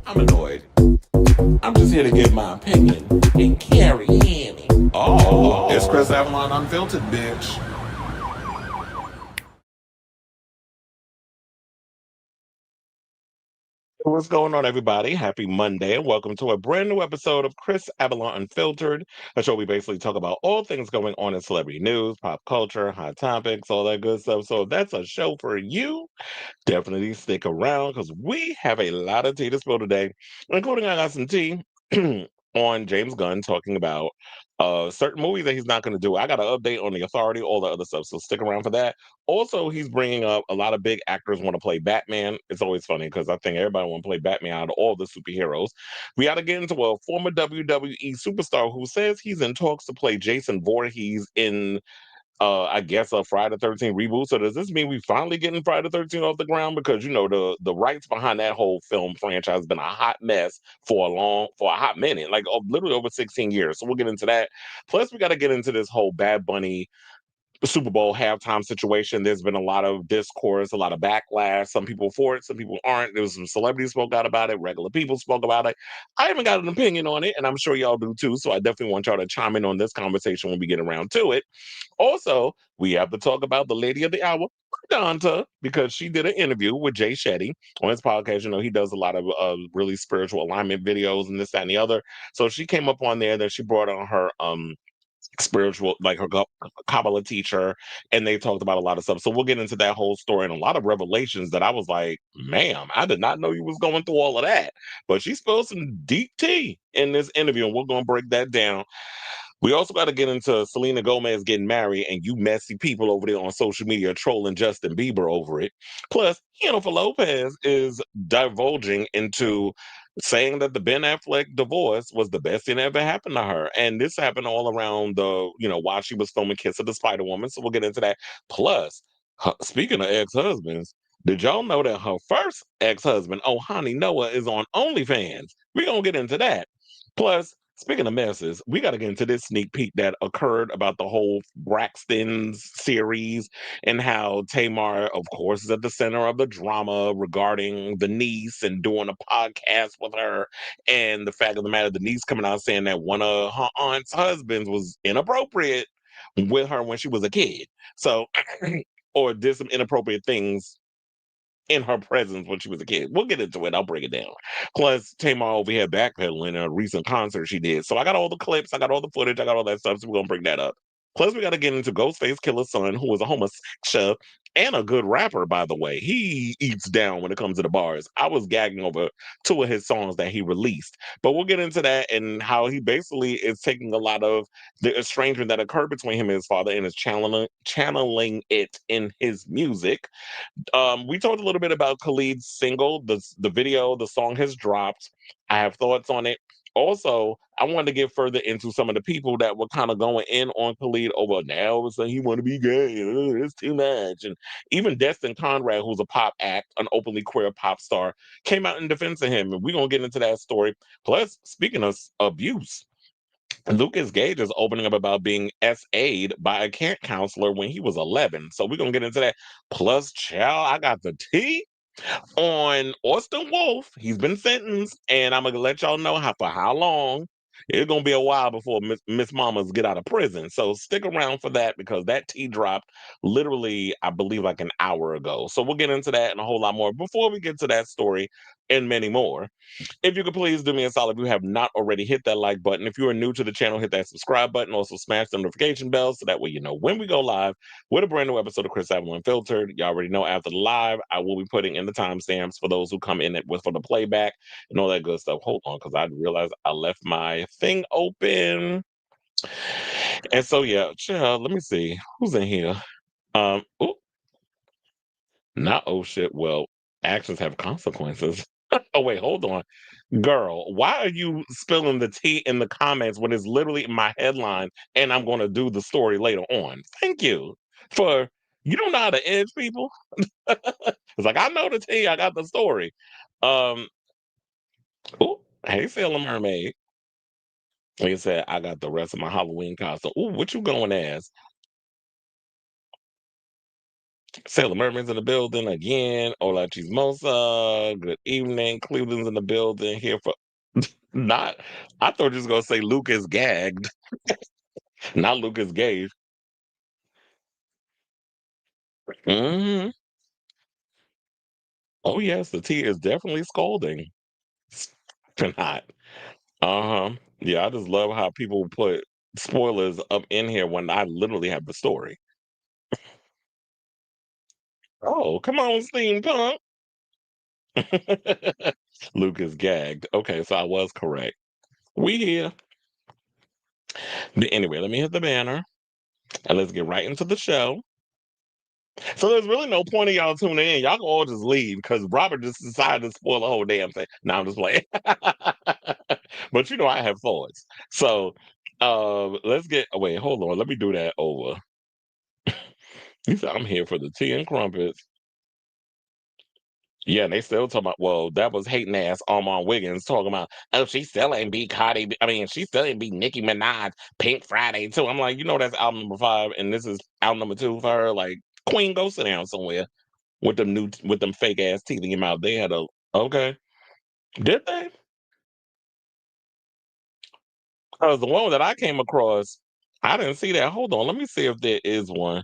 I'm annoyed. I'm just here to give my opinion and carry on. Oh, it's Chris Avalon Unfiltered, bitch. What's going on, everybody? Happy Monday, and welcome to a brand new episode of Chris Avalon Unfiltered, a show we basically talk about all things going on in celebrity news, pop culture, hot topics, all that good stuff. So if that's a show for you, definitely stick around because we have a lot of tea to spill today, including I got some tea on James Gunn talking about certain movies that he's not going to do. I got an update on The Authority, all the other stuff, so stick around for that. Also, he's bringing up a lot of big actors want to play Batman. It's always funny because I think everybody want to play Batman out of all the superheroes. We got to get into a former WWE superstar who says he's in talks to play Jason Voorhees in I guess a Friday the 13th reboot. So does this mean we finally getting Friday the 13th off the ground? Because you know the rights behind that whole film franchise has been a hot mess for a hot minute, like literally over 16 years. So we'll get into that. Plus, we got to get into this whole Bad Bunny Super Bowl halftime situation. There's been a lot of discourse, a lot of backlash. Some people for it, some people aren't. There was some celebrities spoke out about it, regular people spoke about it. I haven't got an opinion on it, and I'm sure y'all do too. So I definitely want y'all to chime in on this conversation when we get around to it. Also, we have to talk about the lady of the hour, Donta, because she did an interview with Jay Shetty on his podcast. You know, he does a lot of really spiritual alignment videos and this, that, and the other. So she came up on there that she brought on her spiritual, like her Kabbalah teacher, and they talked about a lot of stuff. So we'll get into that whole story and a lot of revelations that I was like, ma'am, I did not know you was going through all of that. But she spilled some deep tea in this interview, and we're going to break that down. We also got to get into Selena Gomez getting married and you messy people over there on social media trolling Justin Bieber over it. Plus, Jennifer Lopez is divulging into saying that the Ben Affleck divorce was the best thing that ever happened to her. And this happened all around while she was filming Kiss of the Spider Woman. So we'll get into that. Plus, speaking of ex-husbands, did y'all know that her first ex-husband, oh honey Noah, is on OnlyFans? We're gonna get into that. Plus, speaking of messes, we got to get into this sneak peek that occurred about the whole Braxtons series and how Tamar, of course, is at the center of the drama regarding the niece and doing a podcast with her. And the fact of the matter, the niece coming out saying that one of her aunt's husbands was inappropriate with her when she was a kid. So, or did some inappropriate things in her presence when she was a kid. We'll get into it. I'll break it down. Plus, Tamar over here backpedaling in a recent concert she did. So I got all the clips, I got all the footage, I got all that stuff. So we're gonna bring that up. Plus, we got to get into Ghostface Killah's son, who was a homosexual and a good rapper, by the way. He eats down when it comes to the bars. I was gagging over two of his songs that he released. But we'll get into that and how he basically is taking a lot of the estrangement that occurred between him and his father and is channeling it in his music. We talked a little bit about Khalid's single, the video, the song has dropped. I have thoughts on it. Also, I wanted to get further into some of the people that were kind of going in on Khalid over now saying he want to be gay, it's too much. And even Destin Conrad, who's a pop act, an openly queer pop star, came out in defense of him. And we're gonna get into that story. Plus, speaking of abuse, Lucas Gage is opening up about being SA'd by a camp counselor when he was 11. So we're going to get into that. Plus, child, I got the tea on Austin Wolf. He's been sentenced, and I'm going to let y'all know for how long. It's going to be a while before Miss Mamas get out of prison. So stick around for that because that tea dropped literally, I believe, like an hour ago. So we'll get into that and a whole lot more before we get to that story and many more. If you could please do me a solid, if you have not already, hit that like button. If you are new to the channel, hit that subscribe button. Also, smash the notification bell so that way you know when we go live with a brand new episode of Chris Avalon Filtered. You already know after the live, I will be putting in the timestamps for those who come in for the playback and all that good stuff. Hold on, because I realized I left my thing open. And so, yeah, chill, let me see who's in here. Ooh, not oh shit. Well, actions have consequences. Oh, wait, hold on. Girl, why are you spilling the tea in the comments when it's literally in my headline and I'm going to do the story later on? Thank you for, you don't know how to edge people. It's like, I know the tea, I got the story. Um, ooh, hey, Sailor Mermaid. Like I said, I got the rest of my Halloween costume. Ooh, what you going as? Sailor Mermaid's in the building again. Hola Chismosa. Good evening. Cleveland's in the building here for not. I thought you was gonna say Lucas gagged, not Lucas gave. Hmm. Oh yes, the tea is definitely scalding. It's hot. Uh-huh. Yeah, I just love how people put spoilers up in here when I literally have the story. Oh, come on, steampunk. Lucas gagged. Okay, so I was correct. We here. But anyway, let me hit the banner and let's get right into the show. So there's really no point of y'all tuning in. Y'all can all just leave because Robert just decided to spoil the whole damn thing. Now I'm just playing. But you know I have thoughts. So let's get wait, hold on. Let me do that over. He said I'm here for the tea and crumpets. Yeah, and they still talking about, well, that was hating ass Armand Wiggins talking about, oh, she still ain't beat Cardi. I mean, she still ain't beat Nicki Minaj, Pink Friday, too. I'm like, you know, that's album number 5, and this is album number 2 for her. Like, Queen, go sit down somewhere with them fake ass teeth in your mouth. They had a, okay. Did they? Because the one that I came across, I didn't see that. Hold on, let me see if there is one.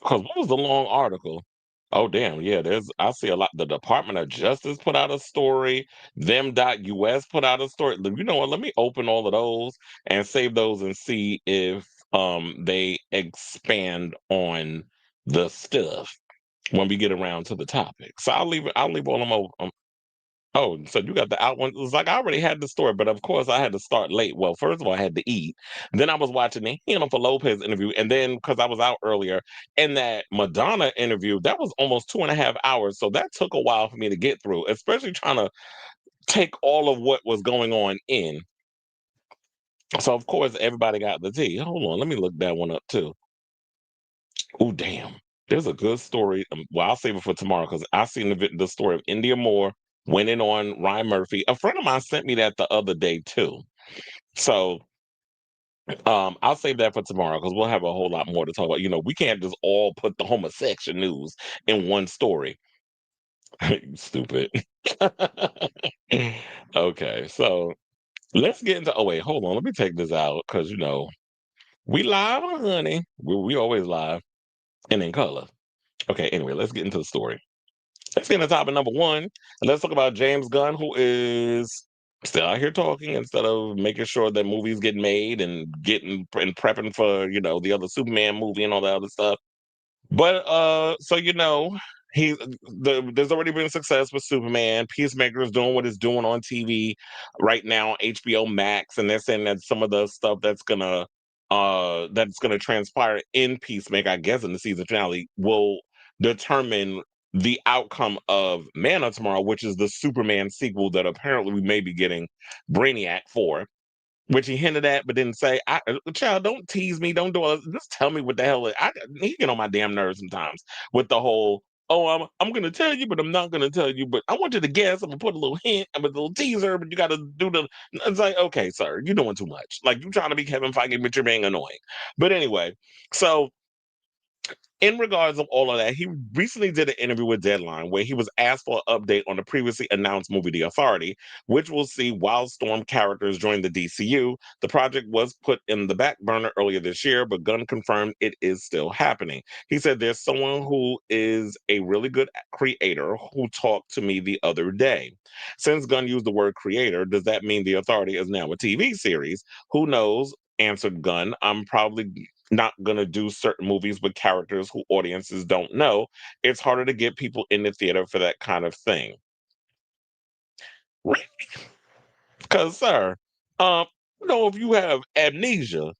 Because what was the long article? Oh damn, yeah, there's I see a lot. The Department of Justice put out a story, them.us put out a story. You know what? Let me open all of those and save those and see if they expand on the stuff when we get around to the topic. So I'll leave all them over. Oh, so you got the out one. It was like I already had the story, but of course I had to start late. Well, first of all, I had to eat. Then I was watching the for Lopez interview, and then because I was out earlier, and that Madonna interview, that was almost 2.5 hours. So that took a while for me to get through, especially trying to take all of what was going on in. So of course everybody got the tea. Hold on, let me look that one up too. Oh damn, there's a good story. Well, I'll save it for tomorrow because I seen the story of India Moore winning on Ryan Murphy. A friend of mine sent me that the other day too. So I'll save that for tomorrow because we'll have a whole lot more to talk about. You know, we can't just all put the homosexual news in one story. Stupid. Okay, so let's get into. Oh wait, hold on. Let me take this out because you know we live, honey. We always live and in color. Okay. Anyway, let's get into the story. Let's get into topic number 1. And let's talk about James Gunn, who is still out here talking instead of making sure that movies get made and getting and prepping for, you know, the other Superman movie and all that other stuff. But so you know, there's already been success with Superman. Peacemaker is doing what it's doing on TV right now, HBO Max, and they're saying that some of the stuff that's gonna transpire in Peacemaker, I guess in the season finale, will determine the outcome of Man of Tomorrow, which is the Superman sequel that apparently we may be getting Brainiac for. Which he hinted at, but didn't say. Child, don't tease me. Don't do all. Just tell me what the hell. He get on my damn nerves sometimes with the whole. Oh, I'm gonna tell you, but I'm not gonna tell you. But I want you to guess. I'm gonna put a little hint. I'm a little teaser, but you got to do the. It's like, okay, sir, you're doing too much. Like you trying to be Kevin Feige, but you're being annoying. But anyway, so in regards of all of that, he recently did an interview with Deadline where he was asked for an update on the previously announced movie The Authority, which will see Wildstorm characters join the DCU. The project was put in the back burner earlier this year, but Gunn confirmed it is still happening. He said there's someone who is a really good creator who talked to me the other day. Since Gunn used the word creator, does that mean The Authority is now a TV series? Who knows? Answered Gunn. I'm probably not going to do certain movies with characters who audiences don't know. It's harder to get people in the theater for that kind of thing. Because, sir, you know, if you have amnesia,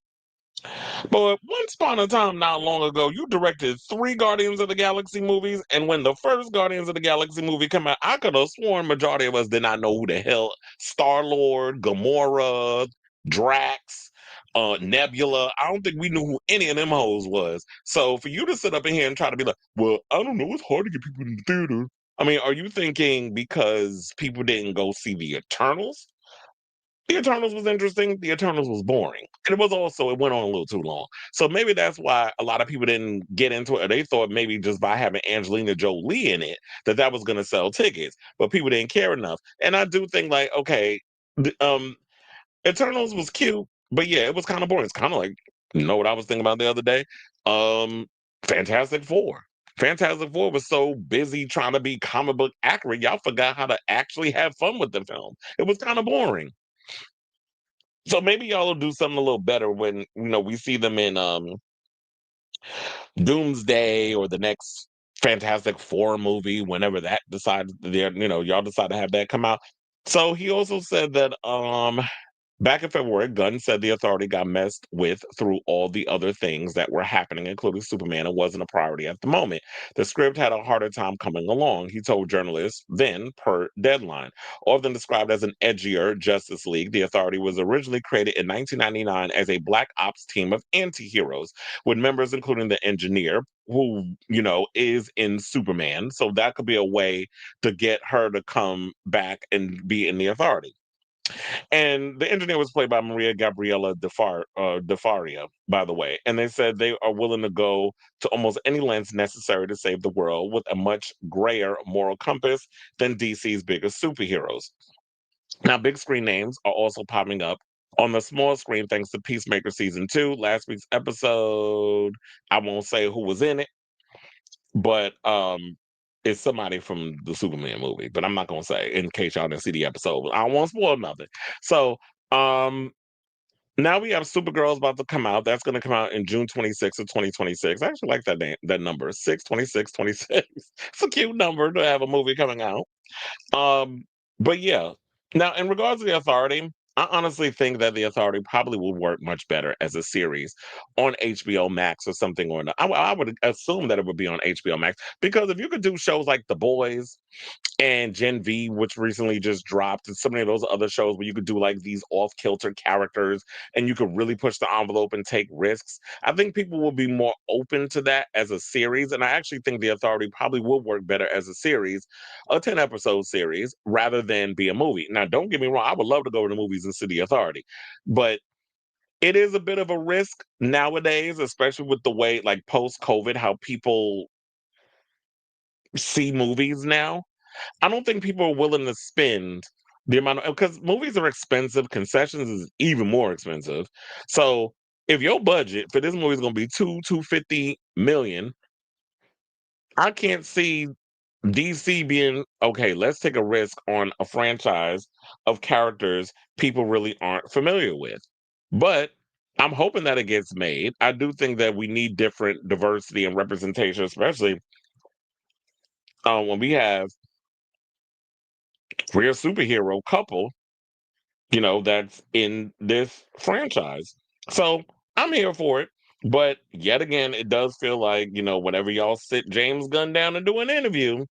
but once upon a time, not long ago, you directed 3 Guardians of the Galaxy movies, and when the first Guardians of the Galaxy movie came out, I could have sworn majority of us did not know who the hell Star-Lord, Gamora, Drax, Nebula. I don't think we knew who any of them hoes was. So for you to sit up in here and try to be like, well, I don't know, it's hard to get people in the theater. I mean, are you thinking because people didn't go see the Eternals? The Eternals was interesting. The Eternals was boring. And it was also, it went on a little too long. So maybe that's why a lot of people didn't get into it. Or they thought maybe just by having Angelina Jolie in it, that was going to sell tickets. But people didn't care enough. And I do think, like, okay, Eternals was cute, but yeah, it was kind of boring. It's kind of like, you know what I was thinking about the other day? Um, Fantastic Four. Fantastic Four was so busy trying to be comic book accurate, y'all forgot how to actually have fun with the film. It was kind of boring. So maybe y'all will do something a little better when we see them in Doomsday or the next Fantastic Four movie, whenever that decides y'all decide to have that come out. So he also said that back in February, Gunn said the authority got messed with through all the other things that were happening, including Superman, and wasn't a priority at the moment. The script had a harder time coming along, he told journalists then, per Deadline. Often described as an edgier Justice League, the authority was originally created in 1999 as a black ops team of anti heroes, with members including the engineer, who is in Superman. So that could be a way to get her to come back and be in the authority. And the engineer was played by Maria Gabriela DeFaria, by the way. And they said they are willing to go to almost any lengths necessary to save the world with a much grayer moral compass than DC's biggest superheroes. Now, big screen names are also popping up on the small screen thanks to Peacemaker Season 2. Last week's episode, I won't say who was in it, but it's somebody from the Superman movie, but I'm not gonna say in case y'all didn't see the episode. I don't want to spoil nothing. So um now we have Supergirl's about to come out. That's gonna come out in June 26th of 2026. I actually like that name, that number, 6/26/26. It's a cute number to have a movie coming out. Um, but yeah. Now, in regards to the Authority, I honestly think that the Authority probably would work much better as a series on HBO Max or something or another. I would assume that it would be on HBO Max because if you could do shows like The Boys and Gen V, which recently just dropped, and so many of those other shows where you could do like these off kilter characters and you could really push the envelope and take risks. I think people will be more open to that as a series. And I actually think The Authority probably will work better as a series, a 10 episode series, rather than be a movie. Now, don't get me wrong, I would love to go to the movies and see The Authority, but it is a bit of a risk nowadays, especially with the way, like post COVID, how people see movies now. I don't think people are willing to spend the amount of because movies are expensive, concessions is even more expensive. So if your budget for this movie is gonna be 250 million, I can't see DC being okay, let's take a risk on a franchise of characters people really aren't familiar with. But I'm hoping that it gets made. I do think that we need different diversity and representation, especially when we have queer superhero couple that's in this franchise. So I'm here for it. But yet again, it does feel like, whenever y'all sit James Gunn down and do an interview,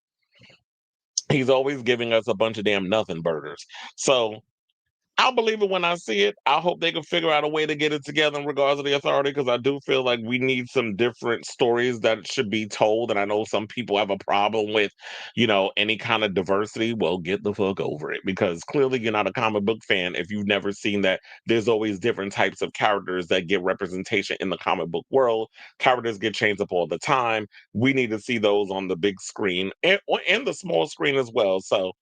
he's always giving us a bunch of damn nothing burgers. So I'll believe it when I see it. I hope they can figure out a way to get it together in regards to the authority because I do feel like we need some different stories that should be told. And I know some people have a problem with, any kind of diversity. Well, get the fuck over it because clearly you're not a comic book fan if you've never seen that there's always different types of characters that get representation in the comic book world. Characters get changed up all the time. We need to see those on the big screen and the small screen as well. So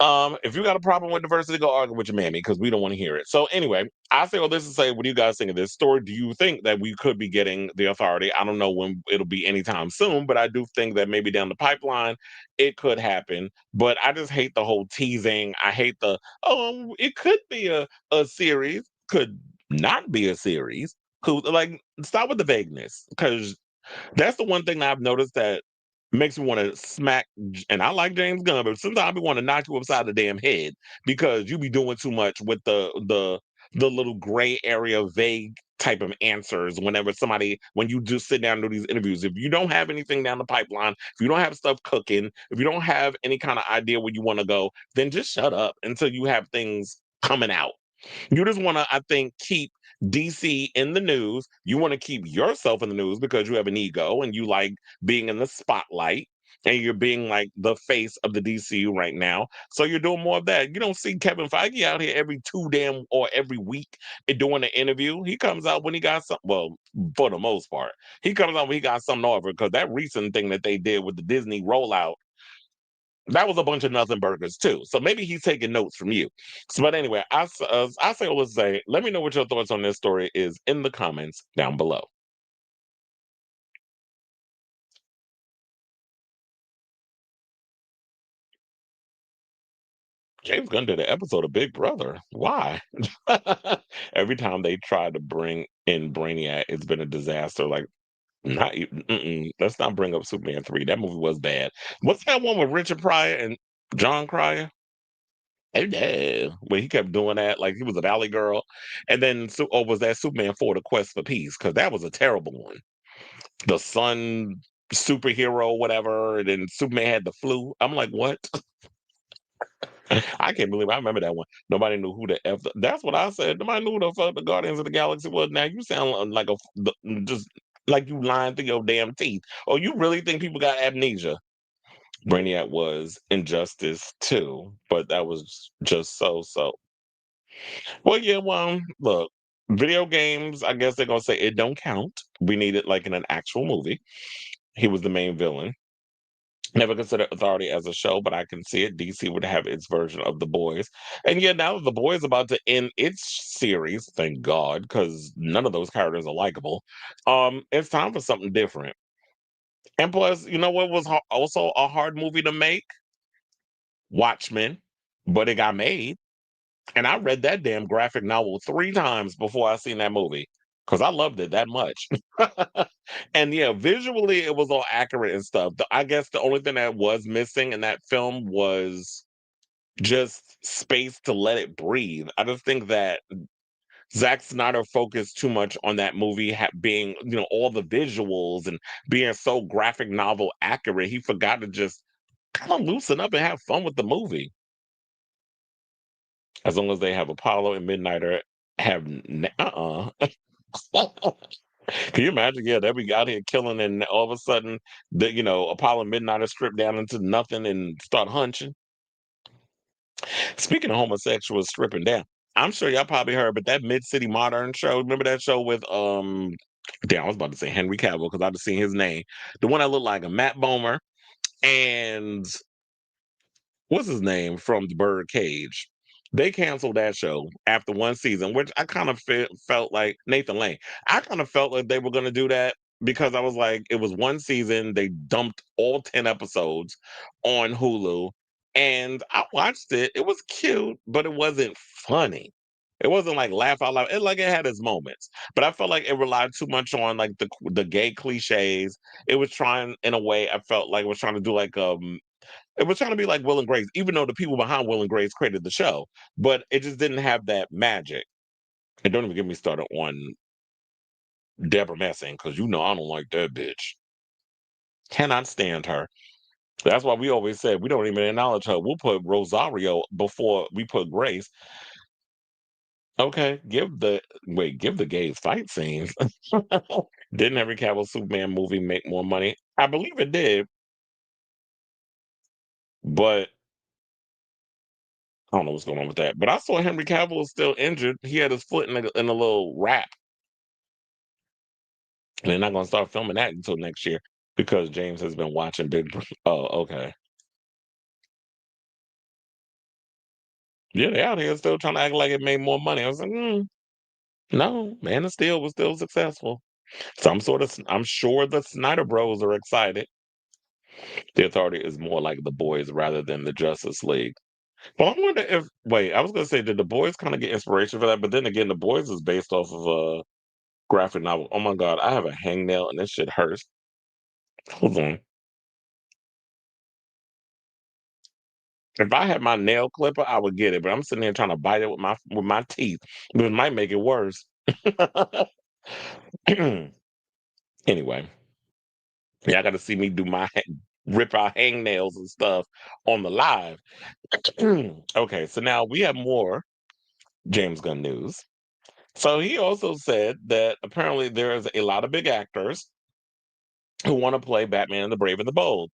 if you got a problem with diversity, go argue with your mammy because we don't want to hear it. So anyway, I say all this to say, what do you guys think of this story? Do you think that we could be getting the authority? I don't know when it'll be anytime soon, but I do think that maybe down the pipeline it could happen. But I just hate the whole teasing. I hate the it could be a series, could not be a series. Could like stop with the vagueness because that's the one thing that I've noticed that makes me want to smack. And I like James Gunn, but sometimes I want to knock you upside the damn head because you be doing too much with the little gray area, vague type of answers. When you just sit down and do these interviews, if you don't have anything down the pipeline, if you don't have stuff cooking, if you don't have any kind of idea where you want to go, then just shut up until you have things coming out. You just want to, I think, keep DC in the news. You want to keep yourself in the news because you have an ego and you like being in the spotlight. and you're being like the face of the DCU right now. So you're doing more of that. You don't see Kevin Feige out here every every week and doing an interview. He comes out when he got some. Well, for the most part, he comes out when he got something over. Because that recent thing that they did with the Disney rollout, that was a bunch of nothing burgers too. So maybe he's taking notes from you. So, but anyway, I say let's say, let me know what your thoughts on this story is in the comments down below. James Gunn did an episode of Big Brother. Why? Every time they try to bring in Brainiac, it's been a disaster. Like, not even, let's not bring up Superman 3. That movie was bad. What's that one with Richard Pryor and John Cryer? Oh, no. When he kept doing that, like he was a Valley Girl. And then, or was that Superman 4, The Quest for Peace? Because that was a terrible one. The sun superhero, whatever. And then Superman had the flu. I'm like, what? I can't believe I remember that one. Nobody knew who the F. That's what I said. Nobody knew who the fuck the Guardians of the Galaxy was. Now you sound like just like you lying through your damn teeth. Oh, you really think people got amnesia? Brainiac was Injustice too, but that was just so. Well, yeah. Well, look, video games. I guess they're gonna say it don't count. We need it like in an actual movie. He was the main villain. Never considered Authority as a show, but I can see it. DC would have its version of The Boys. And yeah, now that The Boys about to end its series, thank God, because none of those characters are likable. It's time for something different. And plus, you know what was also a hard movie to make? Watchmen, but it got made. And I read that damn graphic novel 3 times before I seen that movie because I loved it that much. And yeah, visually it was all accurate and stuff. I guess the only thing that was missing in that film was just space to let it breathe. I just think that Zack Snyder focused too much on that movie being, all the visuals and being so graphic novel accurate. He forgot to just kind of loosen up and have fun with the movie. As long as they have Apollo and Midnighter have Can you imagine? Yeah, they'll be out here killing, and all of a sudden, Apollo and Midnighter strip down into nothing and start hunching. Speaking of homosexuals stripping down, I'm sure y'all probably heard, but that Mid City Modern show. Remember that show with Damn, I was about to say Henry Cavill because I've just seen his name. The one that looked like a Matt Bomer and what's his name from the Birdcage. They canceled that show after one season, which I kind of felt like Nathan Lane. I kind of felt like they were going to do that because I was like, it was one season. They dumped all 10 episodes on Hulu, and I watched it. It was cute, but it wasn't funny. It wasn't like laugh out loud. It had its moments, but I felt like it relied too much on like the gay cliches. It was trying, in a way, I felt like it was trying to do like it was trying to be like Will and Grace, even though the people behind Will and Grace created the show, but it just didn't have that magic. And don't even get me started on Deborah Messing, because I don't like that bitch. Cannot stand her. That's why we always said we don't even acknowledge her. We'll put Rosario before we put Grace. Okay, give the gays fight scenes. Didn't every Cavill Superman movie make more money? I believe it did, but I don't know what's going on with that. But I saw Henry Cavill is still injured. He had his foot in a little wrap. And they're not going to start filming that until next year because James has been watching Big. Oh, okay. Yeah, they out here still trying to act like it made more money. I was like, no, Man of Steel was still successful. I'm sure the Snyder Bros are excited. The Authority is more like the boys rather than the Justice League. Well, I wonder if wait, I was gonna say, did the boys kind of get inspiration for that? But then again, the boys is based off of a graphic novel. Oh my god, I have a hangnail and this shit hurts. Hold on. If I had my nail clipper, I would get it, but I'm sitting here trying to bite it with my teeth. It might make it worse. Anyway, yeah, I got to see me do my rip out hangnails and stuff on the live. Okay, so now we have more James Gunn news. So he also said that apparently there is a lot of big actors who want to play Batman the Brave and the Bold.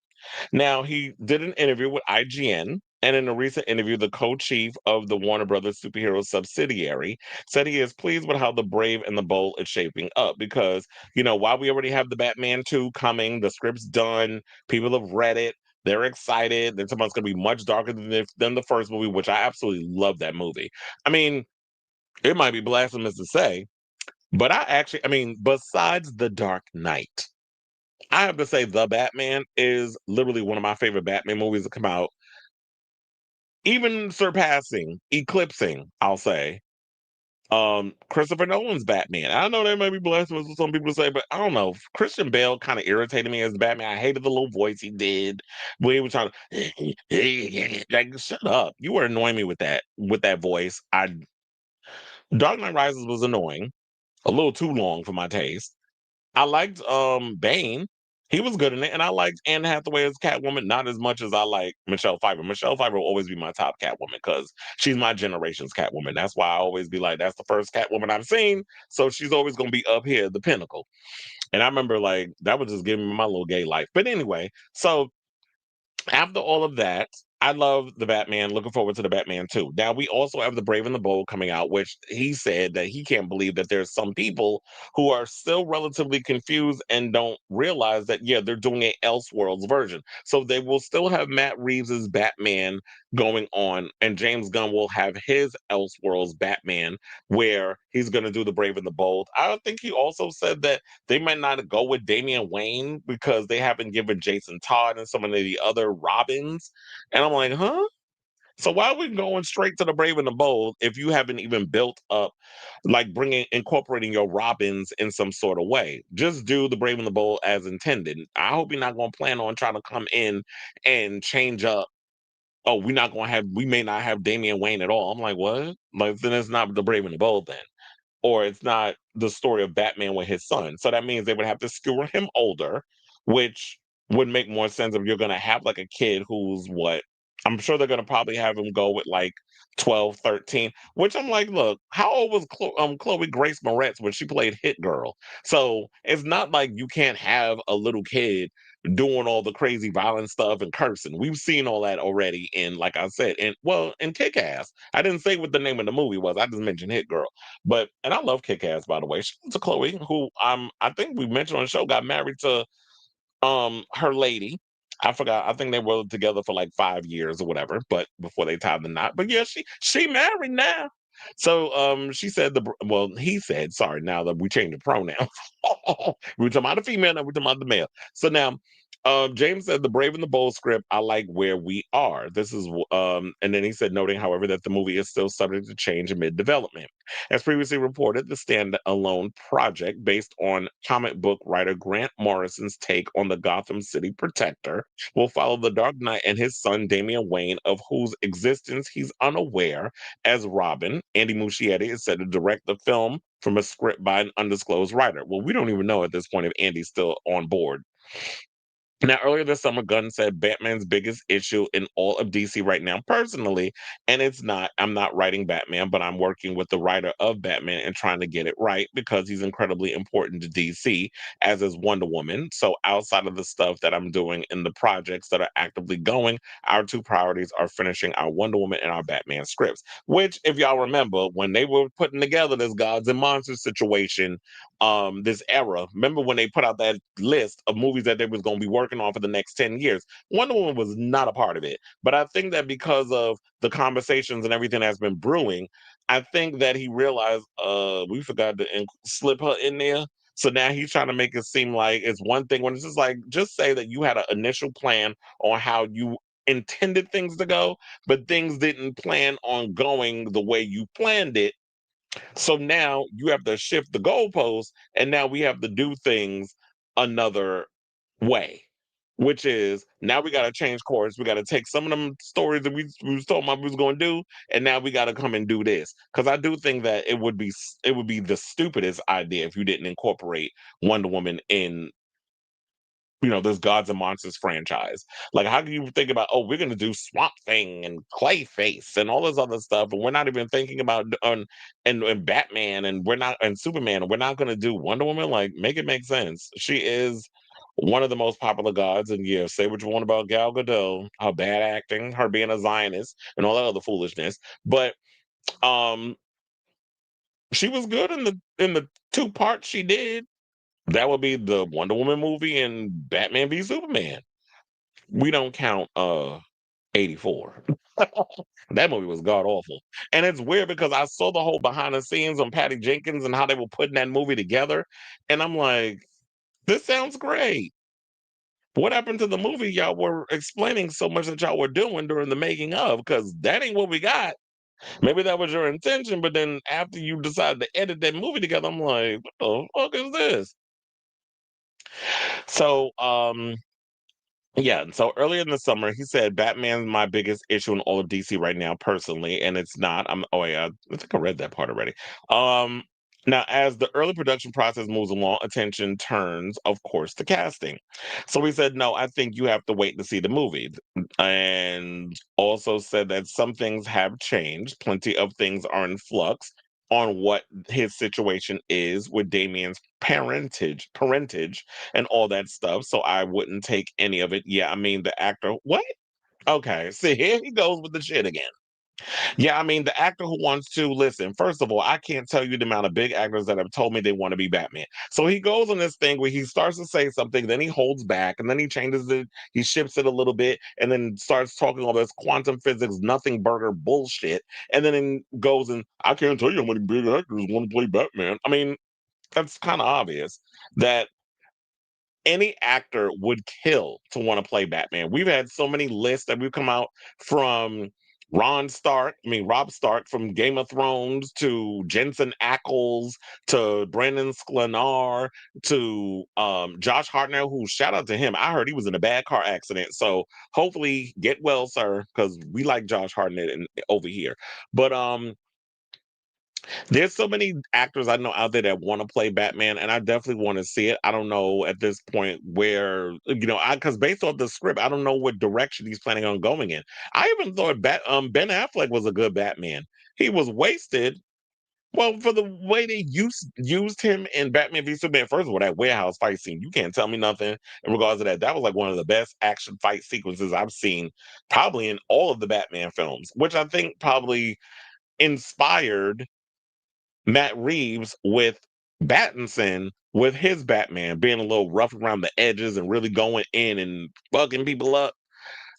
Now, he did an interview with IGN, and in a recent interview, the co-chief of the Warner Brothers superhero subsidiary said he is pleased with how the Brave and the Bold is shaping up because, while we already have the Batman 2 coming, the script's done, people have read it, they're excited. Then someone's going to be much darker than the first movie, which I absolutely love that movie. I mean, it might be blasphemous to say, but besides The Dark Knight, I have to say The Batman is literally one of my favorite Batman movies to come out, even surpassing, eclipsing, I'll say, Christopher Nolan's Batman. I know that may be blasphemous for some people to say, but I don't know. Christian Bale kind of irritated me as Batman. I hated the little voice he did when he was trying to like shut up. You were annoying me with that voice. I Dark Knight Rises was annoying, a little too long for my taste. I liked Bane. He was good in it, and I liked Anne Hathaway as Catwoman, not as much as I like Michelle Pfeiffer. Michelle Pfeiffer will always be my top Catwoman because she's my generation's Catwoman. That's why I always be like, that's the first Catwoman I've seen, so she's always gonna be up here, at the pinnacle. And I remember like that was just giving me my little gay life. But anyway, so after all of that, I love the Batman. Looking forward to the Batman too. Now we also have the Brave and the Bold coming out, which he said that he can't believe that there's some people who are still relatively confused and don't realize that they're doing a Elseworlds version. So they will still have Matt Reeves's Batman going on, and James Gunn will have his Elseworlds Batman, where he's going to do the Brave and the Bold. I think he also said that they might not go with Damian Wayne because they haven't given Jason Todd and some of the other Robins. And I'm like, huh? So why are we going straight to the Brave and the Bold if you haven't even built up, like incorporating your Robins in some sort of way? Just do the Brave and the Bold as intended. I hope you're not going to plan on trying to come in and change up. Oh, we may not have Damian Wayne at all. I'm like, what? Like, then it's not the Brave and the Bold then, or it's not the story of Batman with his son. So that means they would have to skewer him older, which would make more sense if you're going to have like a kid who's what? I'm sure they're going to probably have him go with like 12, 13, which I'm like, look, how old was Chloe Grace Moretz when she played Hit Girl? So it's not like you can't have a little kid doing all the crazy violent stuff and cursing. We've seen all that already in, like I said, in Kick Ass. I didn't say what the name of the movie was. I just mentioned Hit Girl. And I love Kick Ass, by the way. Shout out to Chloe, who I think we mentioned on the show, got married to her lady. I forgot. I think they were together for like 5 years or whatever, but before they tied the knot. But yeah, she married now. So she said he said, sorry, now that we changed the pronouns. We were talking about the female, now we're talking about the male. So now James said the Brave and the Bold script, I like where we are. This is and then he said, noting, however, that the movie is still subject to change amid development. As previously reported, the standalone project, based on comic book writer Grant Morrison's take on the Gotham City Protector, will follow the Dark Knight and his son Damian Wayne, of whose existence he's unaware, as Robin. Andy Muschietti is set to direct the film from a script by an undisclosed writer. Well, we don't even know at this point if Andy's still on board. Now, earlier this summer, Gunn said Batman's biggest issue in all of DC right now, personally, and I'm not writing Batman, but I'm working with the writer of Batman and trying to get it right because he's incredibly important to DC, as is Wonder Woman. So, outside of the stuff that I'm doing in the projects that are actively going, our two priorities are finishing our Wonder Woman and our Batman scripts. Which, if y'all remember, when they were putting together this Gods and Monsters situation, this era, remember when they put out that list of movies that they was going to be working on for the next 10 years, Wonder Woman was not a part of it. But I think that because of the conversations and everything that's been brewing, I think that he realized we forgot to slip her in there. So now he's trying to make it seem like it's one thing when it's just like, just say that you had an initial plan on how you intended things to go, but things didn't plan on going the way you planned it. So now you have to shift the goalposts, and now we have to do things another way, which is now we got to change course. We got to take some of them stories that we was talking about we was going to do, and now we got to come and do this. Because I do think that it would be the stupidest idea if you didn't incorporate Wonder Woman in this Gods and Monsters franchise. Like, how can you think about, oh, we're going to do Swamp Thing and Clayface and all this other stuff, and we're not even thinking about and Batman, and we're not and Superman, and we're not going to do Wonder Woman? Like, make it make sense. She is one of the most popular gods. And yeah, say what you want about Gal Gadot, her bad acting, her being a Zionist, and all that other foolishness. But um, she was good in the two parts she did. That would be the Wonder Woman movie and Batman v Superman. We don't count 84. That movie was god awful. And it's weird because I saw the whole behind the scenes on Patty Jenkins and how they were putting that movie together. And I'm like, this sounds great. What happened to the movie y'all were explaining so much that y'all were doing during the making of? Because that ain't what we got. Maybe that was your intention, but then after you decided to edit that movie together, I'm like, what the fuck is this? So, yeah, and so earlier in the summer, he said Batman's my biggest issue in all of DC right now, personally, and it's not. Oh yeah, I think I read that part already. Um, Now, as the early production process moves along, attention turns, of course, to casting. So he said, "No, I think you have to wait to see the movie," and also said that some things have changed. Plenty of things are in flux on what his situation is with Damien's parentage and all that stuff. So I wouldn't take any of it. Yeah, I mean the actor. What? Okay, see here he goes with the shit again. Yeah, I mean the actor who wants to listen. First of all, I can't tell you the amount of big actors that have told me they want to be Batman. So he goes on this thing where he starts to say something, then he holds back, and then he changes it, he shifts it a little bit, and then starts talking all this quantum physics, nothing burger bullshit, and then goes and I can't tell you how many big actors want to play Batman. I mean, that's kind of obvious that any actor would kill to want to play Batman. We've had so many lists that we've come out from Rob Stark from Game of Thrones to Jensen Ackles to Brandon Sklenar to Josh Hartnell, who shout out to him. I heard he was in a bad car accident. So hopefully get well, sir, because we like Josh Hartnett over here. But there's so many actors I know out there that want to play Batman, and I definitely want to see it. I don't know at this point where I because based off the script, I don't know what direction he's planning on going in. I even thought Ben Affleck was a good Batman. He was wasted. Well, for the way they used him in Batman v Superman, first of all, that warehouse fight scene, you can't tell me nothing in regards to that. That was like one of the best action fight sequences I've seen, probably in all of the Batman films, which I think probably inspired Matt Reeves with Battinson with his Batman being a little rough around the edges and really going in and fucking people up.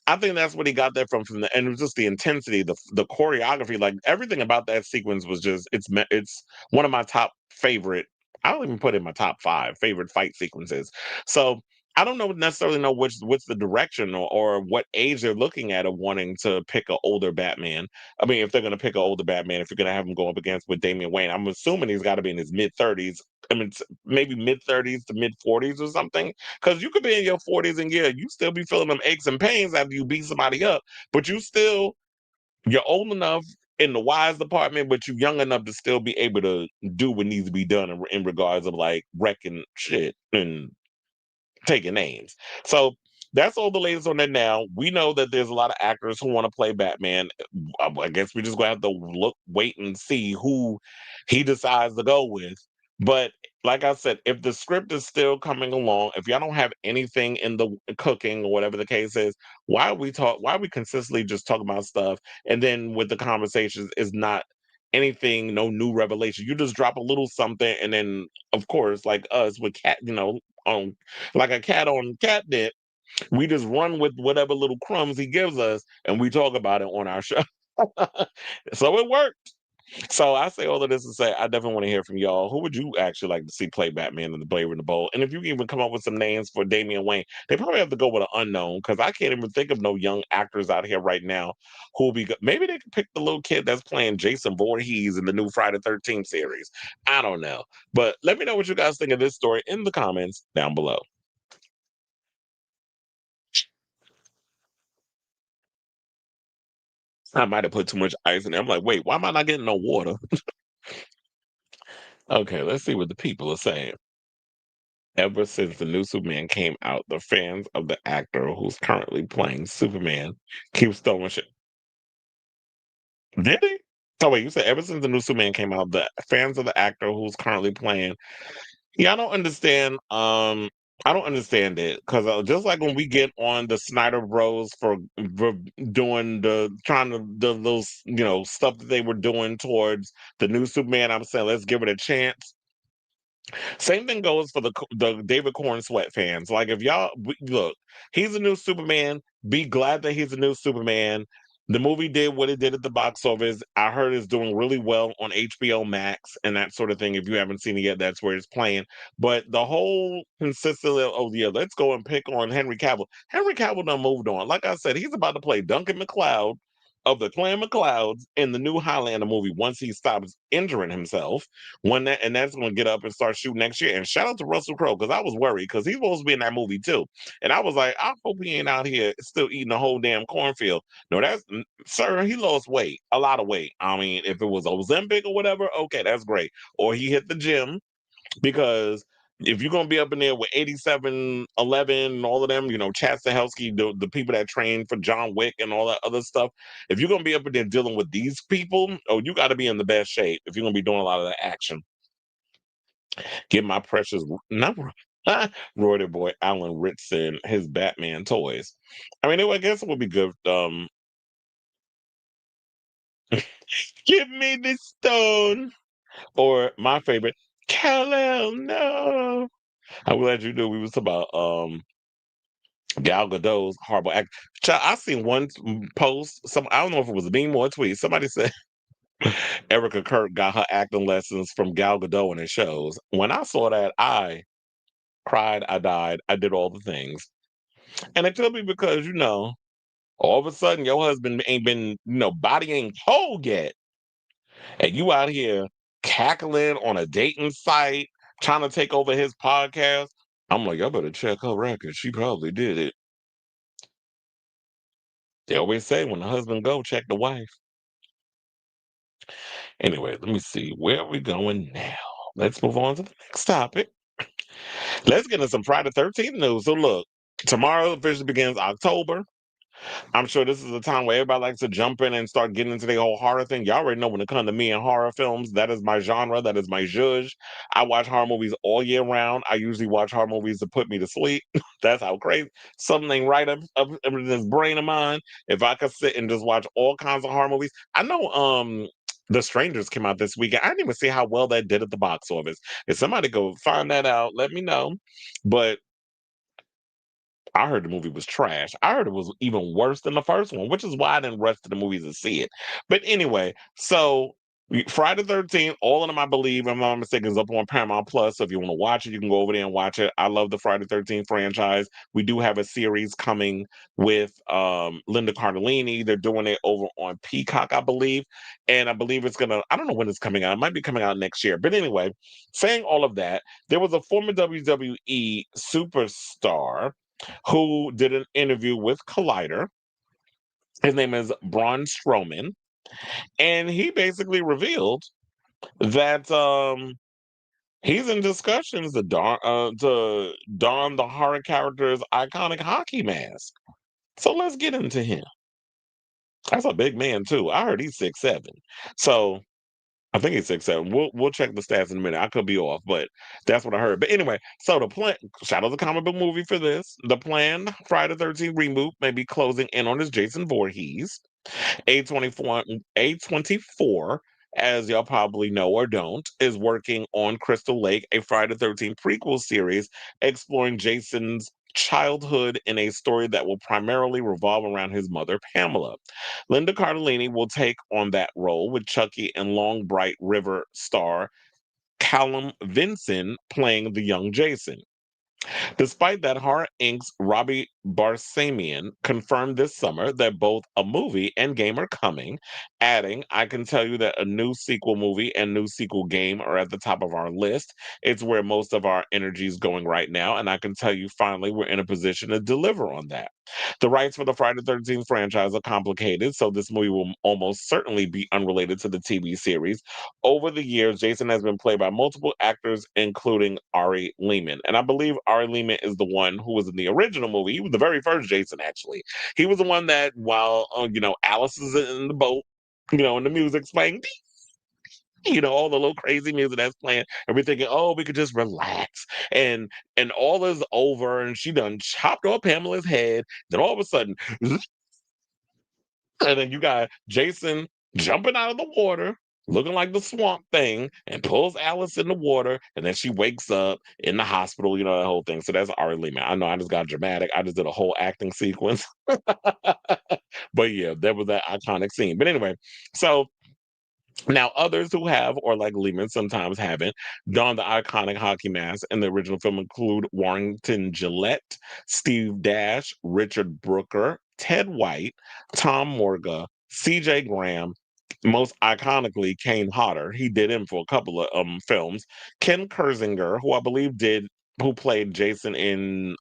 I think that's what he got that from the and it was just the intensity, the choreography, like everything about that sequence was just it's one of my top favorite. I don't even put it in my top 5 favorite fight sequences. So I don't know necessarily know what's the direction or what age they're looking at of wanting to pick an older Batman. I mean, if they're going to pick an older Batman, if you're going to have him go up against with Damian Wayne, I'm assuming he's got to be in his mid 30s. I mean, maybe mid 30s to mid 40s or something. Because you could be in your 40s and yeah, you still be feeling them aches and pains after you beat somebody up, but you're old enough in the wise department, but you're young enough to still be able to do what needs to be done in regards of like wrecking shit and taking names. So that's all the latest on that now. We know that there's a lot of actors who want to play Batman. I guess we just gonna have to wait and see who he decides to go with. But like I said, if the script is still coming along, if y'all don't have anything in the cooking or whatever the case is, why are we consistently just talking about stuff and then with the conversations is not anything, no new revelation. You just drop a little something and then of course, like us with on like a cat on catnip, we just run with whatever little crumbs he gives us and we talk about it on our show. So it worked. So I say all of this to say I definitely want to hear from y'all. Who would you actually like to see play Batman in the Brave and the Bold? And if you can even come up with some names for Damian Wayne, they probably have to go with an unknown because I can't even think of no young actors out here right now who will be good. Maybe they could pick the little kid that's playing Jason Voorhees in the new Friday 13th series. I don't know. But let me know what you guys think of this story in the comments down below. I might have put too much ice in there. I'm like, wait, why am I not getting no water? Okay, let's see what the people are saying. Ever since the new Superman came out, the fans of the actor who's currently playing Superman keep throwing shit. Did he? Oh wait, you said ever since the new Superman came out, the fans of the actor who's currently playing. Yeah, I don't understand. I don't understand it because just like when we get on the Snyder Bros for doing the trying to those stuff that they were doing towards the new Superman, I'm saying let's give it a chance. Same thing goes for the David Corn Sweat fans. Like if look, he's a new Superman. Be glad that he's a new Superman. The movie did what it did at the box office. I heard it's doing really well on HBO Max and that sort of thing. If you haven't seen it yet, that's where it's playing. But the whole consistently, oh yeah, let's go and pick on Henry Cavill. Henry Cavill done moved on. Like I said, he's about to play Duncan MacLeod of the Clan MacLeods in the new Highlander movie once he stops injuring himself. That's going to get up and start shooting next year. And shout out to Russell Crowe because I was worried because he's supposed to be in that movie too. And I was like, I hope he ain't out here still eating the whole damn cornfield. No, sir, he lost weight, a lot of weight. I mean, if it was Ozempic or whatever, okay, that's great. Or he hit the gym because if you're gonna be up in there with 8711 and all of them, Chad Stahelski, the people that train for John Wick and all that other stuff, if you're gonna be up in there dealing with these people, oh, you got to be in the best shape if you're gonna be doing a lot of that action. Get my precious number. Roy boy Alan Ritson his Batman toys. I mean, I guess it would be good. Give me the stone, or my favorite, Kal-El. No, I'm glad you knew we was talking about Gal Gadot's horrible act. I seen one post. I don't know if it was a meme or a tweet. Somebody said Erica Kirk got her acting lessons from Gal Gadot in her shows. When I saw that, I cried, I died, I did all the things. And it could be because, all of a sudden your husband ain't been, body ain't whole yet. And you out here cackling on a dating site, trying to take over his podcast. I'm like, I better check her record. She probably did it. They always say when the husband go, check the wife. Anyway, let me see. Where are we going now? Let's move on to the next topic. Let's get into some Friday 13th news. So look, tomorrow officially begins October. I'm sure this is a time where everybody likes to jump in and start getting into the whole horror thing. Y'all already know when it comes to me and horror films, that is my genre, that is my zhuzh. I watch horror movies all year round. I usually watch horror movies to put me to sleep. That's how crazy. Something ain't right up in this brain of mine. If I could sit and just watch all kinds of horror movies. I know The Strangers came out this weekend. I didn't even see how well that did at the box office. If somebody go find that out, let me know. But I heard the movie was trash. I heard it was even worse than the first one, which is why I didn't rush to the movies to see it. But anyway, so Friday 13th, all of them, I believe, if I'm not mistaken, is up on Paramount Plus. So if you want to watch it, you can go over there and watch it. I love the Friday 13th franchise. We do have a series coming with Linda Cardellini. They're doing it over on Peacock, I believe. And I believe I don't know when it's coming out. It might be coming out next year. But anyway, saying all of that, there was a former WWE superstar who did an interview with Collider. His name is Braun Strowman, and he basically revealed that he's in discussions to don the horror character's iconic hockey mask. So let's get into him. That's a big man too. I heard he's 6'7". So I think he's 6'7". We'll check the stats in a minute. I could be off, but that's what I heard. But anyway, so the plan Shadow the comic book movie for this. The planned Friday 13th reboot may be closing in on his Jason Voorhees. A24, as y'all probably know or don't, is working on Crystal Lake, a Friday 13th prequel series exploring Jason's childhood in a story that will primarily revolve around his mother, Pamela. Linda Cardellini will take on that role with Chucky and Long Bright River star Callum Vinson playing the young Jason. Despite that, Horror Inc.'s Robbie Barsamian confirmed this summer that both a movie and game are coming, adding, I can tell you that a new sequel movie and new sequel game are at the top of our list. It's where most of our energy is going right now, and I can tell you finally we're in a position to deliver on that. The rights for the Friday the 13th franchise are complicated, so this movie will almost certainly be unrelated to the TV series. Over the years, Jason has been played by multiple actors, including Ari Lehman. And I believe Ari Lehman is the one who was in the original movie. He was the very first Jason, actually. He was the one that, while, Alice is in the boat, and the music's playing, all the little crazy music that's playing, and we're thinking, oh, we could just relax, and all is over, and she done chopped off Pamela's head. Then all of a sudden, and then you got Jason jumping out of the water, looking like the swamp thing, and pulls Alice in the water, and then she wakes up in the hospital, that whole thing. So that's Ari Lehman. I know I just got dramatic. I just did a whole acting sequence. But yeah, that was that iconic scene. But anyway, so now, others who have, or like Lehman sometimes haven't, donned the iconic hockey mask in the original film include Warrington Gillette, Steve Dash, Richard Brooker, Ted White, Tom Morga, CJ Graham, most iconically Kane Hodder. He did him for a couple of films. Ken Kersinger, who I believe who played Jason in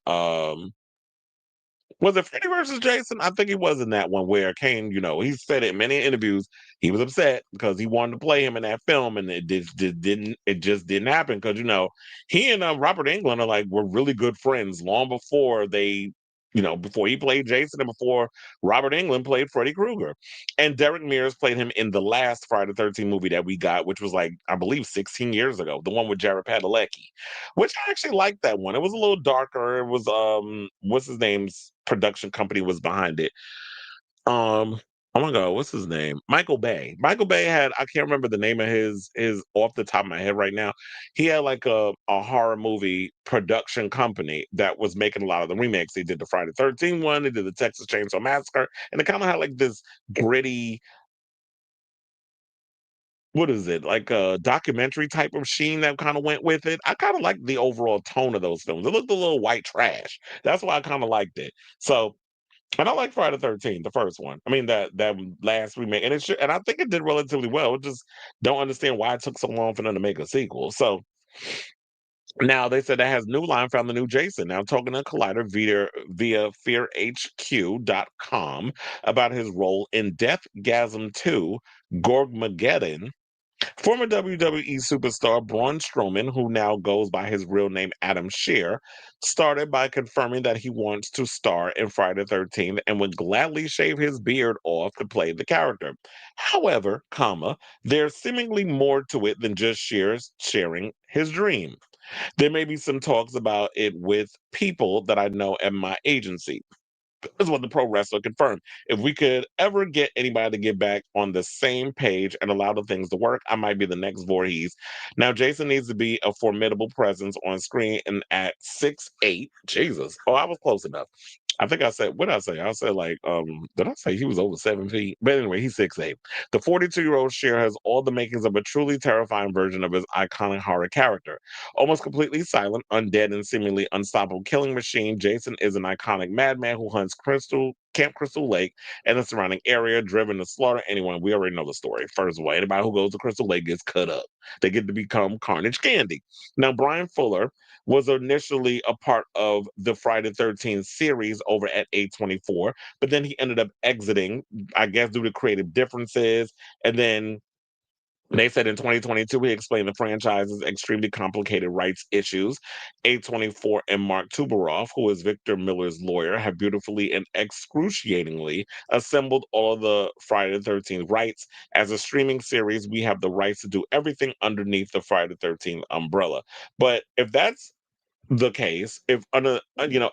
was it Freddy versus Jason? I think he was in that one where Kane, he said it in many interviews. He was upset because he wanted to play him in that film, and it just didn't happen because he and Robert Englund are were really good friends long before before he played Jason and before Robert Englund played Freddy Krueger. And Derek Mears played him in the last Friday the 13th movie that we got, which was I believe 16 years ago, the one with Jared Padalecki, which I actually liked that one. It was a little darker. It was what's his name's production company was behind it. Oh my god, what's his name? Michael Bay. Michael Bay had, I can't remember the name of his off the top of my head right now. He had a horror movie production company that was making a lot of the remakes. They did the Friday 13th one, they did the Texas Chainsaw Massacre, and it kind of had this gritty, what is it, like a documentary type of sheen that kind of went with it. I kind of liked the overall tone of those films. It looked a little white trash. That's why I kind of liked it. So, and I like Friday the 13th, the first one. I mean that last remake, and and I think it did relatively well. Just don't understand why it took so long for them to make a sequel. So now they said that has New Line found the new Jason. Now talking to Collider via fearhq.com about his role in Deathgasm 2, Gorgmageddon. Former WWE superstar Braun Strowman, who now goes by his real name Adam Scherr, started by confirming that he wants to star in Friday the 13th and would gladly shave his beard off to play the character. However, there's seemingly more to it than just sharing his dream. There may be some talks about it with people that I know at my agency, is what the pro wrestler confirmed. If we could ever get anybody to get back on the same page and allow the things to work, I might be the next Voorhees. Now, Jason needs to be a formidable presence on screen, and at 6'8", Jesus. Oh, I was close enough. I think I said, what did I say? I said did I say he was over 7 feet? But anyway, he's 6'8". The 42-year-old Cher has all the makings of a truly terrifying version of his iconic horror character. Almost completely silent, undead, and seemingly unstoppable killing machine, Jason is an iconic madman who hunts Camp Crystal Lake and the surrounding area, driven to slaughter anyone. We already know the story. First of all, anybody who goes to Crystal Lake gets cut up. They get to become carnage candy. Now, Brian Fuller was initially a part of the Friday the 13th series over at A24, but then he ended up exiting, I guess, due to creative differences. And then they said in 2022, he explained the franchise's extremely complicated rights issues. A24 and Mark Tuberoff, who is Victor Miller's lawyer, have beautifully and excruciatingly assembled all of the Friday the 13th rights. As a streaming series, we have the rights to do everything underneath the Friday the 13th umbrella. But if that's the case, if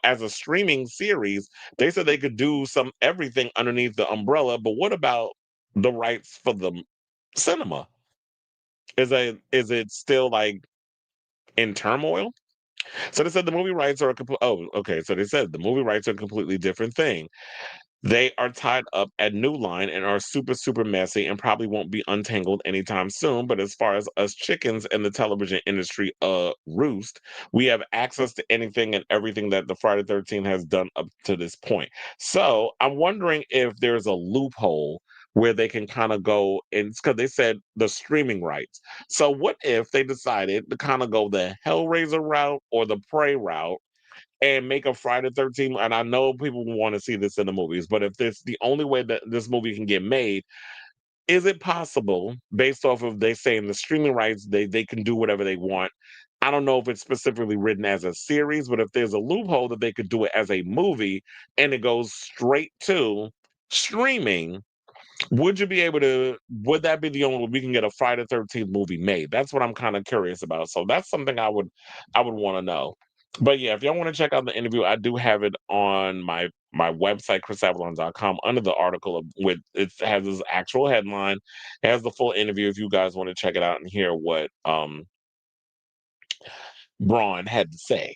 as a streaming series, they said they could do some everything underneath the umbrella, but what about the rights for the cinema? Is it still in turmoil? So they said the movie rights are a complete. Oh, okay. So they said the movie rights are a completely different thing. They are tied up at New Line and are super, super messy and probably won't be untangled anytime soon. But as far as us chickens and the television industry roost, we have access to anything and everything that the Friday 13 has done up to this point. So I'm wondering if there's a loophole where they can kind of go, and because they said the streaming rights. So what if they decided to kind of go the Hellraiser route or the Prey route and make a Friday 13? And I know people want to see this in the movies, but if this the only way that this movie can get made, is it possible, based off of they saying the streaming rights, they can do whatever they want? I don't know if it's specifically written as a series, but if there's a loophole that they could do it as a movie and it goes straight to streaming, Would you be able to? Would that be the only way we can get a Friday 13th movie made? That's what I'm kind of curious about. So that's something I would want to know. But yeah, if y'all want to check out the interview, I do have it on my website, chrisavalon.com, under the article with it has this actual headline, it has the full interview if you guys want to check it out and hear what Braun had to say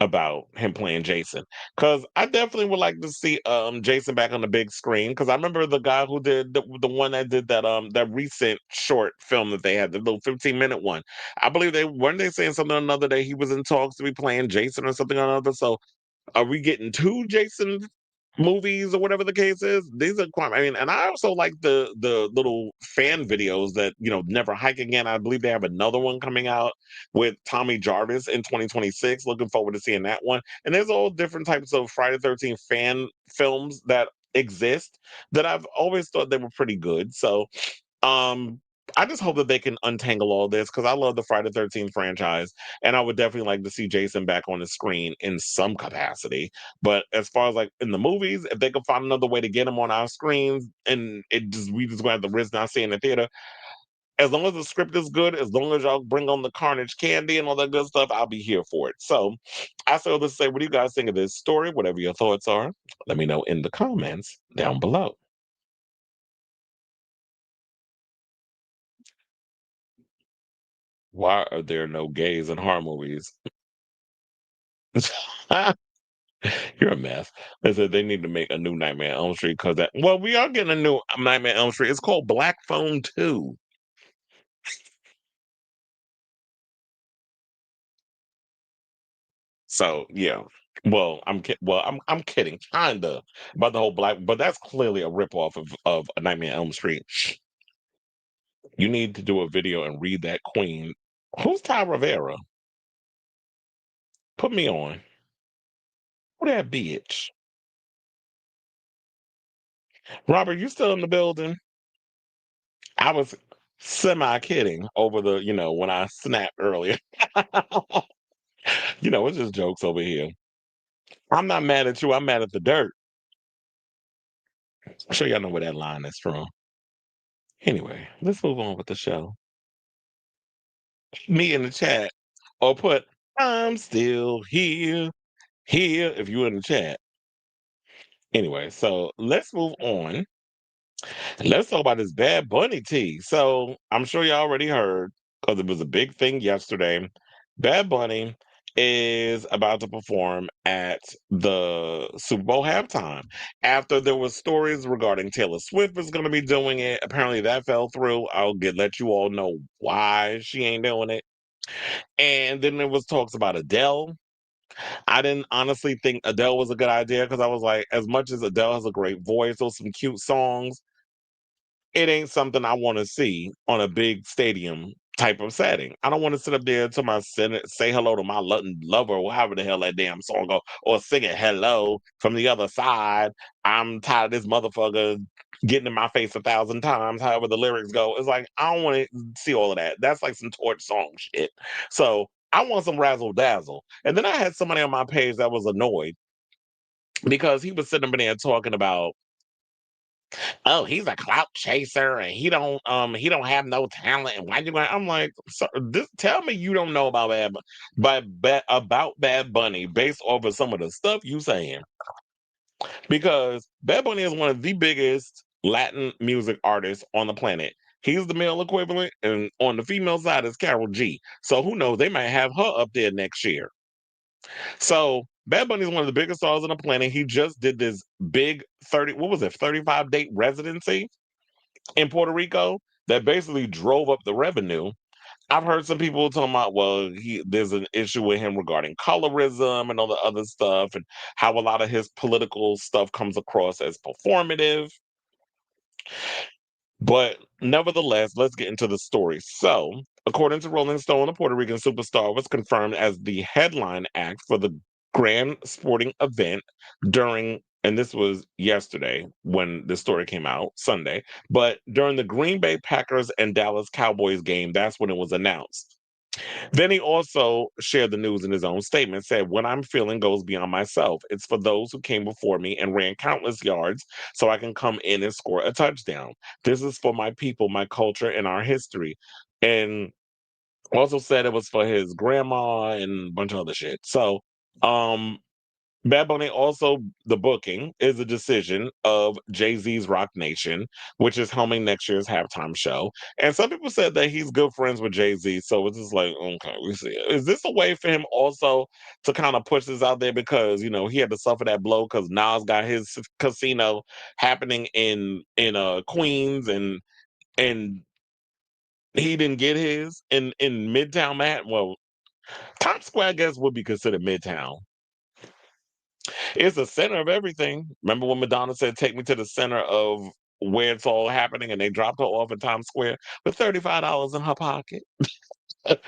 about him playing Jason. Because I definitely would like to see Jason back on the big screen. Because I remember the guy who did the one that did that recent short film that they had, the little 15-minute one. I believe they weren't they saying something another day he was in talks to be playing Jason or something or another. So are we getting two Jason movies or whatever the case is? These are quite. I mean, and I also like the little fan videos that Never Hike Again. I believe they have another one coming out with Tommy Jarvis in 2026. Looking forward to seeing that one. And there's all different types of Friday 13th fan films that exist that I've always thought they were pretty good. So um, I just hope that they can untangle all this because I love the Friday 13th franchise, and I would definitely like to see Jason back on the screen in some capacity. But as far as like in the movies, if they can find another way to get him on our screens, and we just gonna have the risk not seeing the theater. As long as the script is good, as long as y'all bring on the Carnage candy and all that good stuff, I'll be here for it. So I say all this to say, what do you guys think of this story? Whatever your thoughts are, let me know in the comments down below. Why are there no gays in horror movies? You're a mess. They said they need to make a new Nightmare on Elm Street because that. Well, we are getting a new Nightmare on Elm Street. It's called Black Phone 2. So yeah. Well, I'm kidding, kinda about the whole black, but that's clearly a ripoff of a Nightmare on Elm Street. You need to do a video and read that queen. Who's Ty Rivera? Put me on. Who that bitch? Robert, you still in the building? I was semi kidding over when I snapped earlier. It's just jokes over here. I'm not mad at you. I'm mad at the dirt. I'm sure y'all know where that line is from. Anyway, let's move on with the show. Me in the chat, or put I'm still here if you're in the chat. Anyway, so let's move on. Let's talk about this Bad Bunny tea. So I'm sure you already heard because it was a big thing yesterday. Bad Bunny is about to perform at the Super Bowl halftime. After there was stories regarding Taylor Swift was going to be doing it, apparently that fell through. Let you all know why she ain't doing it. And then there was talks about Adele. I didn't honestly think Adele was a good idea because I was like, as much as Adele has a great voice or some cute songs, it ain't something I want to see on a big stadium type of setting. I don't want to sit up there to my senate, say hello to my lover, or however the hell that damn song go, or sing it hello from the other side. I'm tired of this motherfucker getting in my face 1,000 times, however the lyrics go. It's like, I don't want to see all of that. That's like some torch song shit. So I want some razzle dazzle. And then I had somebody on my page that was annoyed because he was sitting up there talking about, oh, he's a clout chaser and he don't have no talent. And why you going? I'm like, so tell me you don't know about about Bad Bunny based off of some of the stuff you saying. Because Bad Bunny is one of the biggest Latin music artists on the planet. He's the male equivalent, and on the female side is Carol G. So who knows? They might have her up there next year. So Bad Bunny is one of the biggest stars on the planet. He just did this big 35 date residency in Puerto Rico that basically drove up the revenue. I've heard some people talking about, well, there's an issue with him regarding colorism and all the other stuff, and how a lot of his political stuff comes across as performative. But nevertheless, let's get into the story. So, according to Rolling Stone, the Puerto Rican superstar was confirmed as the headline act for the grand sporting event during, and this was yesterday when the story came out, Sunday, but during the Green Bay Packers and Dallas Cowboys game, that's when it was announced. Then he also shared the news in his own statement, said, "What I'm feeling goes beyond myself. It's for those who came before me and ran countless yards so I can come in and score a touchdown. This is for my people, my culture, and our history." And also said it was for his grandma and a bunch of other shit. So, um, Bad Bunny also, the booking is a decision of Jay-Z's Rock Nation, which is helming next year's halftime show. And some people said that he's good friends with Jay-Z. So it's just like, okay, we see. Is this a way for him also to kind of push this out there? Because, he had to suffer that blow because Nas got his casino happening in Queens and he didn't get his in Midtown Manhattan. Well, Times Square, I guess, would be considered Midtown. It's the center of everything. Remember when Madonna said, "Take me to the center of where it's all happening," and they dropped her off in Times Square with $35 in her pocket?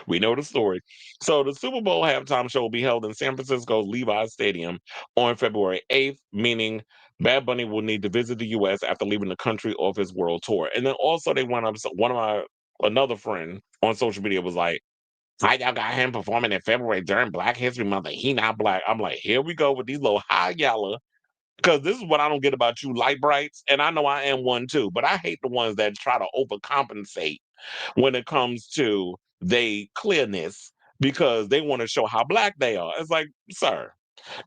We know the story. So the Super Bowl halftime show will be held in San Francisco's Levi's Stadium on February 8th, meaning Bad Bunny will need to visit the U.S. after leaving the country off his world tour. And then also they went up. So one of my another friend on social media was like, "Why y'all got him performing in February during Black History Month? And he not black." I'm like, here we go with these little high yalla. Because this is what I don't get about you light brights, and I know I am one too, but I hate the ones that try to overcompensate when it comes to they clearness because they want to show how black they are. It's like, sir,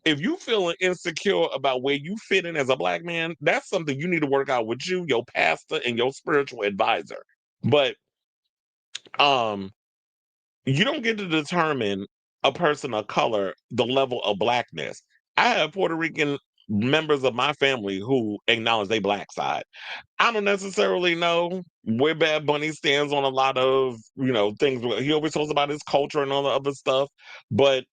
if you feeling insecure about where you fit in as a black man, that's something you need to work out with you, your pastor, and your spiritual advisor. But um you don't get to determine a person of color the level of blackness. I have Puerto Rican members of my family who acknowledge they black side. I don't necessarily know where Bad Bunny stands on a lot of, things. He always talks about his culture and all the other stuff, but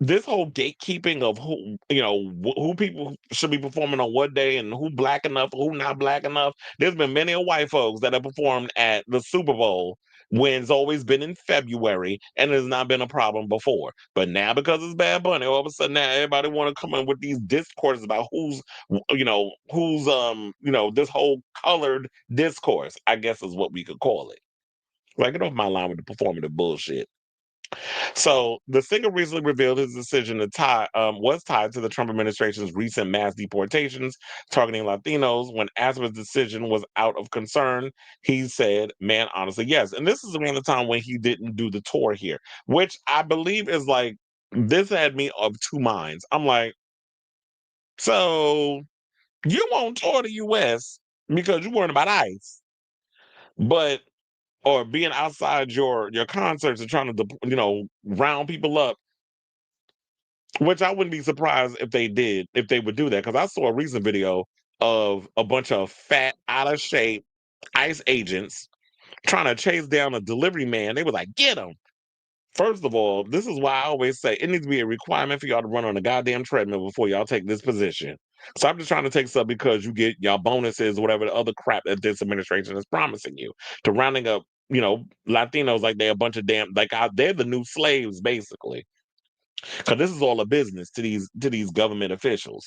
this whole gatekeeping of who people should be performing on what day and who black enough, who not black enough. There's been many white folks that have performed at the Super Bowl when it's always been in February and it's not been a problem before. But now because it's Bad Bunny, all of a sudden now everybody want to come in with these discourses about who's this whole colored discourse, I guess is what we could call it. Like, get off my line with the performative bullshit. So the singer recently revealed his decision to was tied to the Trump administration's recent mass deportations targeting Latinos. When asked if his decision was out of concern, he said, "Man, honestly, yes." And this is around the time when he didn't do the tour here, which I believe is like this had me of two minds. I'm like, so you won't tour the U.S. because you worried about ICE, but or being outside your concerts and trying to round people up. Which I wouldn't be surprised if they did, if they would do that, because I saw a recent video of a bunch of fat, out of shape ICE agents trying to chase down a delivery man. They were like, "Get him." First of all, this is why I always say it needs to be a requirement for y'all to run on a goddamn treadmill before y'all take this position. So I'm just trying to take stuff because you get y'all bonuses, whatever the other crap that this administration is promising you. To rounding up, Latinos like they're a bunch of damn they're the new slaves, basically. Because this is all a business to these government officials.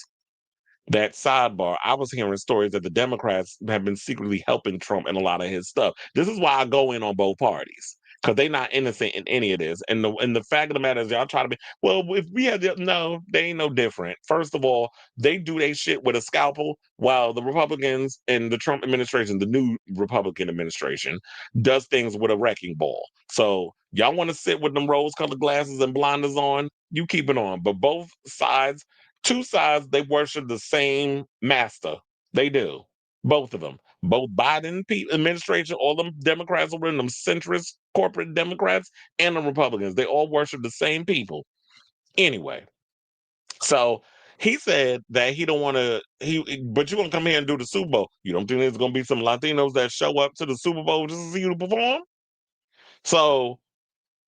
That sidebar, I was hearing stories that the Democrats have been secretly helping Trump in a lot of his stuff. This is why I go in on both parties because they're not innocent in any of this. And the fact of the matter is, y'all try to be well. If we had no, they ain't no different. First of all, they do their shit with a scalpel, while the Republicans and the Trump administration, the new Republican administration, does things with a wrecking ball. So y'all want to sit with them rose-colored glasses and blinders on? You keep it on. But both sides, two sides, they worship the same master. They do. Both of them. Both Biden administration, all them Democrats over in them centrist corporate Democrats and the Republicans, they all worship the same people. Anyway, so he said that he don't want to. But you gonna come here and do the Super Bowl? You don't think there's gonna be some Latinos that show up to the Super Bowl just to see you perform? So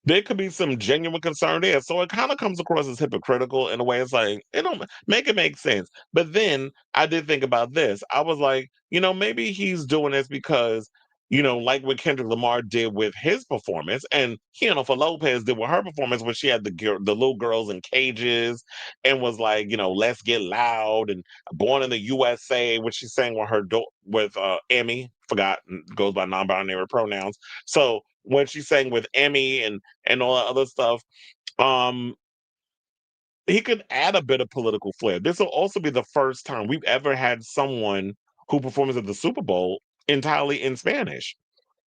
there could be some genuine concern there. So it kind of comes across as hypocritical in a way. It's like, it don't make it make sense. But then I did think about this. I was like, maybe he's doing this because, like what Kendrick Lamar did with his performance, and for Lopez did with her performance when she had the little girls in cages and was like, let's get loud and born in the USA, which she sang with her with Emmy, forgot, goes by non-binary pronouns. So when she sang with Emmy and all that other stuff. Um, he could add a bit of political flair. This will also be the first time we've ever had someone who performs at the Super Bowl entirely in Spanish.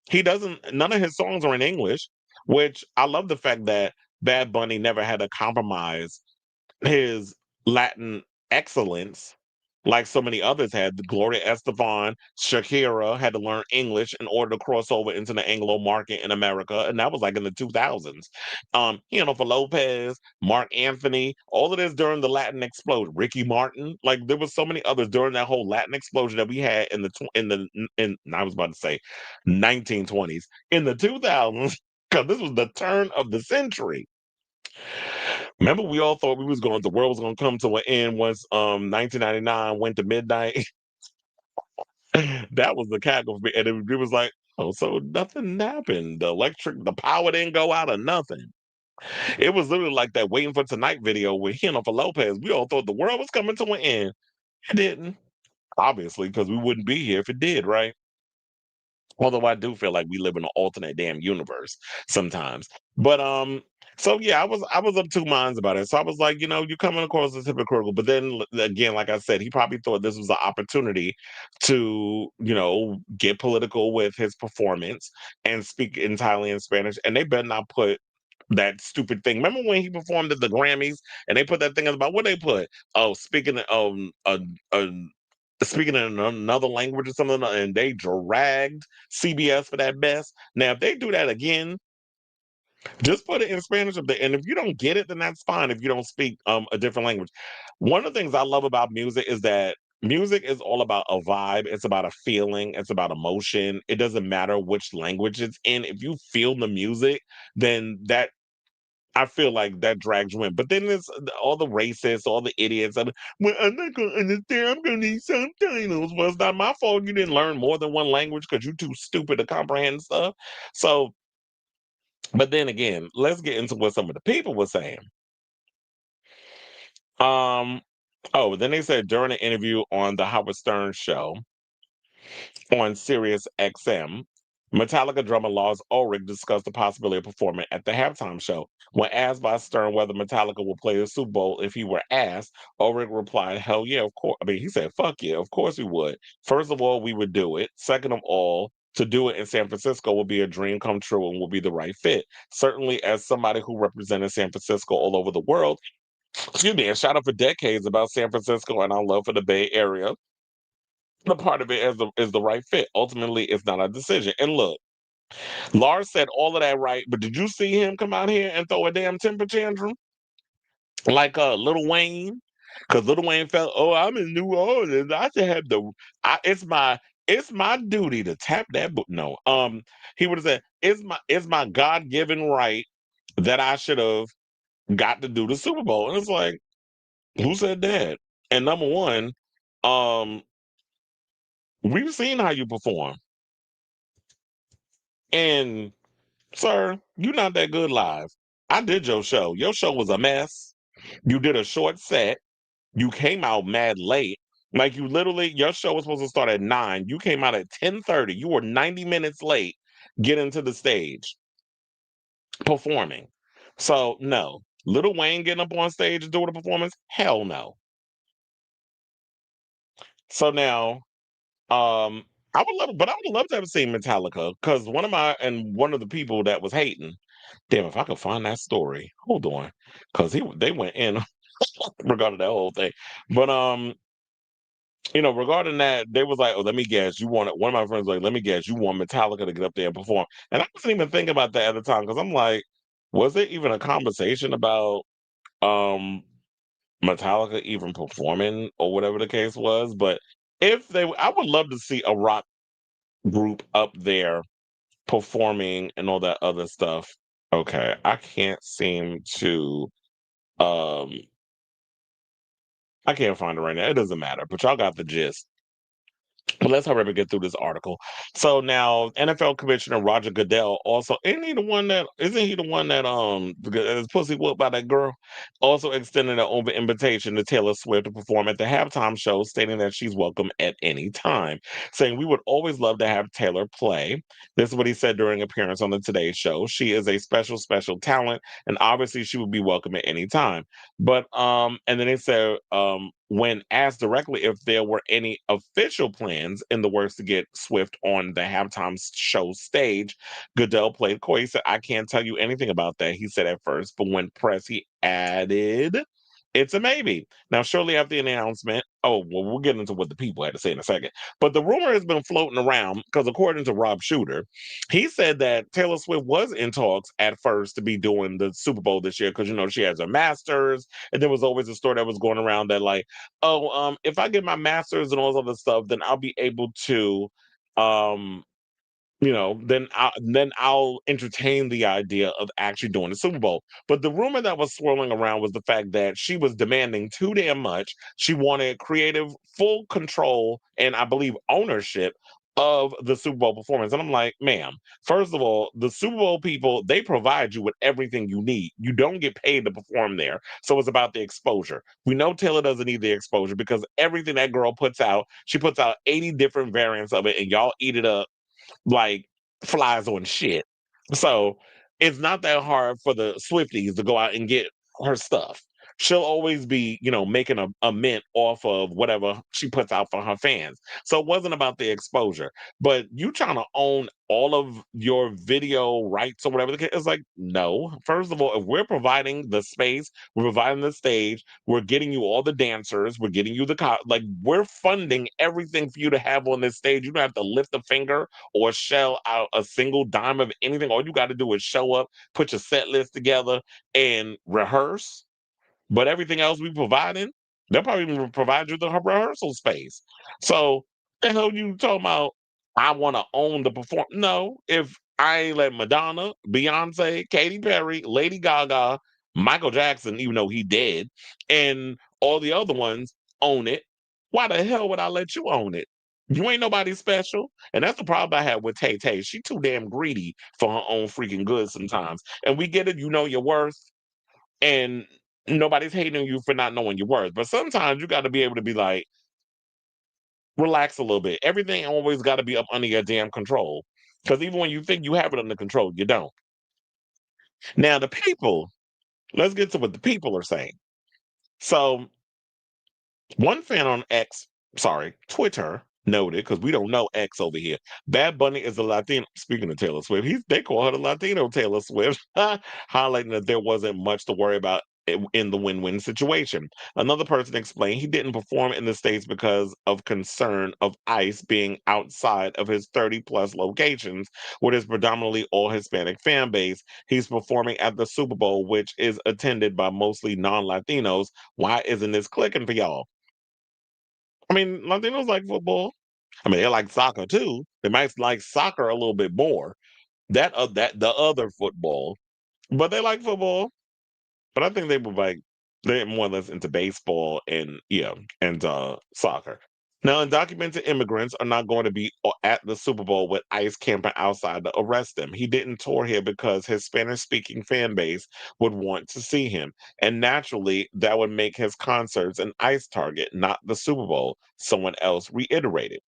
He doesn't. None of his songs are in English, which I love the fact that Bad Bunny never had to compromise his Latin excellence like so many others had. Gloria Estefan, Shakira had to learn English in order to cross over into the Anglo market in America, and that was like in the 2000s. For Lopez, Mark Anthony, all of this during the Latin explosion. Ricky Martin, like there was so many others during that whole Latin explosion that we had in the I was about to say 1920s, in the 2000s, because this was the turn of the century. Remember, we all thought the world was gonna come to an end once 1999 went to midnight. That was the cackle for me, and it was like, oh, so nothing happened. The power didn't go out or nothing. It was literally like that "Waiting for Tonight" video with for Lopez. We all thought the world was coming to an end. It didn't, obviously, because we wouldn't be here if it did, right? Although I do feel like we live in an alternate damn universe sometimes. But so yeah, I was of two minds about it. So I was like, you're coming across as hypocritical. But then again, like I said, he probably thought this was an opportunity to, get political with his performance and speak entirely in Spanish. And they better not put that stupid thing. Remember when he performed at the Grammys and they put that thing about what they put? Oh, speaking in another language or something, and they dragged CBS for that best. Now, if they do that again, just put it in Spanish up there. And if you don't get it, then that's fine. If you don't speak a different language, one of the things I love about music is that music is all about a vibe. It's about a feeling. It's about emotion. It doesn't matter which language it's in. If you feel the music, then that I feel like that drags you in. But then there's all the racists, all the idiots. Well, I'm not going to understand. I'm going to need subtitles. Well, it's not my fault you didn't learn more than one language because you're too stupid to comprehend stuff. So, but then again, let's get into what some of the people were saying. Um, then they said during an interview on the Howard Stern show, on Sirius XM, Metallica drummer Lars Ulrich discussed the possibility of performing at the halftime show. When asked by Stern whether Metallica would play the Super Bowl if he were asked, Ulrich replied, "Hell yeah, of course." I mean, he said, "Fuck yeah, of course we would. First of all, we would do it. Second of all, to do it in San Francisco would be a dream come true and would be the right fit. Certainly, as somebody who represented San Francisco all over the world, excuse me, and shout out for decades about San Francisco and our love for the Bay Area, the part of it is the right fit. Ultimately, it's not a decision." And look, Lars said all of that right, but did you see him come out here and throw a damn temper tantrum like Little Wayne? Because Little Wayne felt, oh, I'm in New Orleans. I should have it's my duty to tap that book. No, he would have said, it's my God given right that I should have got to do the Super Bowl. And it's like, who said that? And number one, um, we've seen how you perform. And sir, you're not that good live. I did your show. Your show was a mess. You did a short set. You came out mad late. Like you literally, your show was supposed to start at 9. You came out at 10:30. You were 90 minutes late getting to the stage performing. So no. Little Wayne getting up on stage and doing a performance? Hell no. So now, I would love to have seen Metallica because one of the people that was hating. Damn, if I could find that story, hold on, because they went in regarding that whole thing. But regarding that, they was like, "Oh, let me guess, you want it." One of my friends was like, "Let me guess, you want Metallica to get up there and perform?" And I wasn't even thinking about that at the time because I'm like, was there even a conversation about um Metallica even performing or whatever the case was? But I would love to see a rock group up there performing and all that other stuff. Okay, I can't seem to um I can't find it right now. It doesn't matter, but y'all got the gist. But let's hurry up and get through this article. So now, NFL Commissioner Roger Goodell also isn't he the one that is pussy whooped by that girl? Also extended an open invitation to Taylor Swift to perform at the halftime show, stating that she's welcome at any time, saying we would always love to have Taylor play. This is what he said during appearance on the Today Show. She is a special, special talent, and obviously she would be welcome at any time. But and then they said when asked directly if there were any official plans in the works to get Swift on the halftime show stage, Goodell played coy. He said, I can't tell you anything about that, he said at first, but when pressed, he added, it's a maybe. Now, shortly after the announcement, well, we'll get into what the people had to say in a second. But the rumor has been floating around because, according to Rob Shooter, he said that Taylor Swift was in talks at first to be doing the Super Bowl this year because, she has her masters. And there was always a story that was going around that, like, if I get my masters and all this other stuff, then I'll be able to um then I'll entertain the idea of actually doing the Super Bowl. But the rumor that was swirling around was the fact that she was demanding too damn much. She wanted creative, full control, and I believe ownership of the Super Bowl performance. And I'm like, ma'am, first of all, the Super Bowl people, they provide you with everything you need. You don't get paid to perform there. So it's about the exposure. We know Taylor doesn't need the exposure because everything that girl puts out, she puts out 80 different variants of it, and y'all eat it up like flies on shit. So it's not that hard for the Swifties to go out and get her stuff. She'll always be, making a mint off of whatever she puts out for her fans. So it wasn't about the exposure. But you trying to own all of your video rights or whatever. It's like, no. First of all, if we're providing the space, we're providing the stage, we're getting you all the dancers, we're getting you like we're funding everything for you to have on this stage. You don't have to lift a finger or shell out a single dime of anything. All you got to do is show up, put your set list together, and rehearse. But everything else we providing, they'll probably even provide you the rehearsal space. So the hell you talking about? I want to own the perform. No, if I ain't let Madonna, Beyonce, Katy Perry, Lady Gaga, Michael Jackson, even though he dead, and all the other ones own it, why the hell would I let you own it? You ain't nobody special. And that's the problem I have with Tay Tay. She too damn greedy for her own freaking good sometimes. And we get it, you know your worth, and nobody's hating you for not knowing your worth. But sometimes you got to be able to be like, relax a little bit. Everything always got to be up under your damn control. Because even when you think you have it under control, you don't. Now, the people, let's get to what the people are saying. So, one fan on Twitter noted, because we don't know X over here. Bad Bunny is a Latino. Speaking of Taylor Swift, they call her the Latino Taylor Swift, highlighting that there wasn't much to worry about in the win-win situation. Another person explained he didn't perform in the States because of concern of ICE being outside of his 30 plus locations with his predominantly all Hispanic fan base. He's performing at the Super Bowl, which is attended by mostly non-Latinos. Why isn't this clicking for y'all? I mean, Latinos like football. I mean, they like soccer too. They might like soccer a little bit more. That the other football, but they like football. But I think they were like they're more or less into baseball and soccer. Now, undocumented immigrants are not going to be at the Super Bowl with ICE camping outside to arrest them. He didn't tour here because his Spanish-speaking fan base would want to see him, and naturally, that would make his concerts an ICE target, not the Super Bowl. Someone else reiterated.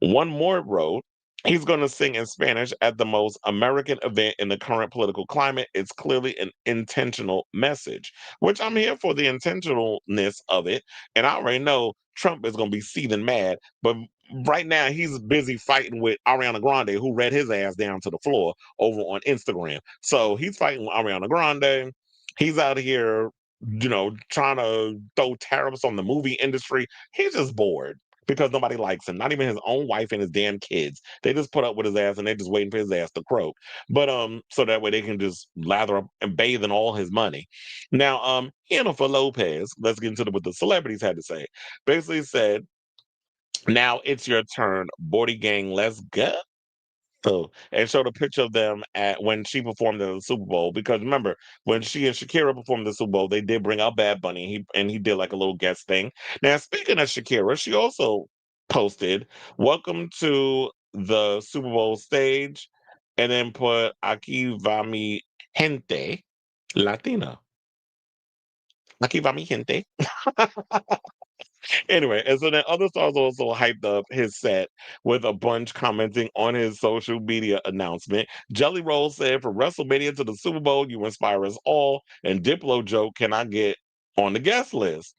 One more wrote. He's going to sing in Spanish at the most American event in the current political climate. It's clearly an intentional message, which I'm here for the intentionalness of it. And I already know Trump is going to be seething mad. But right now, he's busy fighting with Ariana Grande, who read his ass down to the floor over on Instagram. So he's fighting with Ariana Grande. He's out here, trying to throw tariffs on the movie industry. He's just bored because nobody likes him. Not even his own wife and his damn kids. They just put up with his ass and they're just waiting for his ass to croak. But so that way they can just lather up and bathe in all his money. Now, Jennifer Lopez, let's get into what the celebrities had to say. Basically said, now it's your turn, Bordy Gang, let's go. So, and showed a picture of them at when she performed at the Super Bowl. Because remember, when she and Shakira performed the Super Bowl, they did bring out Bad Bunny. He did like a little guest thing. Now, speaking of Shakira, she also posted, "Welcome to the Super Bowl stage," and then put "Aquí va mi gente latina." "Aquí va mi gente." Anyway, and so then other stars also hyped up his set with a bunch commenting on his social media announcement. Jelly Roll said, "From WrestleMania to the Super Bowl, you inspire us all." And Diplo joke, "Can I get on the guest list?"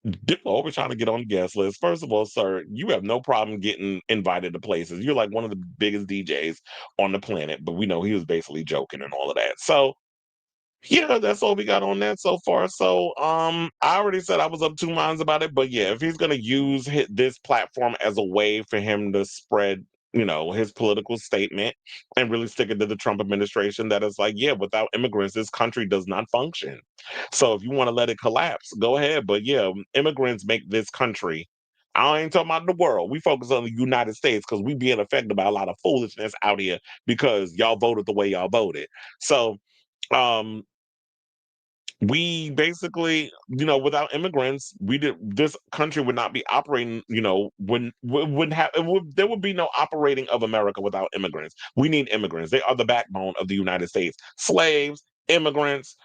Diplo always trying to get on the guest list. First of all, sir, you have no problem getting invited to places. You're like one of the biggest DJs on the planet, but we know he was basically joking and all of that. So yeah, that's all we got on that so far. So, I already said I was of two minds about it, but yeah, if he's gonna use this platform as a way for him to spread, his political statement and really stick it to the Trump administration, that is like, yeah, without immigrants, this country does not function. So, if you want to let it collapse, go ahead. But yeah, immigrants make this country. I ain't talking about the world. We focus on the United States because we being affected by a lot of foolishness out here because y'all voted the way y'all voted. So um we basically, without immigrants, this country would not be operating, wouldn't have there would be no operating of America without immigrants. We need immigrants. They are the backbone of the United States. Slaves, immigrants,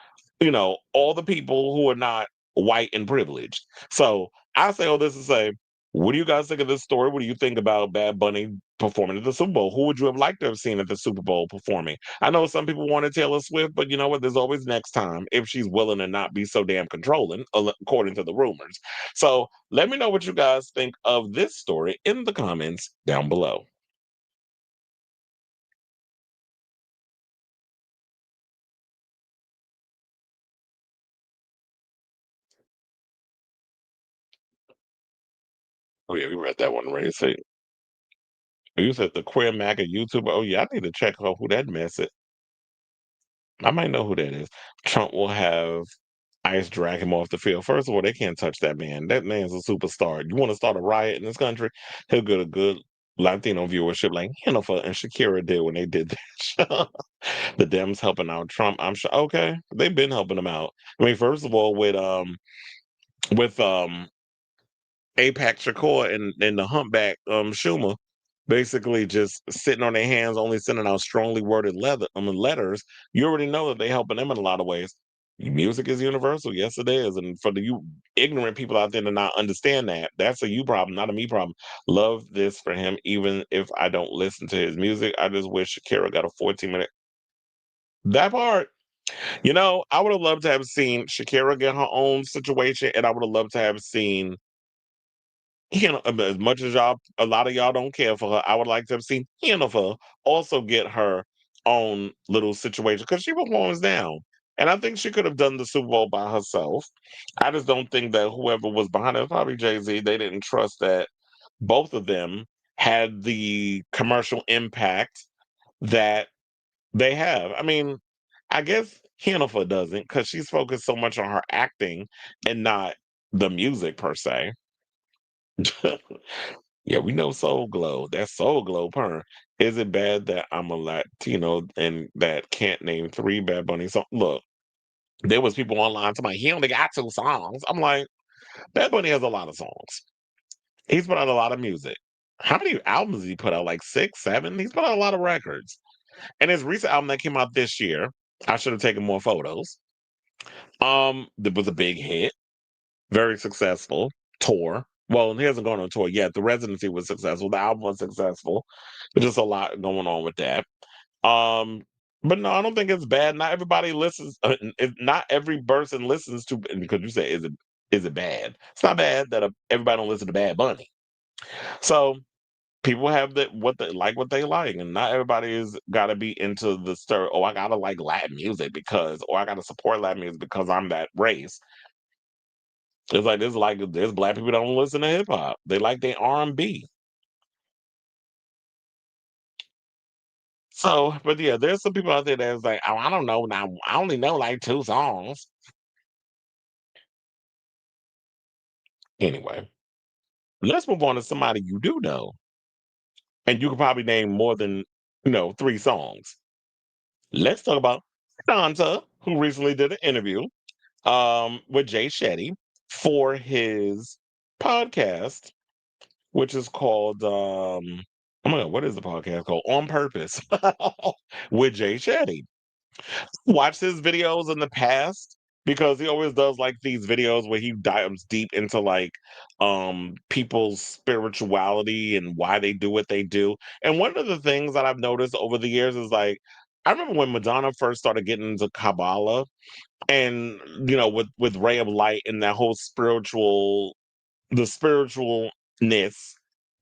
all the people who are not white and privileged. So I say all this to say, what do you guys think of this story? What do you think about Bad Bunny performing at the Super Bowl? Who would you have liked to have seen at the Super Bowl performing? I know some people wanted Taylor Swift, but you know what? There's always next time if she's willing to not be so damn controlling, according to the rumors. So let me know what you guys think of this story in the comments down below. Oh yeah, we read that one already. So you said the queer MAGA YouTuber. Oh yeah, I need to check out who that mess is. I might know who that is. Trump will have ICE drag him off the field. First of all, they can't touch that man. That man's a superstar. You want to start a riot in this country? He'll get a good Latino viewership like Hannaford and Shakira did when they did that. The Dems helping out Trump. I'm sure. Okay, they've been helping him out. I mean, first of all, with APAC Shakur and the humpback Schumer, basically just sitting on their hands, only sending out strongly worded letters. You already know that they helping them in a lot of ways. Music is universal, yes it is, and for the you ignorant people out there to not understand that, that's a you problem, not a me problem. Love this for him, even if I don't listen to his music. I just wish Shakira got a 14-minute. That part. I would have loved to have seen Shakira get her own situation, and I would have loved to have seen, as much as a lot of y'all don't care for her, I would like to have seen Jennifer also get her own little situation because she performs now. And I think she could have done the Super Bowl by herself. I just don't think that whoever was behind it, probably Jay-Z, they didn't trust that both of them had the commercial impact that they have. I mean, I guess Jennifer doesn't because she's focused so much on her acting and not the music per se. Yeah, we know Soul Glow. That's Soul Glow perm. Is it bad that I'm a Latino and that can't name three Bad Bunny songs? Look, there was people online talking about he only got two songs. I'm like, Bad Bunny has a lot of songs. He's put out a lot of music. How many albums did he put out? Like six, seven? He's put out a lot of records. And his recent album that came out this year, I should have taken more photos. That was a big hit, very successful tour. Well, he hasn't gone on tour yet. The residency was successful. The album was successful. There's just a lot going on with that. Um, but no, I don't think it's bad. Not everybody listens. Not every person listens to because you say is it bad? It's not bad that everybody don't listen to Bad Bunny. So people have what they like, and not everybody is got to be into the stir. Oh, I gotta like Latin music because, or I gotta support Latin music because I'm that race. There's black people that don't listen to hip hop. They like their R&B. So, but yeah, there's some people out there that's like, oh, I don't know now. I only know like two songs. Anyway, let's move on to somebody you do know, and you could probably name more than three songs. Let's talk about Santa, who recently did an interview with Jay Shetty for his podcast. which is called oh my god, what is the podcast called? On Purpose with Jay Shetty. Watched his videos in the past because he always does like these videos where he dives deep into like people's spirituality and why they do what they do. And one of the things that I've noticed over the years is like I remember when Madonna first started getting into Kabbalah and with Ray of Light and that whole the spiritualness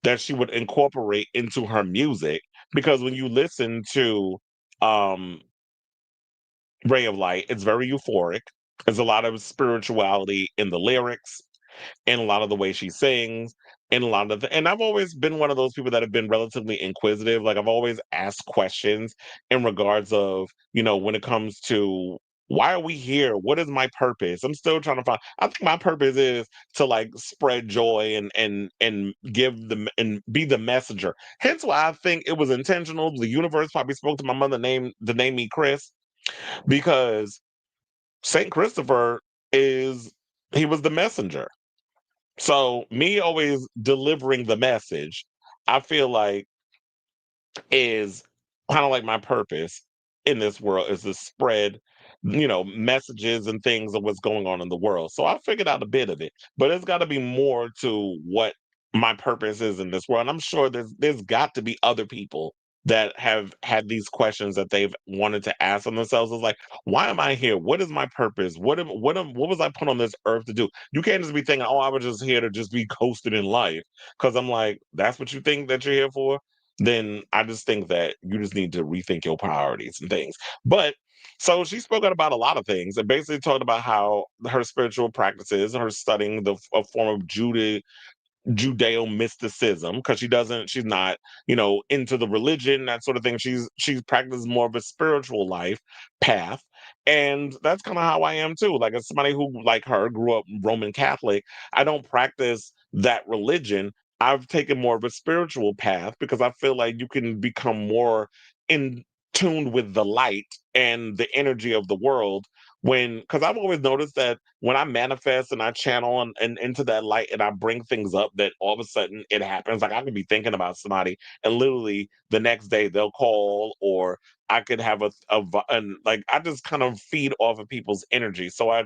that she would incorporate into her music, because when you listen to um Ray of Light, it's very euphoric. There's a lot of spirituality in the lyrics, in a lot of the way she sings, in a lot of and I've always been one of those people that have been relatively inquisitive. Like I've always asked questions in regards of, when it comes to why are we here? What is my purpose? I'm still trying to find. I think my purpose is to like spread joy and give them and be the messenger. Hence why I think it was intentional. The universe probably spoke to my mother to name me Chris, because Saint Christopher is he was the messenger. So me always delivering the message, I feel like is kind of like my purpose in this world is to spread, messages and things of what's going on in the world. So I figured out a bit of it, but it's got to be more to what my purpose is in this world. And I'm sure there's got to be other people that have had these questions that they've wanted to ask of themselves. It's like, why am I here? What is my purpose? What was I put on this earth to do? You can't just be thinking, oh, I was just here to just be coasted in life. Because I'm like, that's what you think that you're here for? Then I just think that you just need to rethink your priorities and things. But so she spoke out about a lot of things and basically talked about how her spiritual practices, her studying a form of Judeo mysticism, because she's not, into the religion, that sort of thing. She's practices more of a spiritual life path. And that's kind of how I am too. Like as somebody who, like her, grew up Roman Catholic, I don't practice that religion. I've taken more of a spiritual path because I feel like you can become more in tuned with the light and the energy of the world because I've always noticed that when I manifest and I channel and into that light and I bring things up, that all of a sudden it happens. Like I could be thinking about somebody and literally the next day they'll call, or I could have and like I just kind of feed off of people's energy. So I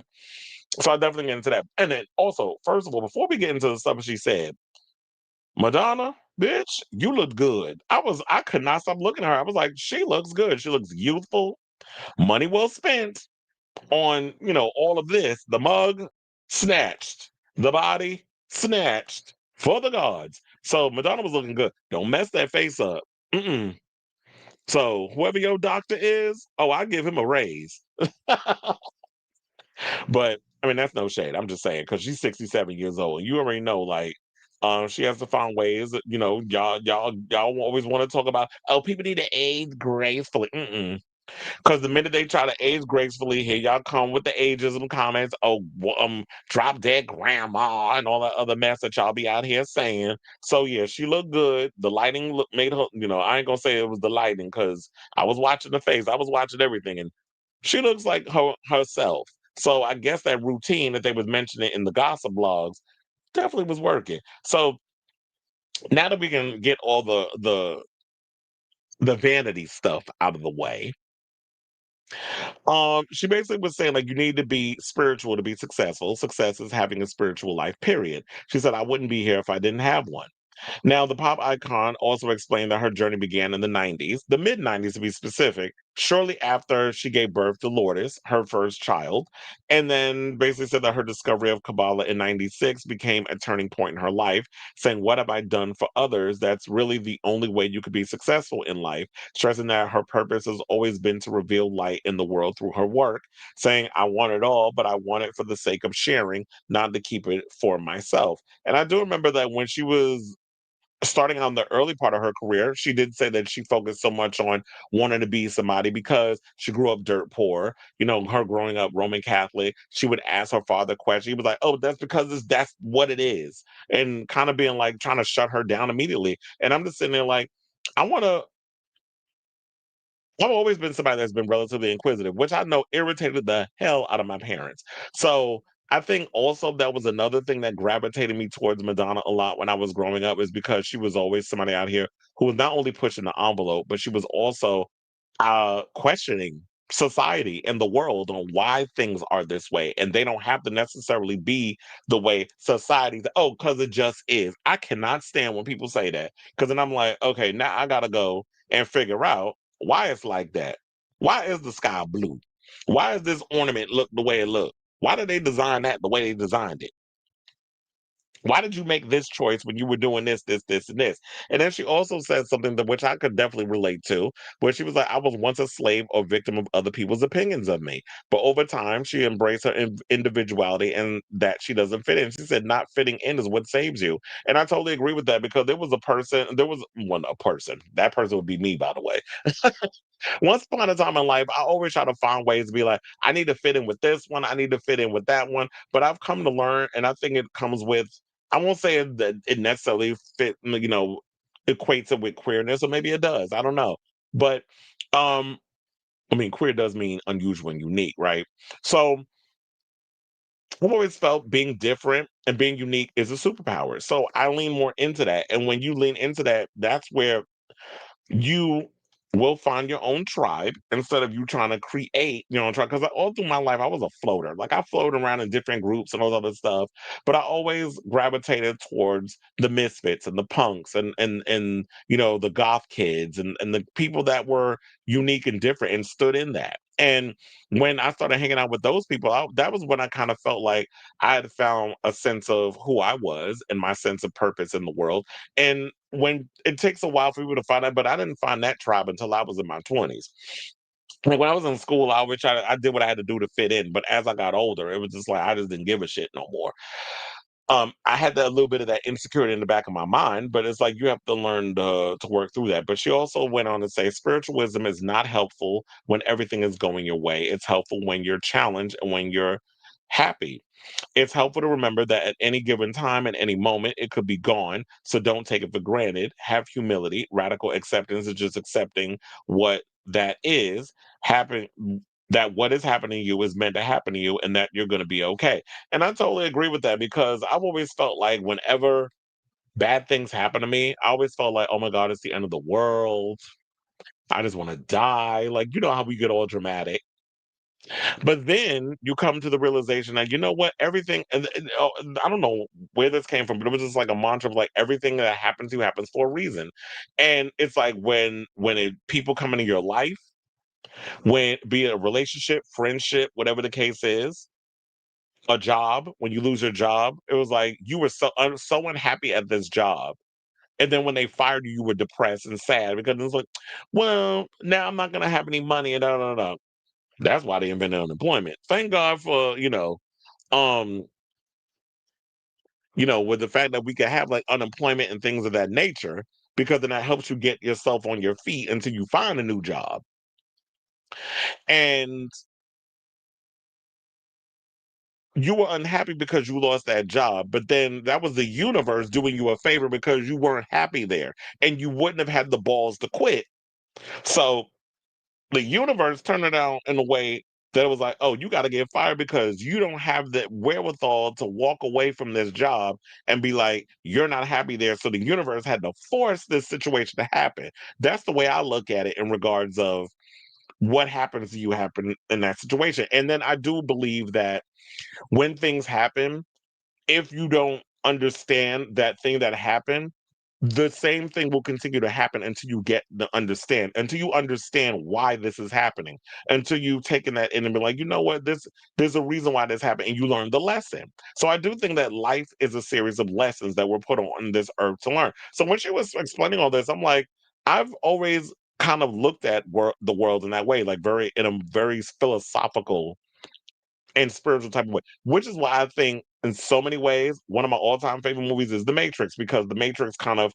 definitely get into that. And then also, first of all, before we get into the stuff she said, Madonna, bitch, you look good. I could not stop looking at her. I was like, she looks good. She looks youthful, money well spent on, all of this. The mug, snatched. The body, snatched for the gods. So Madonna was looking good. Don't mess that face up. Mm-mm. So whoever your doctor is, oh, I give him a raise. But I mean, that's no shade. I'm just saying because she's 67 years old. You already know, like, she has to find ways. Y'all always want to talk about. Oh, people need to age gracefully. Mm-mm. Because the minute they try to age gracefully, here y'all come with the ageism comments. Oh, drop dead grandma and all that other mess that y'all be out here saying. So yeah, she looked good. The lighting made her. I ain't gonna say it was the lighting because I was watching the face. I was watching everything, and she looks like herself. So I guess that routine that they was mentioning in the gossip blogs definitely was working. So now that we can get all the vanity stuff out of the way, she basically was saying like you need to be spiritual to be successful. Success is having a spiritual life, period. She said, I wouldn't be here if I didn't have one. Now, the pop icon also explained that her journey began in the 90s, the mid 90s to be specific, shortly after she gave birth to Lotus, her first child, and then basically said that her discovery of Kabbalah in 96 became a turning point in her life, saying, what have I done for others? That's really the only way you could be successful in life, stressing that her purpose has always been to reveal light in the world through her work, saying, I want it all, but I want it for the sake of sharing, not to keep it for myself. And I do remember that when she was starting on the early part of her career, she did say that she focused so much on wanting to be somebody because she grew up dirt poor. Her growing up Roman Catholic, she would ask her father questions. He was like, "Oh, that's because that's what it is," and kind of being like trying to shut her down immediately. And I'm just sitting there like, I want to. I've always been somebody that's been relatively inquisitive, which I know irritated the hell out of my parents. So I think also that was another thing that gravitated me towards Madonna a lot when I was growing up, is because she was always somebody out here who was not only pushing the envelope, but she was also questioning society and the world on why things are this way, and they don't have to necessarily be the way society. Oh, because it just is. I cannot stand when people say that, because then I'm like, okay, now I gotta go and figure out why it's like that. Why is the sky blue? Why does this ornament look the way it looks? Why did they design that the way they designed it? Why did you make this choice when you were doing this, this, this, and this? And then she also said something that which I could definitely relate to, where she was like, I was once a slave or victim of other people's opinions of me. But over time, she embraced her individuality and that she doesn't fit in. She said, not fitting in is what saves you. And I totally agree with that, because there was one, a person. That person would be me, by the way. Once upon a time in life, I always try to find ways to be like, I need to fit in with this one, I need to fit in with that one. But I've come to learn, and I think it comes with, I won't say that it necessarily equates it with queerness, or maybe it does. I don't know. But I mean, queer does mean unusual and unique, right? So I've always felt being different and being unique is a superpower. So I lean more into that. And when you lean into that, that's where you will find your own tribe instead of you trying to create your own tribe. Because all through my life, I was a floater. Like, I floated around in different groups and all this other stuff, but I always gravitated towards the misfits and the punks and the goth kids and the people that were unique and different and stood in that. And when I started hanging out with those people, that was when I kind of felt like I had found a sense of who I was and my sense of purpose in the world. And when it takes a while for people to find that, but I didn't find that tribe until I was in my 20s. Like, when I was in school, I did what I had to do to fit in. But as I got older, it was just like I just didn't give a shit no more. I had that a little bit of that insecurity in the back of my mind, but it's like you have to learn to work through that. But she also went on to say spiritual wisdom is not helpful when everything is going your way. It's helpful when you're challenged and when you're happy. It's helpful to remember that at any given time, at any moment, it could be gone. So don't take it for granted. Have humility. Radical acceptance is just accepting what that is happening, that what is happening to you is meant to happen to you, and that you're going to be okay. And I totally agree with that, because I've always felt like whenever bad things happen to me, I always felt like, oh my God, it's the end of the world. I just want to die. Like, you know how we get all dramatic. But then you come to the realization that, you know what, everything, I don't know where this came from, but it was just like a mantra of like, everything that happens to you happens for a reason. And it's like people come into your life, when be it a relationship, friendship, whatever the case is, a job, when you lose your job, it was like you were so unhappy at this job. And then when they fired you, you were depressed and sad, because it's like, well, now I'm not going to have any money. And da, da, da, da. That's why they invented unemployment. Thank God for, um, with the fact that we can have like unemployment and things of that nature, because then that helps you get yourself on your feet until you find a new job. And you were unhappy because you lost that job, but then that was the universe doing you a favor because you weren't happy there, and you wouldn't have had the balls to quit. So the universe turned it out in a way that it was like, oh, you got to get fired because you don't have the wherewithal to walk away from this job and be like, you're not happy there. So the universe had to force this situation to happen. That's the way I look at it in regards of what happens to you happen in that situation. And then I do believe that when things happen, if you don't understand that thing that happened, the same thing will continue to happen until you understand why this is happening, until you've taken that in and be like, you know what, there's a reason why this happened, and you learn the lesson. So I do think that life is a series of lessons that we're put on this earth to learn. So when she was explaining all this, I'm like, I've always kind of looked at the world in that way, like in a very philosophical and spiritual type of way, which is why I think in so many ways, one of my all-time favorite movies is The Matrix, because The Matrix kind of,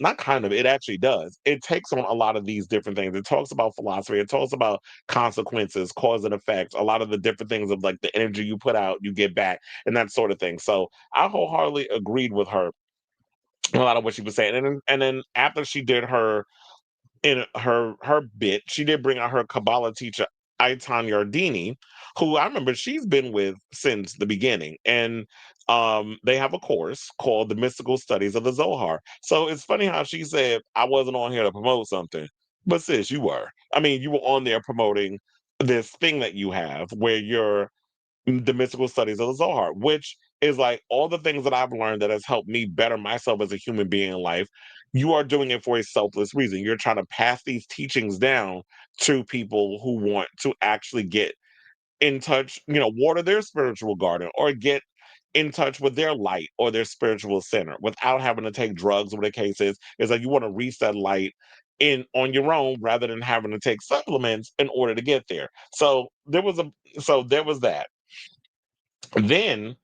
not kind of, it actually does. It takes on a lot of these different things. It talks about philosophy. It talks about consequences, cause and effects, a lot of the different things of like the energy you put out, you get back, and that sort of thing. So I wholeheartedly agreed with her a lot of what she was saying. And then after she did her bit, she did bring out her Kabbalah teacher Aitan Yardini, who I remember she's been with since the beginning. And they have a course called The Mystical Studies of the Zohar. So it's funny how she said, I wasn't on here to promote something. But sis, you were. I mean, you were on there promoting this thing that you have where you're the mystical studies of the Zohar, which is like all the things that I've learned that has helped me better myself as a human being in life. You are doing it for a selfless reason. You're trying to pass these teachings down to people who want to actually get in touch, water their spiritual garden or get in touch with their light or their spiritual center without having to take drugs, whatever the case is. Is like you want to reach that light in on your own rather than having to take supplements in order to get there. So there was that. Then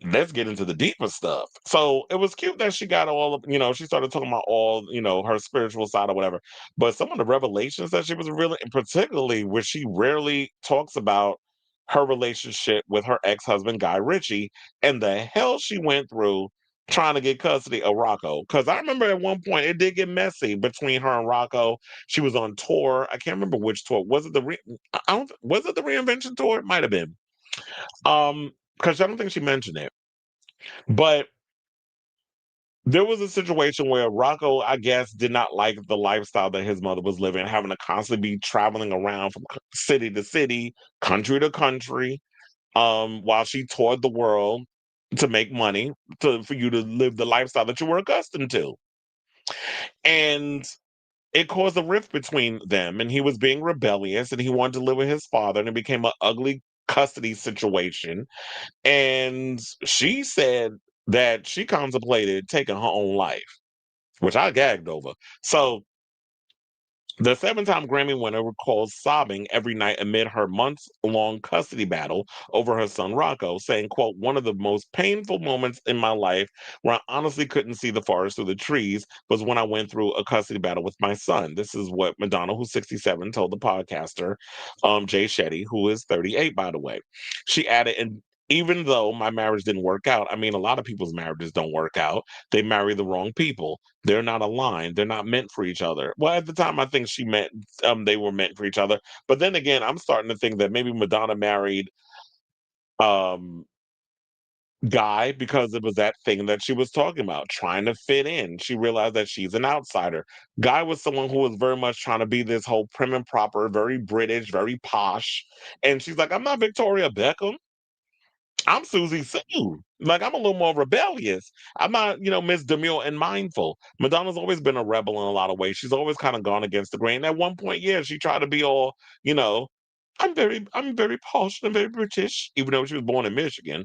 let's get into the deeper stuff. So it was cute that she got all of, she started talking about all, her spiritual side or whatever. But some of the revelations that she was really, and particularly where she rarely talks about her relationship with her ex-husband, Guy Ritchie, and the hell she went through trying to get custody of Rocco. Because I remember at one point it did get messy between her and Rocco. She was on tour. I can't remember which tour. Was it was it the reinvention tour? It might have been. Because I don't think she mentioned it. But there was a situation where Rocco, I guess, did not like the lifestyle that his mother was living, having to constantly be traveling around from city to city, country to country, while she toured the world to make money for you to live the lifestyle that you were accustomed to. And it caused a rift between them, and he was being rebellious, and he wanted to live with his father, and it became an ugly custody situation. And she said that she contemplated taking her own life, which I gagged over. So the seven-time Grammy winner recalls sobbing every night amid her months-long custody battle over her son Rocco, saying, quote, one of the most painful moments in my life where I honestly couldn't see the forest through the trees was when I went through a custody battle with my son. This is what Madonna, who's 67, told the podcaster, Jay Shetty, who is 38, by the way. She added, and even though my marriage didn't work out, I mean, a lot of people's marriages don't work out. They marry the wrong people. They're not aligned. They're not meant for each other. Well, at the time, I think she meant they were meant for each other. But then again, I'm starting to think that maybe Madonna married um, Guy because it was that thing that she was talking about, trying to fit in. She realized that she's an outsider. Guy was someone who was very much trying to be this whole prim and proper, very British, very posh. And she's like, I'm not Victoria Beckham. I'm Susie Sue. Like I'm a little more rebellious. I'm not, Miss Demure and mindful. Madonna's always been a rebel in a lot of ways. She's always kind of gone against the grain. At one point, yeah, she tried to be all, you know, I'm very posh and very British, even though she was born in Michigan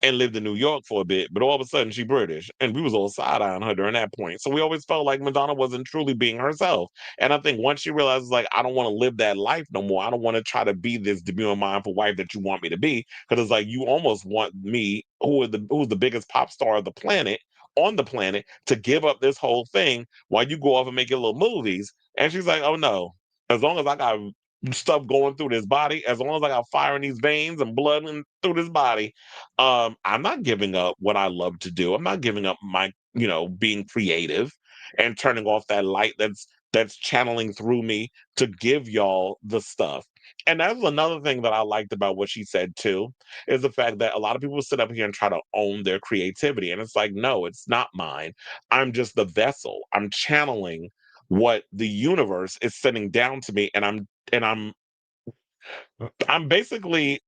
and lived in New York for a bit, but all of a sudden she British, and we was all side eyeing her during that point. So we always felt like Madonna wasn't truly being herself. And I think once she realizes, like, I don't want to live that life no more. I don't want to try to be this demure, mindful wife that you want me to be, because it's like you almost want me, who's the biggest pop star of the planet. On the planet to give up this whole thing while you go off and make your little movies. And she's like, oh no, as long as I got stuff going through this body, as long as I got fire in these veins and blood through this body, I'm not giving up what I love to do. I'm not giving up my, being creative and turning off that light that's channeling through me to give y'all the stuff. And that's another thing that I liked about what she said too, is the fact that a lot of people sit up here and try to own their creativity. And it's like, no, it's not mine. I'm just the vessel. I'm channeling what the universe is sending down to me, and I'm basically,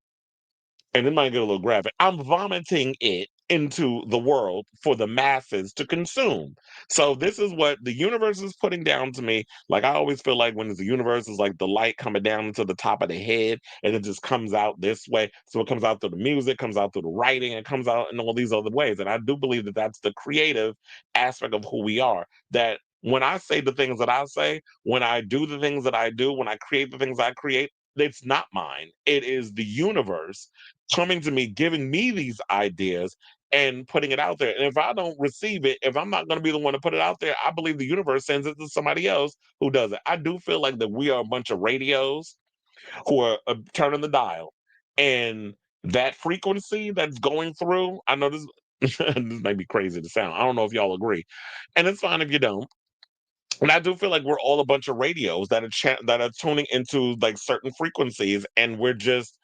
and it might get a little graphic, I'm vomiting it into the world for the masses to consume. So this is what the universe is putting down to me. Like I always feel like when the universe is like the light coming down into the top of the head and it just comes out this way. So it comes out through the music, comes out through the writing, it comes out in all these other ways. And I do believe that that's the creative aspect of who we are. That when I say the things that I say, when I do the things that I do, when I create the things I create, it's not mine. It is the universe coming to me, giving me these ideas and putting it out there. And if I don't receive it, if I'm not going to be the one to put it out there, I believe the universe sends it to somebody else who does it. I do feel like that we are a bunch of radios who are turning the dial. And that frequency that's going through, I know this, this may be crazy to sound. I don't know if y'all agree. And it's fine if you don't. And I do feel like we're all a bunch of radios that that are tuning into like certain frequencies, and we're just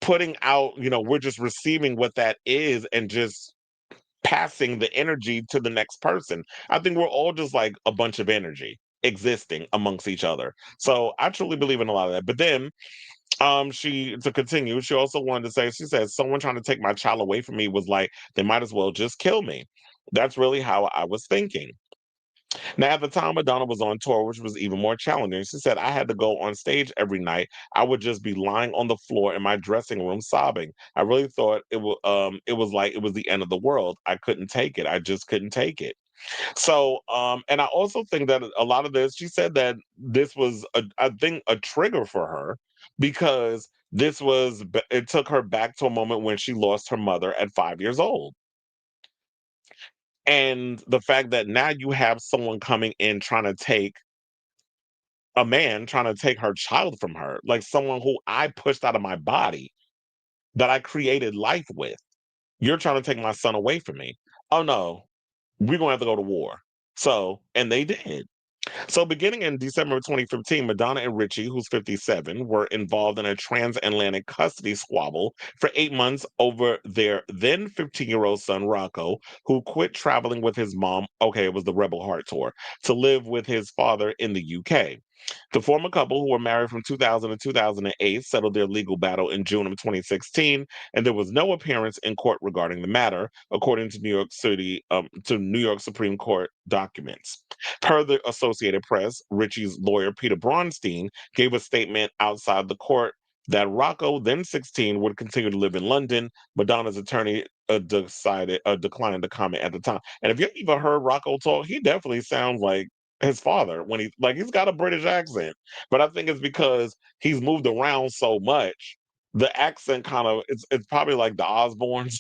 putting out, we're just receiving what that is and just passing the energy to the next person. I think we're all just like a bunch of energy existing amongst each other. So I truly believe in a lot of that. But then she to continue, she also wanted to say, she said, someone trying to take my child away from me was like, they might as well just kill me. That's really how I was thinking. Now, at the time, Madonna was on tour, which was even more challenging. She said, I had to go on stage every night. I would just be lying on the floor in my dressing room sobbing. I really thought it was like it was the end of the world. I couldn't take it. I just couldn't take it. So, and I also think that a lot of this, she said that this was, I think, a trigger for her because it took her back to a moment when she lost her mother at 5 years old. And the fact that now you have someone coming in trying to take a man trying to take her child from her, like someone who I pushed out of my body, that I created life with. You're trying to take my son away from me. Oh no, we're gonna have to go to war. So, and they did. So, beginning in December of 2015, Madonna and Richie, who's 57, were involved in a transatlantic custody squabble for 8 months over their then 15-year-old son, Rocco, who quit traveling with his mom. Okay, it was the Rebel Heart Tour to live with his father in the UK. The former couple, who were married from 2000 to 2008, settled their legal battle in June of 2016, and there was no appearance in court regarding the matter, according to New York Supreme Court documents. Per the Associated Press, Richie's lawyer Peter Braunstein gave a statement outside the court that Rocco, then 16, would continue to live in London. Madonna's attorney declined to comment at the time. And if you ever heard Rocco talk, he definitely sounds like his father when he's got a British accent, but I think it's because he's moved around so much. The accent kind of it's probably like the Osbournes,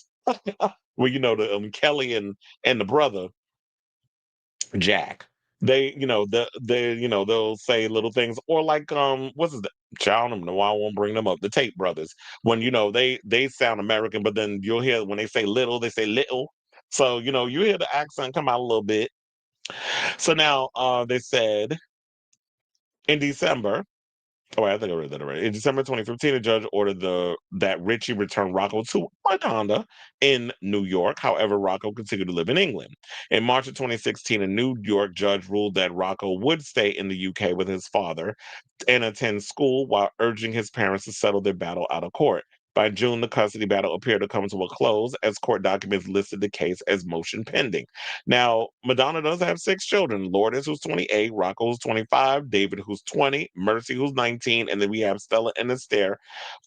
where the Kelly and the brother Jack. They they'll say little things, or like what's his child? I don't know why I won't bring them up. The Tate brothers, when they sound American, but then you'll hear when they say little, they say little. So you hear the accent come out a little bit. So now they said in December. Oh, I think I read that already. In December 2015, a judge ordered that Richie return Rocco to Madonna in New York. However, Rocco continued to live in England. In March of 2016, a New York judge ruled that Rocco would stay in the UK with his father and attend school while urging his parents to settle their battle out of court. By June, the custody battle appeared to come to a close as court documents listed the case as motion pending. Now, Madonna does have six children: Lourdes, who's 28, Rocco, who's 25, David, who's 20, Mercy, who's 19, and then we have Stella and Esther,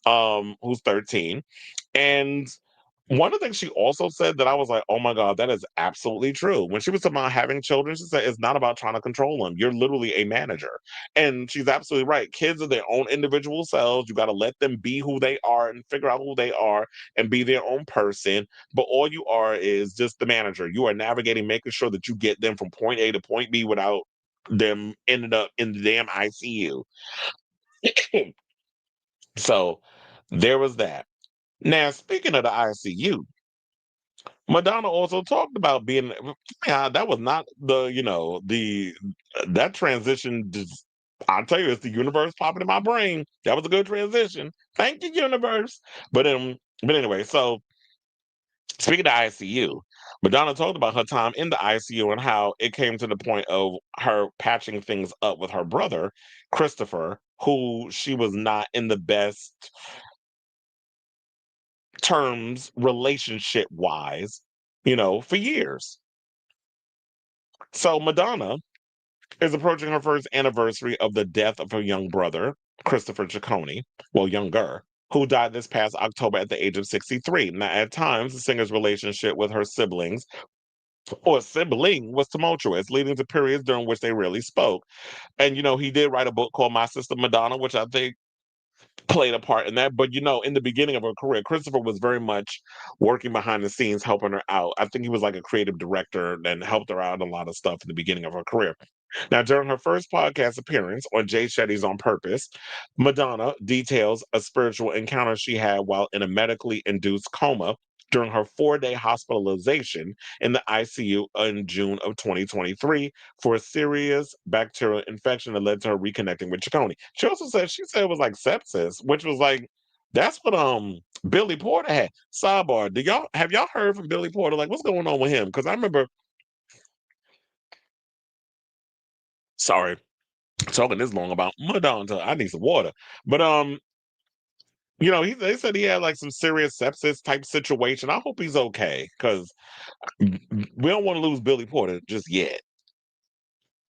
who's 13. And one of the things she also said that I was like, oh my God, that is absolutely true. When she was talking about having children, she said it's not about trying to control them. You're literally a manager. And she's absolutely right. Kids are their own individual selves. You got to let them be who they are and figure out who they are and be their own person. But all you are is just the manager. You are navigating, making sure that you get them from point A to point B without them ending up in the damn ICU. So there was that. Now, speaking of the ICU, Madonna also talked about being, yeah, that was not that transition just, I'll tell you, it's the universe popping in my brain. That was a good transition. Thank you, universe. But anyway, so speaking of ICU, Madonna talked about her time in the ICU and how it came to the point of her patching things up with her brother, Christopher, who she was not in the best terms relationship wise, for years. So Madonna is approaching her first anniversary of the death of her young brother, Christopher Ciccone, well, younger, who died this past October at the age of 63. Now, at times, the singer's relationship with her siblings or sibling was tumultuous, leading to periods during which they rarely spoke. And, he did write a book called My Sister Madonna, which I think played a part in that. But in the beginning of her career, Christopher was very much working behind the scenes, helping her out. I think he was like a creative director and helped her out in a lot of stuff in the beginning of her career. Now, during her first podcast appearance on Jay Shetty's On Purpose, Madonna details a spiritual encounter she had while in a medically induced coma during her 4-day hospitalization in the ICU in June of 2023 for a serious bacterial infection that led to her reconnecting with Chaconi. She said it was like sepsis, which was like that's what Billy Porter had. Sidebar: have y'all heard from Billy Porter? Like, what's going on with him? Because I remember, sorry, talking this long about Madonna. I need some water, but they said he had like some serious sepsis type situation. I hope he's okay because we don't want to lose Billy Porter just yet.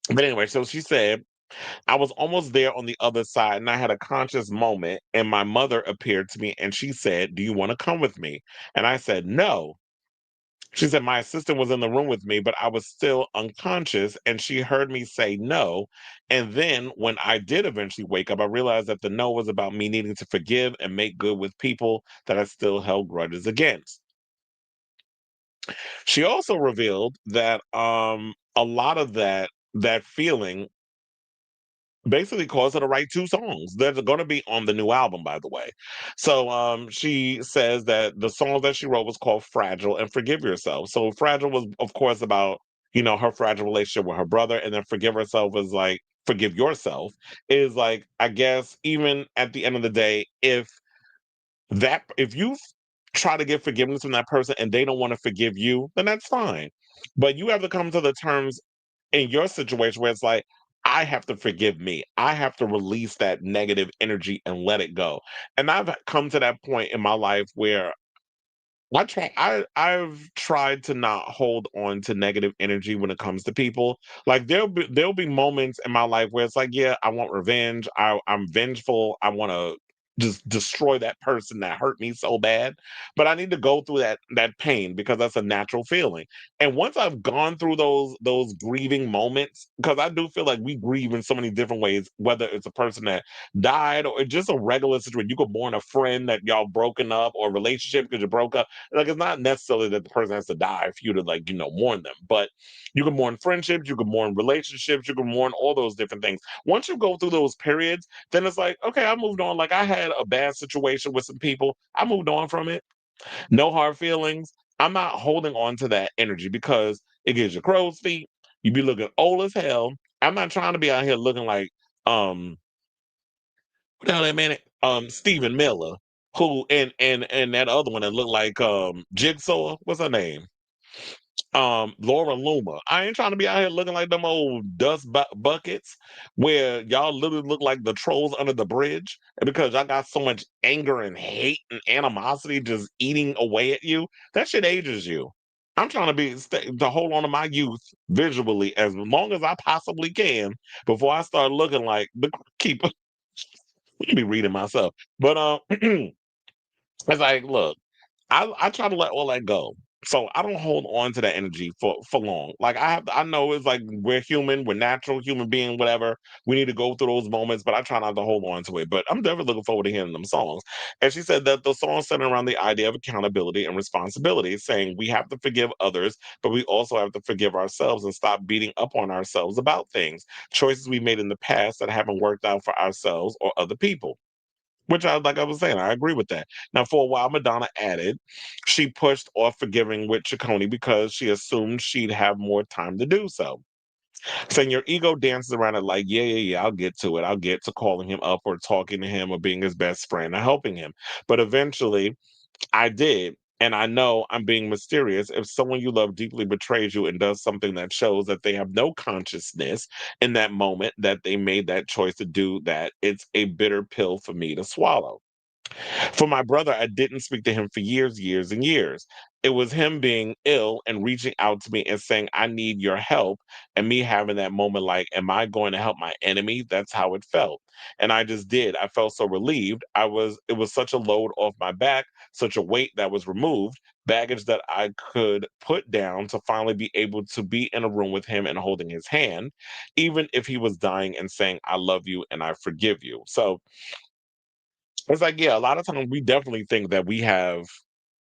But anyway, so she said, I was almost there on the other side and I had a conscious moment, and my mother appeared to me and she said, "Do you want to come with me?" And I said, "No." She said, "My assistant was in the room with me, but I was still unconscious, and she heard me say no. And then when I did eventually wake up, I realized that the no was about me needing to forgive and make good with people that I still held grudges against." She also revealed that a lot of that feeling basically caused her to write 2 songs that are gonna be on the new album, by the way. So, she says that the song that she wrote was called "Fragile" and "Forgive Yourself." So, "Fragile" was, of course, about, her fragile relationship with her brother, and then "Forgive Herself" is like "Forgive Yourself," is like, I guess, even at the end of the day, if you try to get forgiveness from that person and they don't wanna forgive you, then that's fine. But you have to come to the terms in your situation where it's like, I have to forgive me. I have to release that negative energy and let it go. And I've come to that point in my life where I've tried to not hold on to negative energy when it comes to people. Like there'll be moments in my life where it's like, yeah, I want revenge. I'm vengeful. I want to just destroy that person that hurt me so bad. But I need to go through that pain because that's a natural feeling. And once I've gone through those grieving moments, because I do feel like we grieve in so many different ways, whether it's a person that died or just a regular situation. You could mourn a friend that y'all broken up, or a relationship because you broke up. Like, it's not necessarily that the person has to die for you to, like, mourn them, but you can mourn friendships, you can mourn relationships, you can mourn all those different things. Once you go through those periods, then it's like, okay, I moved on. Like, I had a bad situation with some people, I moved on from it. No hard feelings. I'm not holding on to that energy because it gives you crow's feet. You be looking old as hell. I'm not trying to be out here looking like um what the hell that man? Stephen Miller, who and that other one that looked like Jigsaw. What's her name? Laura Luma. I ain't trying to be out here looking like them old buckets where y'all literally look like the trolls under the bridge. And because y'all got so much anger and hate and animosity just eating away at you, that shit ages you. I'm trying to hold on to my youth visually as long as I possibly can before I start looking like the keeper. Let me reading myself. But it's like, look, I try to let all that go. So I don't hold on to that energy for long. Like I know it's like we're human, we're natural human being, whatever. We need to go through those moments, but I try not to hold on to it. But I'm definitely looking forward to hearing them songs. And she said that the song centered around the idea of accountability and responsibility, saying we have to forgive others, but we also have to forgive ourselves and stop beating up on ourselves about things, choices we made in the past that haven't worked out for ourselves or other people. Which like I was saying, I agree with that. Now, for a while, Madonna added she pushed off forgiving with Ciccone because she assumed she'd have more time to do so. Saying your ego dances around it like, yeah, yeah, yeah, I'll get to it. I'll get to calling him up or talking to him or being his best friend or helping him. But eventually, I did. And I know I'm being mysterious. If someone you love deeply betrays you and does something that shows that they have no consciousness in that moment that they made that choice to do that, it's a bitter pill for me to swallow. For my brother, I didn't speak to him for years, years, and years. It was him being ill and reaching out to me and saying, I need your help. And me having that moment like, am I going to help my enemy? That's how it felt. And I just did. I felt so relieved. It was such a load off my back, such a weight that was removed, baggage that I could put down to finally be able to be in a room with him and holding his hand, even if he was dying and saying, I love you and I forgive you. So it's like, yeah, a lot of times we definitely think that we have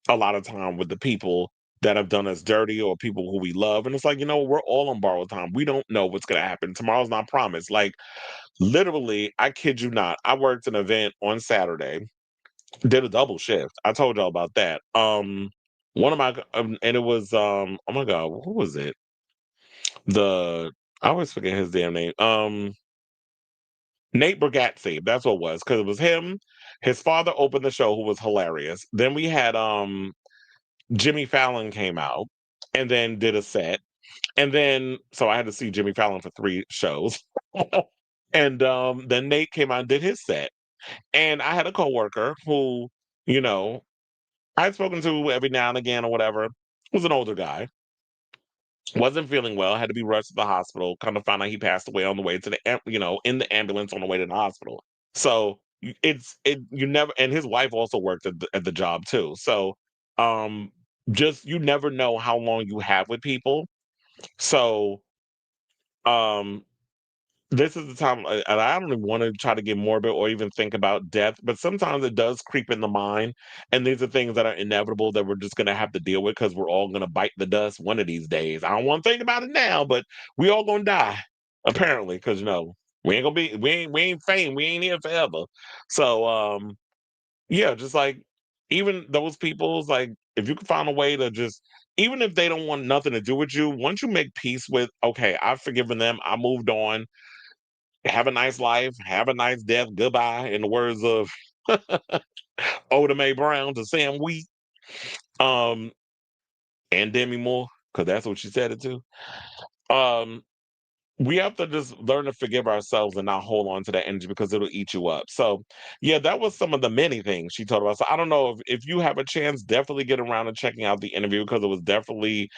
a lot of time with the people that have done us dirty or people who we love. And it's like, we're all on borrowed time. We don't know what's going to happen. Tomorrow's not promised. Like, literally, I kid you not. I worked an event on Saturday, did a double shift. I told y'all about that. one of my and it was oh my god, who was it? The I always forget his damn name. Nate Bargatze, that's what it was, because it was him. His father opened the show, who was hilarious. Then we had Jimmy Fallon came out and then did a set. And then so I had to see Jimmy Fallon for 3 shows. And then Nate came out and did his set. And I had a coworker who, you know, I'd spoken to every now and again or whatever, was an older guy, wasn't feeling well, had to be rushed to the hospital. Kind of found out he passed away on the way to the, in the ambulance on the way to the hospital. So you never, and his wife also worked at the job too. So um, just you never know how long you have with people. So um, this is the time, and I don't even want to try to get morbid or even think about death, but sometimes it does creep in the mind, and these are things that are inevitable that we're just going to have to deal with because we're all going to bite the dust one of these days. I don't want to think about it now, but we all going to die apparently because we ain't gonna be we ain't fame, we ain't here forever. So yeah, just like even those people's like if you can find a way to just even if they don't want nothing to do with you, once you make peace with okay, I've forgiven them, I moved on, have a nice life, have a nice death, goodbye, in the words of Oda Mae Brown to Sam Wheat, um, and Demi Moore, because that's what she said it to. Um, we have to just learn to forgive ourselves and not hold on to that energy because it'll eat you up. So, yeah, that was some of the many things she told about. So, I don't know if you have a chance, definitely get around to checking out the interview because it was definitely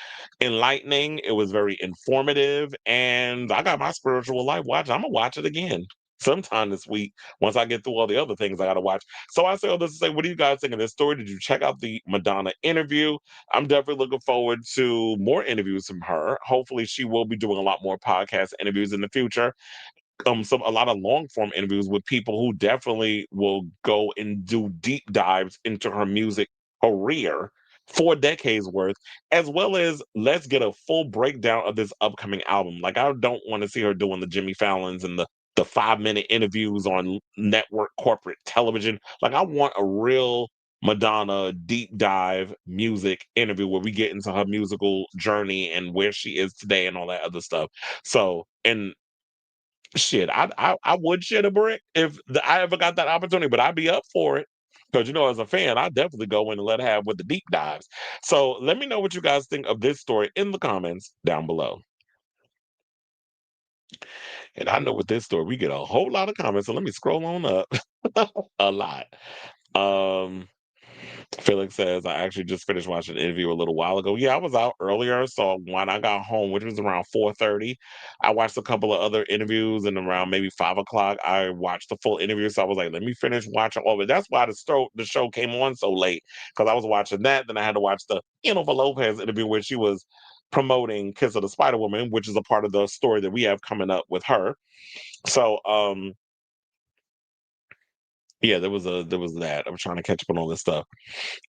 enlightening. It was very informative, and I got my spiritual life watching. I'm gonna watch it again sometime this week once I get through all the other things I got to watch. So, I say all this to say, what do you guys think of this story? Did you check out the Madonna interview? I'm definitely looking forward to more interviews from her. Hopefully, she will be doing a lot more podcast interviews in the future. A lot of long form interviews with people who definitely will go and do deep dives into her music career, 4 decades worth, as well as let's get a full breakdown of this upcoming album. Like I don't want to see her doing the Jimmy Fallons and the 5 minute interviews on network corporate television. Like I want a real Madonna deep dive music interview where we get into her musical journey and where she is today and all that other stuff. So, and shit, I would shit a brick if I ever got that opportunity, but I'd be up for it. Because as a fan, I definitely go in and let her have with the deep dives. So let me know what you guys think of this story in the comments down below. And I know with this story, we get a whole lot of comments. So let me scroll on up. A lot. Um Felix says, I actually just finished watching an interview a little while ago. Yeah, I was out earlier. So when I got home, which was around 4:30, I watched a couple of other interviews and around maybe 5 o'clock, I watched the full interview. So I was like, let me finish watching all of it. That's why the show came on so late. Because I was watching that. Then I had to watch the for Lopez interview where she was promoting Kiss of the Spider Woman, which is a part of the story that we have coming up with her. So yeah, there was that. I was trying to catch up on all this stuff.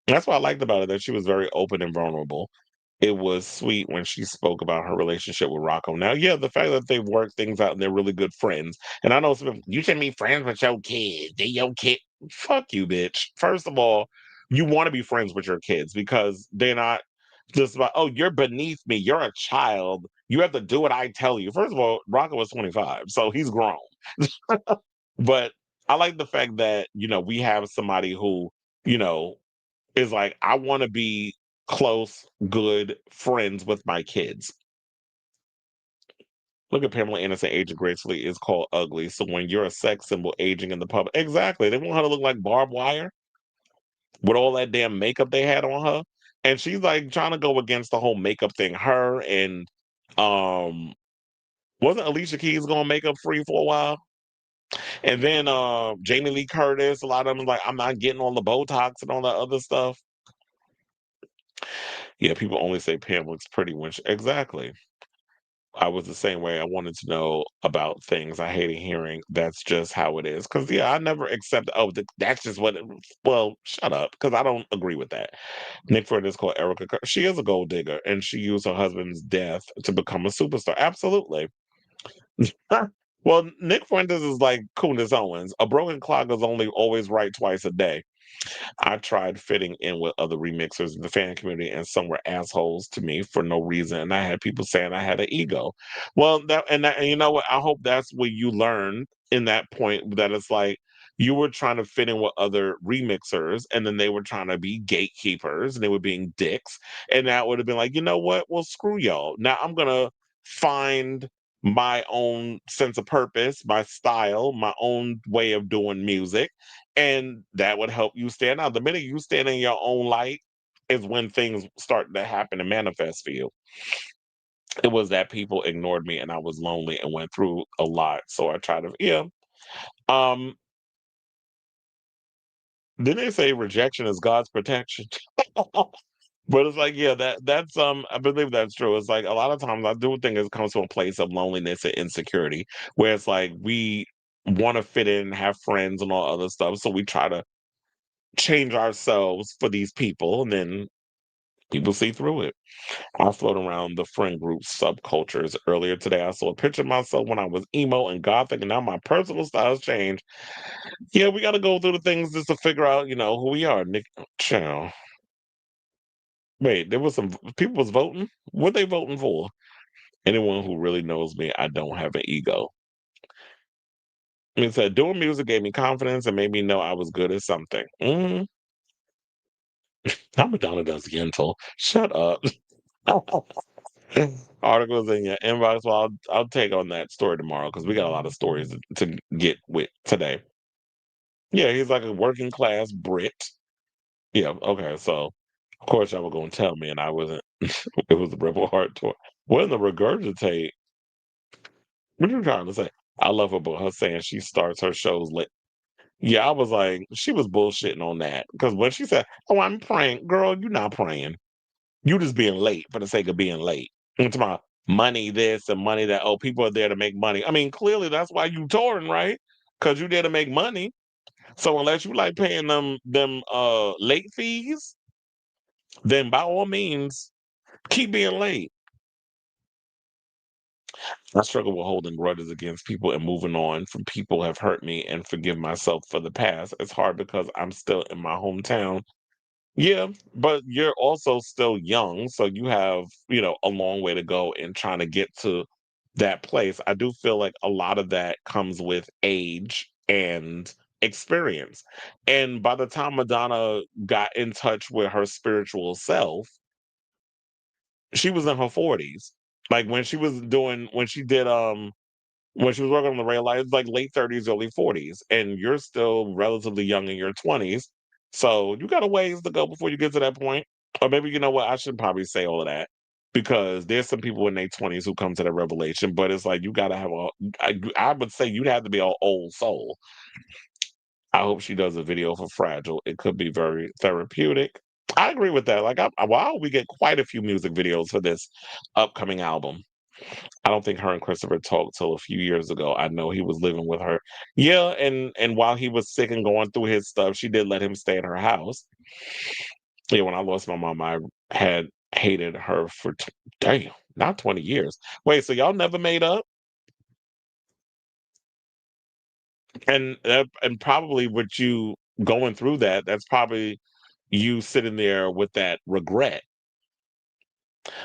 That's what I liked about it, that she was very open and vulnerable. It was sweet when she spoke about her relationship with Rocco. Now, yeah, the fact that they've worked things out and they're really good friends. And I know some people, you shouldn't be friends with your kids. They your kid. Fuck you, bitch. First of all, you want to be friends with your kids because they're not just about, oh, you're beneath me. You're a child. You have to do what I tell you. First of all, Rocco was 25, so he's grown. But I like the fact that, we have somebody who, you know, is like, I want to be close, good friends with my kids. Look at Pamela Anderson aging gracefully is called ugly. So when you're a sex symbol aging in the public, exactly, they want her to look like barbed wire with all that damn makeup they had on her, and she's like trying to go against the whole makeup thing. Her and um, wasn't Alicia Keys going makeup free for a while, and then Jamie Lee Curtis. A lot of them like, I'm not getting all the Botox and all that other stuff. Yeah, people only say Pam looks pretty when exactly. I was the same way. I wanted to know about things. I hated hearing that's just how it is. Because, yeah, I never accept, oh, that's just what well, shut up. Because I don't agree with that. Nick Ford is called Erica. She is a gold digger, and she used her husband's death to become a superstar. Absolutely. Well, Nick Fuentes is like Candace Owens. A broken clock is only always right twice a day. I tried fitting in with other remixers in the fan community, and some were assholes to me for no reason. And I had people saying I had an ego. Well, and you know what? I hope that's what you learned in that point. That it's like you were trying to fit in with other remixers, and then they were trying to be gatekeepers, and they were being dicks. And that would have been like, you know what? Well, screw y'all. Now I'm gonna find my own sense of purpose, my style, my own way of doing music, and that would help you stand out. The minute you stand in your own light is when things start to happen and manifest for you. It was that people ignored me and I was lonely and went through a lot. So I tried to, yeah. Um, then they say rejection is God's protection. But it's like, yeah, that's I believe that's true. It's like a lot of times I do think it comes from a place of loneliness and insecurity, where it's like we want to fit in, have friends and all other stuff. So we try to change ourselves for these people, and then people see through it. I float around the friend group subcultures. Earlier today, I saw a picture of myself when I was emo and gothic, and now my personal styles changed. Yeah, we got to go through the things just to figure out, who we are. Nick, child. Wait, there was some people was voting. What they voting for? Anyone who really knows me, I don't have an ego. It said doing music gave me confidence and made me know I was good at something. How Madonna does Yentl. Shut up. Articles in your inbox. Well, I'll take on that story tomorrow because we got a lot of stories to get with today. Yeah, he's like a working class Brit. Yeah, okay. So of course y'all were gonna tell me, and I wasn't. It was the Rebel Heart tour. When the regurgitate, what are you trying to say? I love her, but her saying she starts her shows late. Yeah, I was like, she was bullshitting on that because when she said, "Oh, I'm praying," girl, you're not praying. You just being late for the sake of being late. It's my money this and money that. Oh, people are there to make money. I mean, clearly that's why you touring, right? Because you there to make money. So unless you like paying them late fees, then by all means keep being late. I struggle with holding grudges against people and moving on from people who have hurt me and forgive myself for the past. It's hard because I'm still in my hometown. Yeah, but you're also still young, so you have, a long way to go in trying to get to that place. I do feel like a lot of that comes with age and experience. And by the time Madonna got in touch with her spiritual self, she was in her 40s. Like when she was working on the rail line, it's like late 30s, early 40s, and you're still relatively young in your 20s. So you got a ways to go before you get to that point. Or maybe you know what? I should probably say all of that because there's some people in their 20s who come to that revelation, but it's like you got to have I would say you'd have to be an old soul. I hope she does a video for Fragile. It could be very therapeutic. I agree with that. Like, wow, we get quite a few music videos for this upcoming album. I don't think her and Christopher talked till a few years ago. I know he was living with her. Yeah, and while he was sick and going through his stuff, she did let him stay in her house. Yeah, when I lost my mom, I had hated her for damn, not 20 years. Wait, so y'all never made up? And probably with you going through that, that's probably you sitting there with that regret.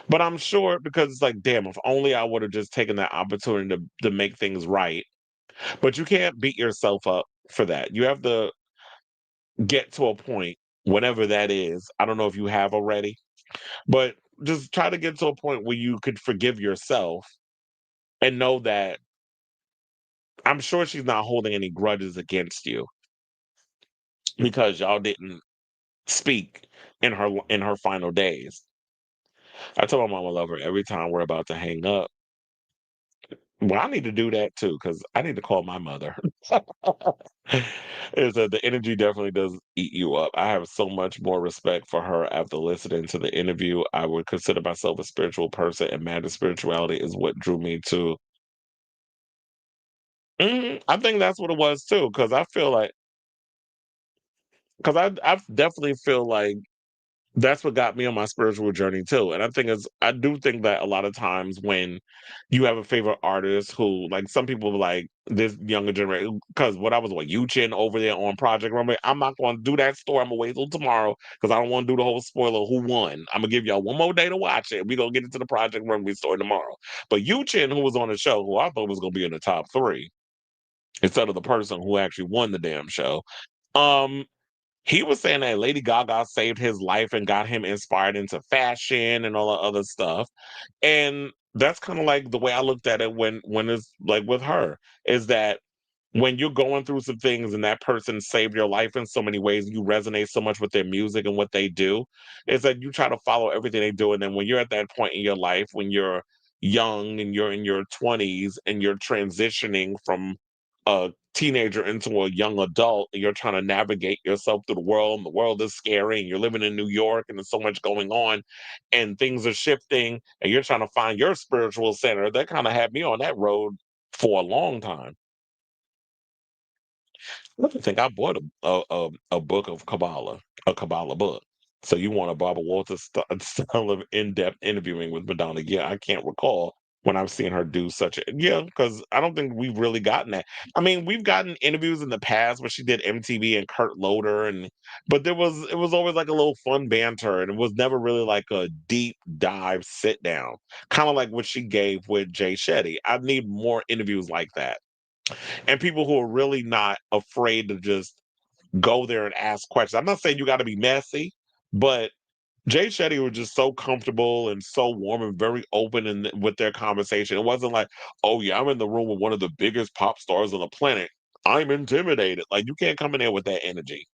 But I'm sure because it's like, damn, if only I would have just taken that opportunity to make things right. But you can't beat yourself up for that. You have to get to a point, whenever that is. I don't know if you have already, but just try to get to a point where you could forgive yourself and know that I'm sure she's not holding any grudges against you because y'all didn't speak in her final days. I tell my mom I love her every time we're about to hang up. Well, I need to do that too because I need to call my mother. Is that the energy definitely does eat you up. I have so much more respect for her after listening to the interview. I would consider myself a spiritual person, and man, spirituality is what drew me to. I think that's what it was too, because I feel like, because I definitely feel like that's what got me on my spiritual journey too. And I do think that a lot of times when you have a favorite artist who, like, some people like this younger generation, because what I was what Chin over there on Project Runway, I'm not going to do that story. I'm gonna wait till tomorrow because I don't want to do the whole spoiler who won. I'm gonna give y'all one more day to watch it. We're gonna get into the Project Runway story tomorrow. But Chin, who was on the show, who I thought was gonna be in the top three, instead of the person who actually won the damn show. Um, he was saying that Lady Gaga saved his life and got him inspired into fashion and all the other stuff. And that's kind of like the way I looked at it when it's like with her, is that when you're going through some things and that person saved your life in so many ways, you resonate so much with their music and what they do, is that you try to follow everything they do. And then when you're at that point in your life, when you're young and you're in your 20s and you're transitioning from a teenager into a young adult, and you're trying to navigate yourself through the world, and the world is scary, and you're living in New York, and there's so much going on, and things are shifting, and you're trying to find your spiritual center. That kind of had me on that road for a long time. I think I bought a book of Kabbalah, a Kabbalah book. So you want a Barbara Walters style of in-depth interviewing with Madonna? Yeah, I can't recall when I've seen her do such a because I don't think we've really gotten that. I mean, we've gotten interviews in the past where she did MTV and Kurt Loder, and but it was always like a little fun banter, and it was never really like a deep dive sit down, kind of like what she gave with Jay Shetty. I need more interviews like that, and people who are really not afraid to just go there and ask questions. I'm not saying you got to be messy, but Jay Shetty was just so comfortable and so warm and very open with their conversation. It wasn't like, oh yeah, I'm in the room with one of the biggest pop stars on the planet. I'm intimidated. Like, you can't come in there with that energy.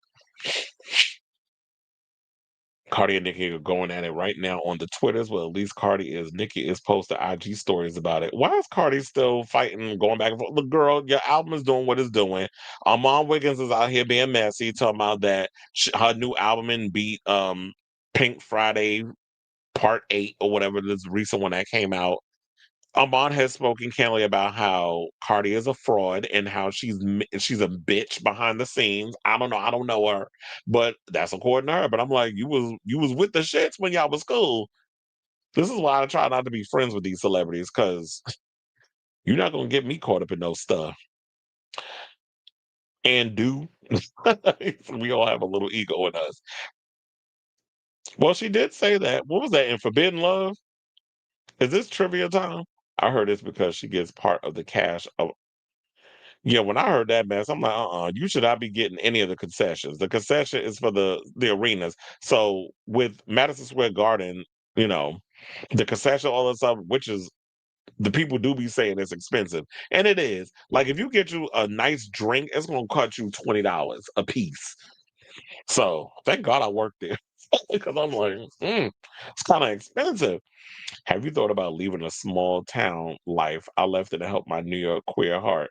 Cardi and Nicki are going at it right now on the Twitters. Well, at least Cardi is. Nicki is posting IG stories about it. Why is Cardi still fighting, going back and forth? Look, girl, your album is doing what it's doing. Mom Wiggins is out here being messy, talking about that her new album and beat Pink Friday Part 8 or whatever, this recent one that came out. Amon has spoken candidly about how Cardi is a fraud and how she's a bitch behind the scenes. I don't know. I don't know her, but that's according to her. But I'm like, you was with the shits when y'all was cool. This is why I try not to be friends with these celebrities, because you're not gonna get me caught up in no stuff. And do we all have a little ego in us? Well, she did say that. What was that in Forbidden Love? Is this trivia time? I heard it's because she gets part of the cash of. Yeah, when I heard that mess, I'm like, you should not be getting any of the concessions. The concession is for the arenas. So with Madison Square Garden, you know, the concession, all that stuff, which is the people do be saying it's expensive. And it is. Like, if you get you a nice drink, it's gonna cost you $20 a piece. So thank God I worked there. Because I'm like, it's kind of expensive. Have you thought about leaving a small town life? I left it to help my New York queer heart.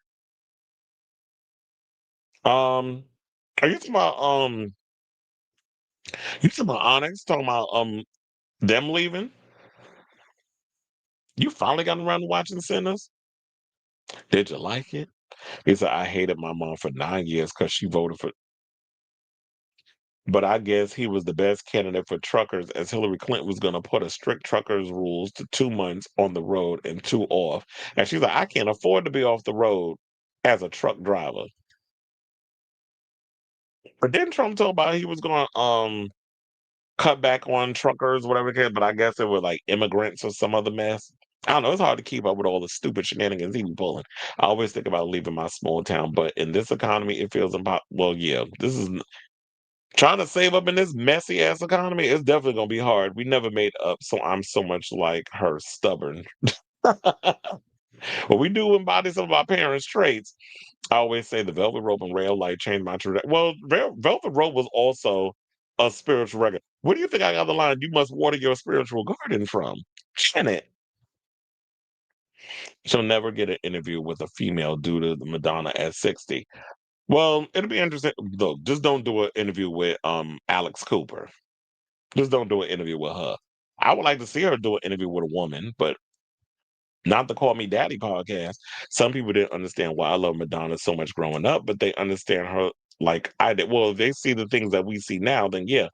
Um, are you talking about you talking about Onyx? Talking about them leaving? You finally got around to watching Sinners? Did you like it? He said I hated my mom for 9 years because she voted for, but I guess he was the best candidate for truckers, as Hillary Clinton was gonna put a strict truckers rules to 2 months on the road and two off. And she's like, I can't afford to be off the road as a truck driver. But then Trump told about he was gonna cut back on truckers, whatever it is, but I guess it was like immigrants or some other mess. I don't know. It's hard to keep up with all the stupid shenanigans he be pulling. I always think about leaving my small town, but in this economy, it feels impossible. Well, yeah, this is trying to save up in this messy ass economy. It's definitely gonna be hard. We never made up, so I'm so much like her, stubborn. But we do embody some of our parents' traits. I always say the velvet rope and rail light changed my trajectory. Well, velvet rope was also a spiritual record. Where do you think I got the line? You must water your spiritual garden from. Janet. She'll never get an interview with a female due to the Madonna at 60. Well, it'll be interesting. Look, just don't do an interview with Alex Cooper. Just don't do an interview with her. I would like to see her do an interview with a woman, but not the Call Me Daddy podcast. Some people didn't understand why I love Madonna so much growing up, but they understand her like I did. Well, if they see the things that we see now, then yeah.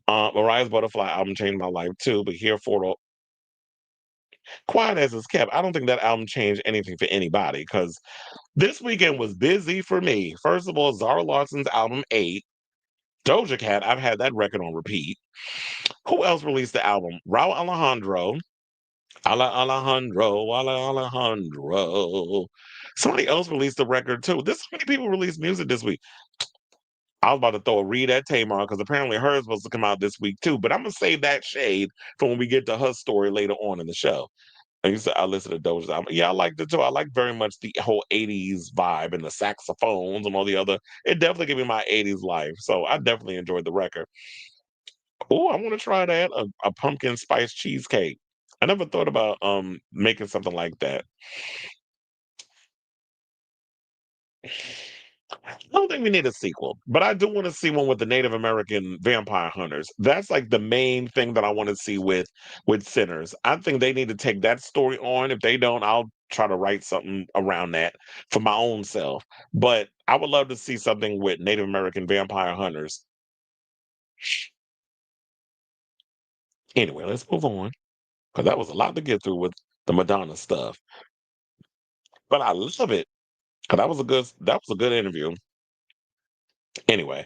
Mariah's Butterfly album changed my life too, but here for the quiet as it's kept, I don't think that album changed anything for anybody because this weekend was busy for me. First of all, Zara Larson's album 8, Doja Cat, I've had that record on repeat. Who else released the album? Raul Alejandro. Alejandro. Somebody else released the record too. This many people released music this week. I was about to throw a read at Tamar because apparently hers was supposed to come out this week too. But I'm gonna save that shade for when we get to her story later on in the show. I listen to Doja's album. Yeah, I liked it too. I like very much the whole '80s vibe and the saxophones and all the other. It definitely gave me my '80s life. So I definitely enjoyed the record. Oh, I want to try that a pumpkin spice cheesecake. I never thought about making something like that. I don't think we need a sequel, but I do want to see one with the Native American vampire hunters. That's like the main thing that I want to see with Sinners. I think they need to take that story on. If they don't, I'll try to write something around that for my own self. But I would love to see something with Native American vampire hunters. Anyway, let's move on because that was a lot to get through with the Madonna stuff. But I love it because that was a good interview. Anyway,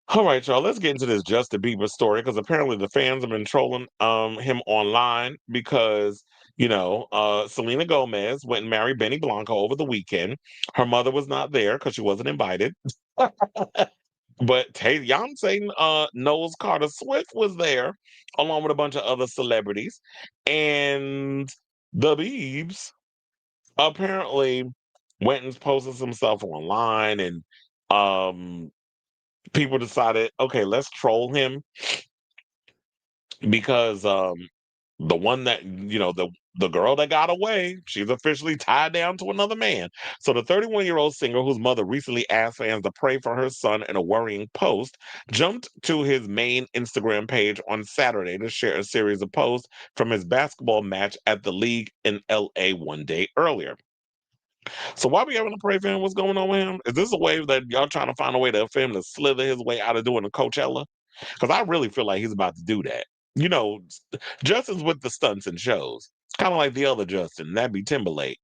all right, y'all. Let's get into this Justin Bieber story because apparently the fans have been trolling him online because Selena Gomez went and married Benny Blanco over the weekend. Her mother was not there because she wasn't invited, but Beyonce knows Carter Swift was there along with a bunch of other celebrities, and the Biebs apparently went and posted some stuff online and um people decided, okay, let's troll him because the one that the girl that got away, she's officially tied down to another man. So the 31-year-old singer whose mother recently asked fans to pray for her son in a worrying post jumped to his main Instagram page on Saturday to share a series of posts from his basketball match at the league in LA one day earlier. So why we having to pray for him? What's going on with him? Is this a way that y'all trying to find a way for him to slither his way out of doing the Coachella? Because I really feel like he's about to do that. You know, Justin's with the stunts and shows. Kind of like the other Justin, that'd be Timberlake.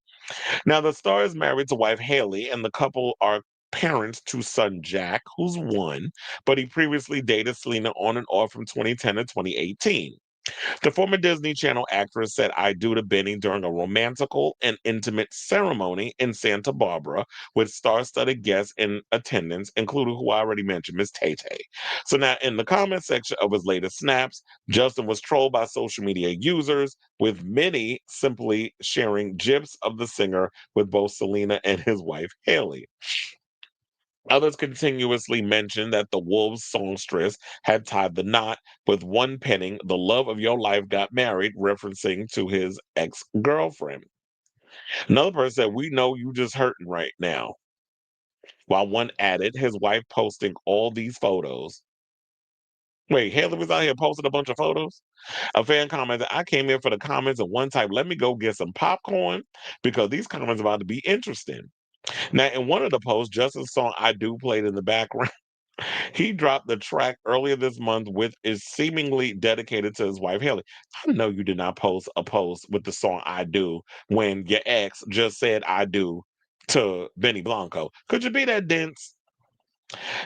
Now, the star is married to wife Haley, and the couple are parents to son Jack, who's 1, but he previously dated Selena on and off from 2010 to 2018. The former Disney Channel actress said I do to Benny during a romantical and intimate ceremony in Santa Barbara with star-studded guests in attendance, including who I already mentioned, Miss Tay Tay. So now in the comment section of his latest snaps, Justin was trolled by social media users, with many simply sharing gifs of the singer with both Selena and his wife Haley. Others continuously mentioned that the Wolves songstress had tied the knot, with one penning, "The love of your life got married," referencing to his ex girlfriend. Another person said, "We know you just hurting right now." While one added, his wife posting all these photos. Wait, Haley was out here posting a bunch of photos? A fan commented, "I came here for the comments and one type, let me go get some popcorn because these comments are about to be interesting." Now, in one of the posts, Justin's song I Do played in the background. He dropped the track earlier this month, with is seemingly dedicated to his wife Haley. I know you did not post a post with the song "I Do" when your ex just said "I do" to Benny Blanco. Could you be that dense?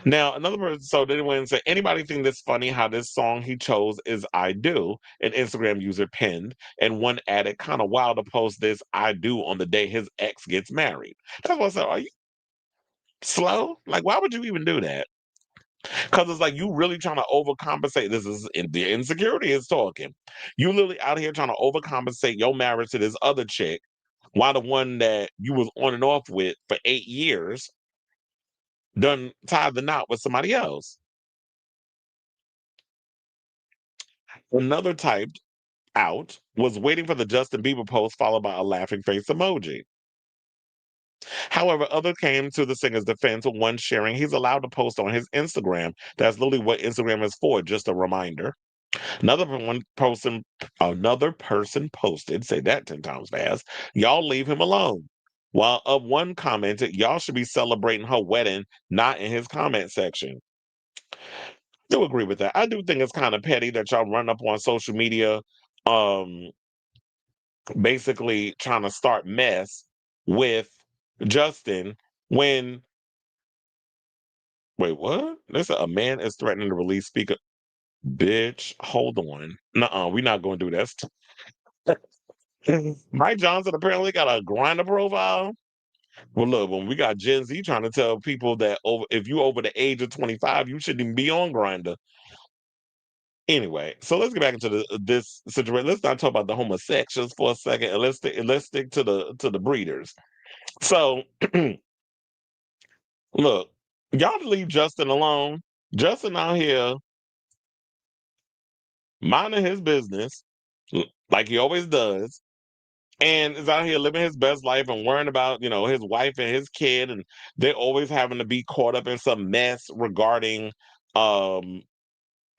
Now, another person, so they went and said, "Anybody think this funny how this song he chose is "I Do"?" An Instagram user pinned, and one added, "Kind of wild to post this 'I do' on the day his ex gets married." That's what I said. Are you slow? Like, why would you even do that? Because it's like you really trying to overcompensate. This is the insecurity is talking. You literally out here trying to overcompensate your marriage to this other chick, while the one that you was on and off with for 8 years done tied the knot with somebody else. Another typed out was waiting for the Justin Bieber post followed by a laughing face emoji. However, others came to the singer's defense, with one sharing he's allowed to post on his Instagram. That's literally what Instagram is for, just a reminder. Another person posted, say that 10 times fast, "Y'all leave him alone." while one commented, "Y'all should be celebrating her wedding, not in his comment section." Do agree with that. I do think it's kind of petty that y'all run up on social media, um, basically trying to start mess with Justin when wait, what? They said a man is threatening to release speaker. Bitch, hold on. Nuh-uh, we're not gonna do this. Mike Johnson apparently got a grinder profile. Well, look, when we got Gen Z trying to tell people that if you over the age of 25, you shouldn't even be on Grinder. Anyway, so let's get back into this situation. Let's not talk about the homosexuals for a second, and let's stick to the breeders. So, look, y'all leave Justin alone. Justin out here minding his business, like he always does, and is out here living his best life and worrying about his wife and his kid, and they're always having to be caught up in some mess regarding um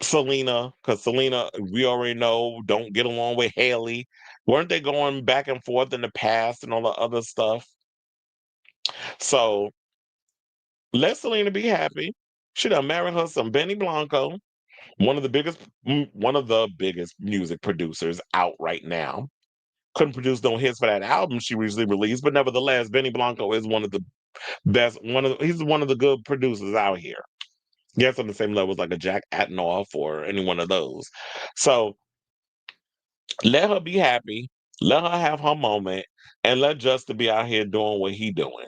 Selena, because Selena, we already know, don't get along with Haley. Weren't they going back and forth in the past and all the other stuff? So let Selena be happy. She done married her some Benny Blanco, one of the biggest music producers out right now. Couldn't produce no hits for that album she recently released, but nevertheless, Benny Blanco is one of the best. He's one of the good producers out here. Yes, on the same level as like a Jack Atnoff or any one of those. So let her be happy. Let her have her moment, and let Justin be out here doing what he doing.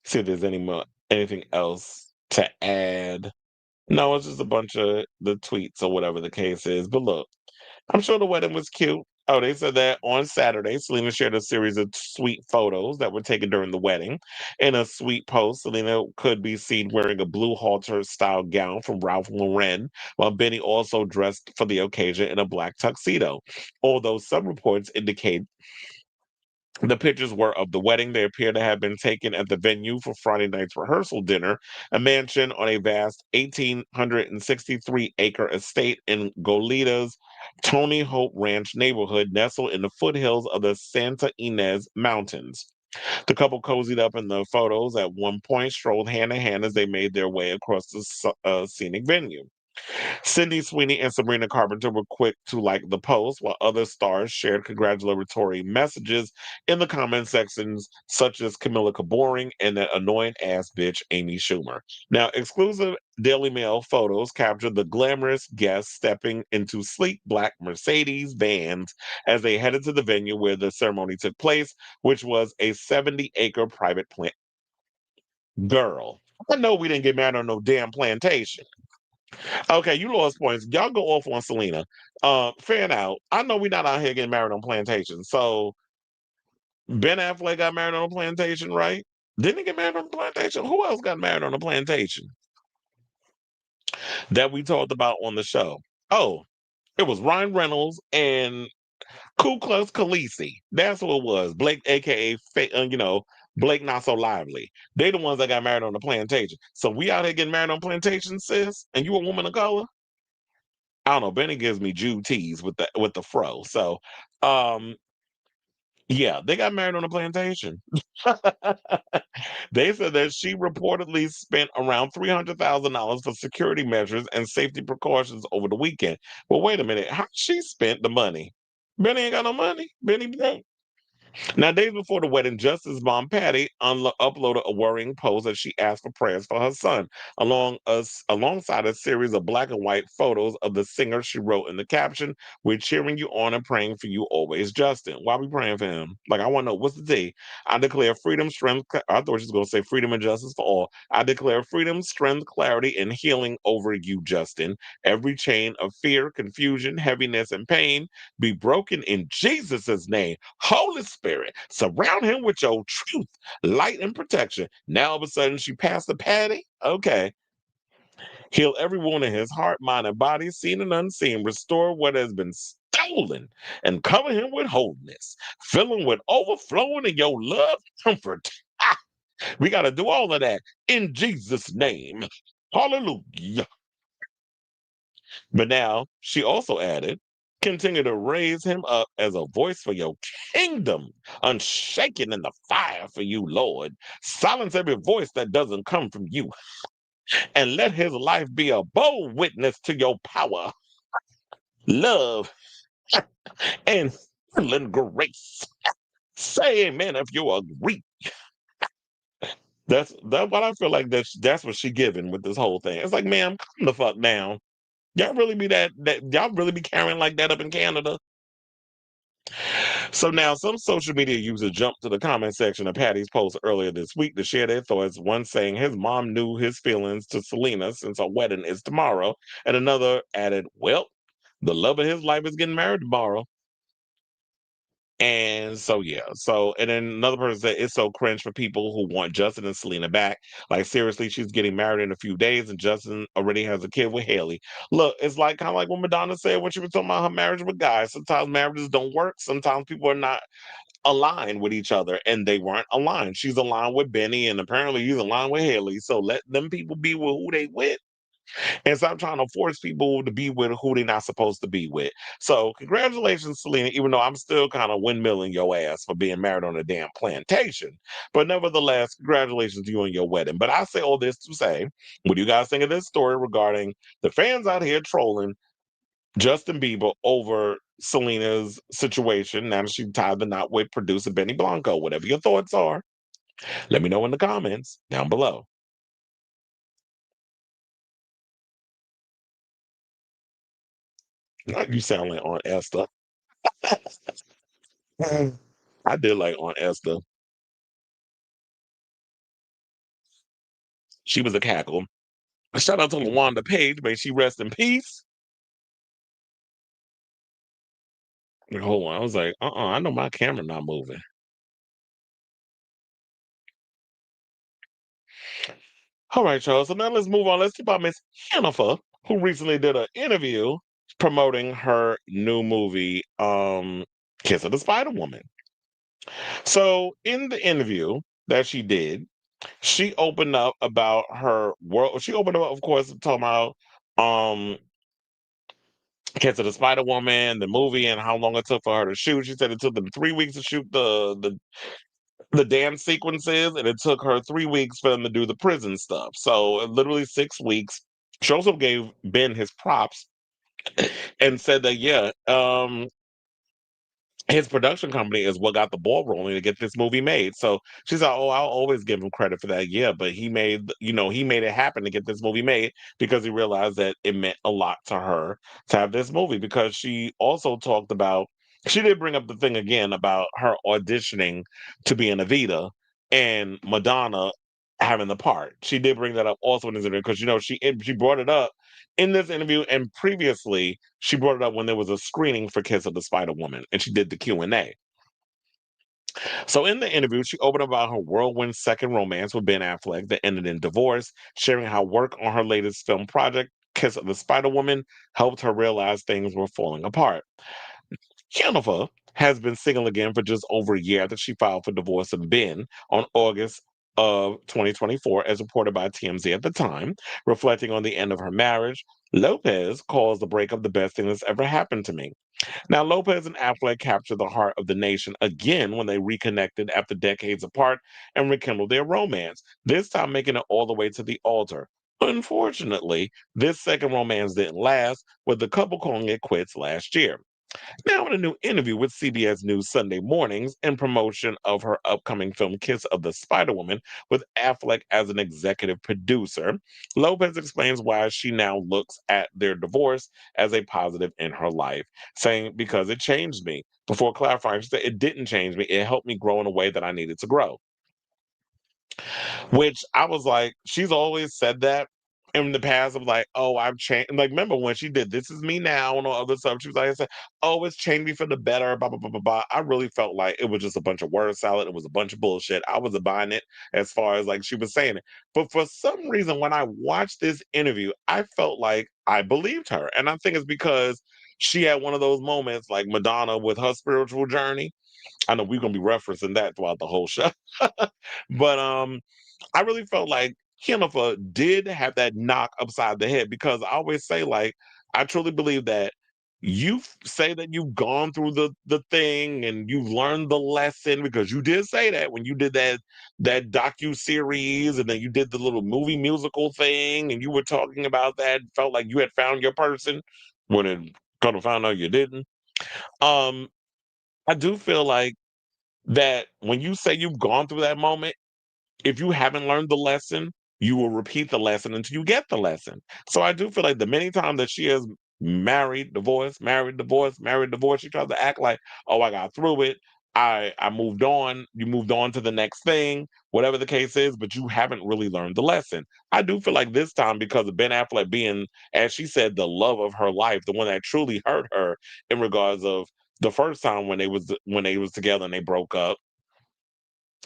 See if there's anything else to add. No, it's just a bunch of the tweets or whatever the case is. But look, I'm sure the wedding was cute. Oh, they said that on Saturday, Selena shared a series of sweet photos that were taken during the wedding. In a sweet post, Selena could be seen wearing a blue halter style gown from Ralph Lauren, while Benny also dressed for the occasion in a black tuxedo. Although some reports indicate the pictures were of the wedding. They appear to have been taken at the venue for Friday night's rehearsal dinner, a mansion on a vast 1,863-acre estate in Goleta's Tony Hope Ranch neighborhood, nestled in the foothills of the Santa Ynez Mountains. The couple cozied up in the photos at one point, strolled hand in hand as they made their way across the scenic venue. Sydney Sweeney and Sabrina Carpenter were quick to like the post, while other stars shared congratulatory messages in the comment sections, such as Camilla Caboring and that annoying ass bitch Amy Schumer. Now, exclusive Daily Mail photos captured the glamorous guests stepping into sleek black Mercedes vans as they headed to the venue where the ceremony took place, which was a 70-acre private plant. Girl, I know we didn't get married on no damn plantation. Okay, you lost points. Y'all go off on Selena. Fair out. I know we're not out here getting married on plantations. So Ben Affleck got married on a plantation, right? Didn't he get married on a plantation? Who else got married on a plantation that we talked about on the show? Oh, it was Ryan Reynolds and Ku Klux Khaleesi. That's who it was. Blake, aka Blake Not So Lively. They the ones that got married on the plantation. So we out here getting married on plantation, sis, and you a woman of color? I don't know. Benny gives me Jew teas with the fro. So, um, yeah, they got married on a plantation. They said that she reportedly spent around $300,000 for security measures and safety precautions over the weekend. Well, wait a minute. How she spent the money? Benny ain't got no money. Benny broke. Now, days before the wedding, Justice's mom, Patty, uploaded a worrying post that she asked for prayers for her son, alongside a series of black and white photos of the singer. She wrote in the caption, "We're cheering you on and praying for you always, Justin." Why are we praying for him? Like, I want to know, what's the D? "I declare freedom, strength." I thought she was going to say freedom and justice for all. "I declare freedom, strength, clarity, and healing over you, Justin. Every chain of fear, confusion, heaviness, and pain be broken in Jesus' name. Holy Spirit, surround him with your truth, light, and protection." Now, all of a sudden, she passed the Patty. Okay. "Heal every wound in his heart, mind, and body, seen and unseen. Restore what has been stolen, and cover him with wholeness. Fill him with overflowing in your love and comfort." Ah, we got to do all of that in Jesus' name. Hallelujah. But now she also added, Continue to raise him up as a voice for your kingdom, unshaken in the fire for you, Lord. Silence every voice that doesn't come from you, and let his life be a bold witness to your power, love, and healing grace. Say amen if you agree. That's what I feel like that's what she giving with this whole thing. It's like, ma'am, calm the fuck down. Y'all really be that y'all really be carrying like that up in Canada? So now some social media users jumped to the comment section of Patty's post earlier this week to share their thoughts. One saying his mom knew his feelings to Selena since her wedding is tomorrow, and another added, well, the love of his life is getting married tomorrow. And so yeah, so and then another person said it's so cringe for people who want Justin and Selena back. Like seriously, she's getting married in a few days, and Justin already has a kid with Haley. Look, it's like kind of like what Madonna said when she was talking about her marriage with guys. Sometimes marriages don't work. Sometimes people are not aligned with each other, and they weren't aligned. She's aligned with Benny, and apparently he's aligned with Haley. So let them people be with who they with, and stop trying to force people to be with who they're not supposed to be with. So congratulations, Selena, even though I'm still kind of windmilling your ass for being married on a damn plantation. But nevertheless, congratulations to you on your wedding. But I say all this to say, what do you guys think of this story regarding the fans out here trolling Justin Bieber over Selena's situation now that she tied the knot with producer Benny Blanco? Whatever your thoughts are, let me know in the comments down below. You sound like Aunt Esther. I did like Aunt Esther. She was a cackle. Shout out to LaWanda Page. May she rest in peace. Like, hold on. I was like, I know my camera not moving. All right, y'all. So now let's move on. Let's talk about Miss Jennifer, who recently did an interview promoting her new movie, Kiss of the Spider Woman. So in the interview that she did, she opened up about her world. She opened up, of course, talking about Kiss of the Spider Woman, the movie, and how long it took for her to shoot. She said it took them 3 weeks to shoot the dance sequences, and it took her 3 weeks for them to do the prison stuff. So literally 6 weeks. She also gave Ben his props and said that his production company is what got the ball rolling to get this movie made. So she's like, "Oh, I'll always give him credit for that." Yeah, but he made it happen to get this movie made because he realized that it meant a lot to her to have this movie. Because she also talked about, she did bring up the thing again about her auditioning to be an Evita and Madonna having the part. She did bring that up also in this interview because she brought it up in this interview, and previously she brought it up when there was a screening for Kiss of the Spider Woman, and she did the Q&A. So in the interview, she opened about her whirlwind second romance with Ben Affleck that ended in divorce, sharing how work on her latest film project, Kiss of the Spider Woman, helped her realize things were falling apart. Jennifer has been single again for just over a year after she filed for divorce of Ben on August of 2024, as reported by TMZ at the time. Reflecting on the end of her marriage, Lopez calls the breakup the best thing that's ever happened to me. Now, Lopez and Affleck captured the heart of the nation again when they reconnected after decades apart and rekindled their romance, this time making it all the way to the altar. Unfortunately, this second romance didn't last, with the couple calling it quits last year. Now, in a new interview with CBS News Sunday mornings in promotion of her upcoming film Kiss of the Spider Woman with Affleck as an executive producer, Lopez explains why she now looks at their divorce as a positive in her life, saying, "Because it changed me." Before clarifying, she said, "It didn't change me. It helped me grow in a way that I needed to grow." Which I was like, she's always said that in the past of like, "Oh, I've changed." Like, remember when she did This Is Me Now and all other stuff? She was like, I said, "Oh, it's changed me for the better, blah, blah, blah, blah, blah." I really felt like it was just a bunch of word salad. It was a bunch of bullshit. I wasn't buying it as far as like she was saying it. But for some reason, when I watched this interview, I felt like I believed her. And I think it's because she had one of those moments like Madonna with her spiritual journey. I know we're gonna be referencing that throughout the whole show. But I really felt like Jennifer did have that knock upside the head because I always say, like, I truly believe that you say that you've gone through the thing and you've learned the lesson, because you did say that when you did that docu series, and then you did the little movie musical thing, and you were talking about that, felt like you had found your person, when it kind of found out you didn't. um I do feel like that when you say you've gone through that moment, if you haven't learned the lesson, you will repeat the lesson until you get the lesson. So I do feel like the many times that she has married, divorced, married, divorced, married, divorced, she tries to act like, oh, I got through it. I moved on. You moved on to the next thing, whatever the case is, but you haven't really learned the lesson. I do feel like this time, because of Ben Affleck being, as she said, the love of her life, the one that truly hurt her in regards of the first time when they was together and they broke up,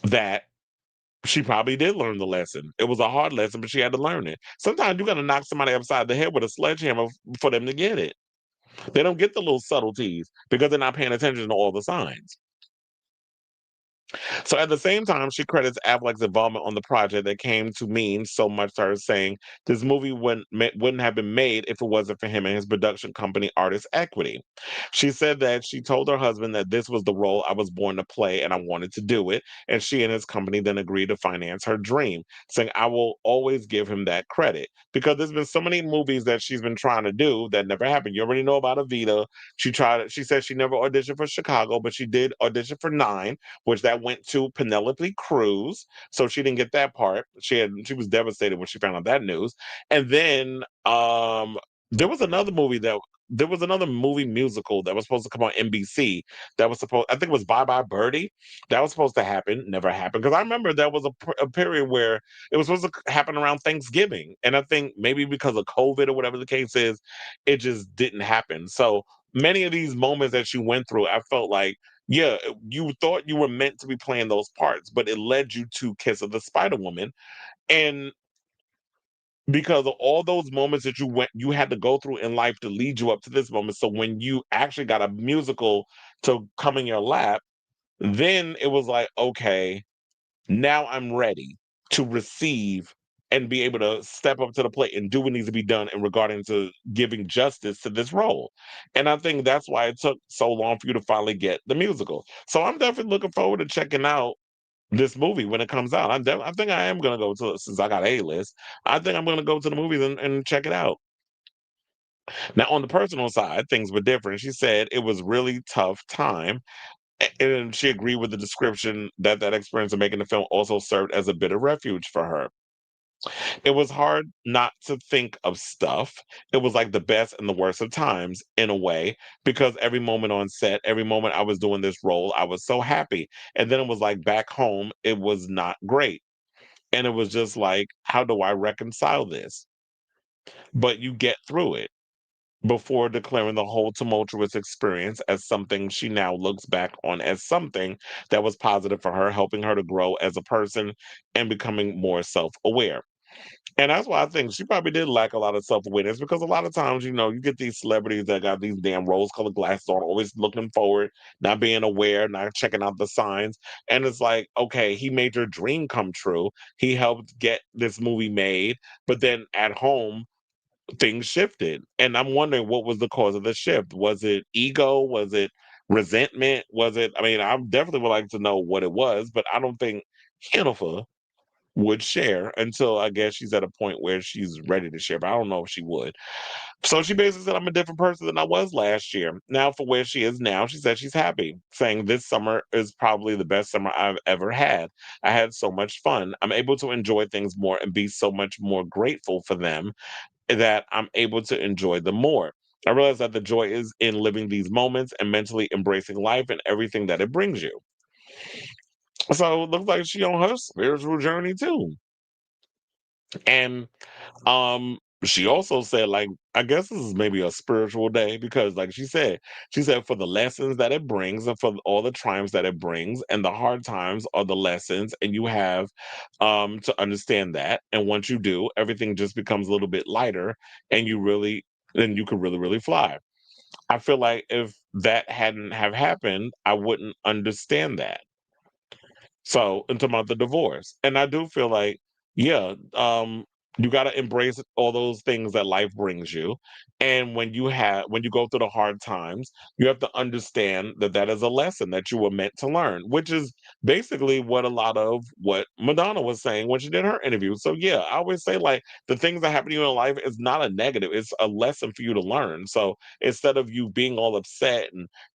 that she probably did learn the lesson. It was a hard lesson, but she had to learn it. Sometimes you gotta knock somebody upside the head with a sledgehammer for them to get it. They don't get the little subtleties because they're not paying attention to all the signs. So at the same time, she credits Affleck's involvement on the project that came to mean so much to her, saying this movie wouldn't have been made if it wasn't for him and his production company, Artist Equity. She said that she told her husband that this was the role I was born to play and I wanted to do it. And she and his company then agreed to finance her dream, saying, I will always give him that credit, because there's been so many movies that she's been trying to do that never happened. You already know about Evita. She said she never auditioned for Chicago, but she did audition for Nine, which that went to Penelope Cruz. So she didn't get that part. She was devastated when she found out that news. And then there was another movie that there was another movie musical that was supposed to come on NBC, that was supposed, I think it was Bye Bye Birdie. That was supposed to happen, never happened. Because I remember that was a period where it was supposed to happen around Thanksgiving. And I think maybe because of COVID or whatever the case is, it just didn't happen. So many of these moments that she went through, I felt like, yeah, you thought you were meant to be playing those parts, but it led you to Kiss of the Spider Woman. And because of all those moments that you had to go through in life to lead you up to this moment. So when you actually got a musical to come in your lap, then it was like, okay, now I'm ready to receive and be able to step up to the plate and do what needs to be done in regarding to giving justice to this role. And I think that's why it took so long for you to finally get the musical. So I'm definitely looking forward to checking out this movie when it comes out. I think I am gonna go to, since I got A list. I think I'm gonna go to the movies and check it out. Now, on the personal side, things were different. She said it was really tough time, and she agreed with the description that that experience of making the film also served as a bit of refuge for her. It was hard not to think of stuff. It was like the best and the worst of times in a way, because every moment on set, every moment I was doing this role, I was so happy. And then it was like back home, it was not great. And it was just like, how do I reconcile this? But you get through it before declaring the whole tumultuous experience as something she now looks back on as something that was positive for her, helping her to grow as a person and becoming more self aware. And that's why I think she probably did lack a lot of self-awareness, because a lot of times, you get these celebrities that got these damn rose-colored glasses on, always looking forward, not being aware, not checking out the signs. And it's like, okay, he made your dream come true. He helped get this movie made, but then at home, things shifted. And I'm wondering, what was the cause of the shift? Was it ego? Was it resentment? Was it, I mean, I definitely would like to know what it was, but I don't think Hannaford would share until, I guess, she's at a point where she's ready to share, but I don't know if she would. So she basically said, I'm a different person than I was last year. Now, for where she is now, she said she's happy, saying this summer is probably the best summer I've ever had. I had so much fun. I'm able to enjoy things more and be so much more grateful for them, that I'm able to enjoy them more. I realize that the joy is in living these moments and mentally embracing life and everything that it brings you. So it looks like she on her spiritual journey too. And she also said, like, I guess this is maybe a spiritual day, because like she said for the lessons that it brings and for all the triumphs that it brings, and the hard times are the lessons, and you have to understand that. And once you do, everything just becomes a little bit lighter, and you can really, really fly. I feel like if that hadn't have happened, I wouldn't understand that. So, and talking about the divorce. And I do feel like, yeah, You got to embrace all those things that life brings you, and when you go through the hard times, you have to understand that that is a lesson that you were meant to learn, which is basically what a lot of what Madonna was saying when she did her interview. So yeah, I always say, like, the things that happen to you in life is not a negative, it's a lesson for you to learn. So instead of you being all upset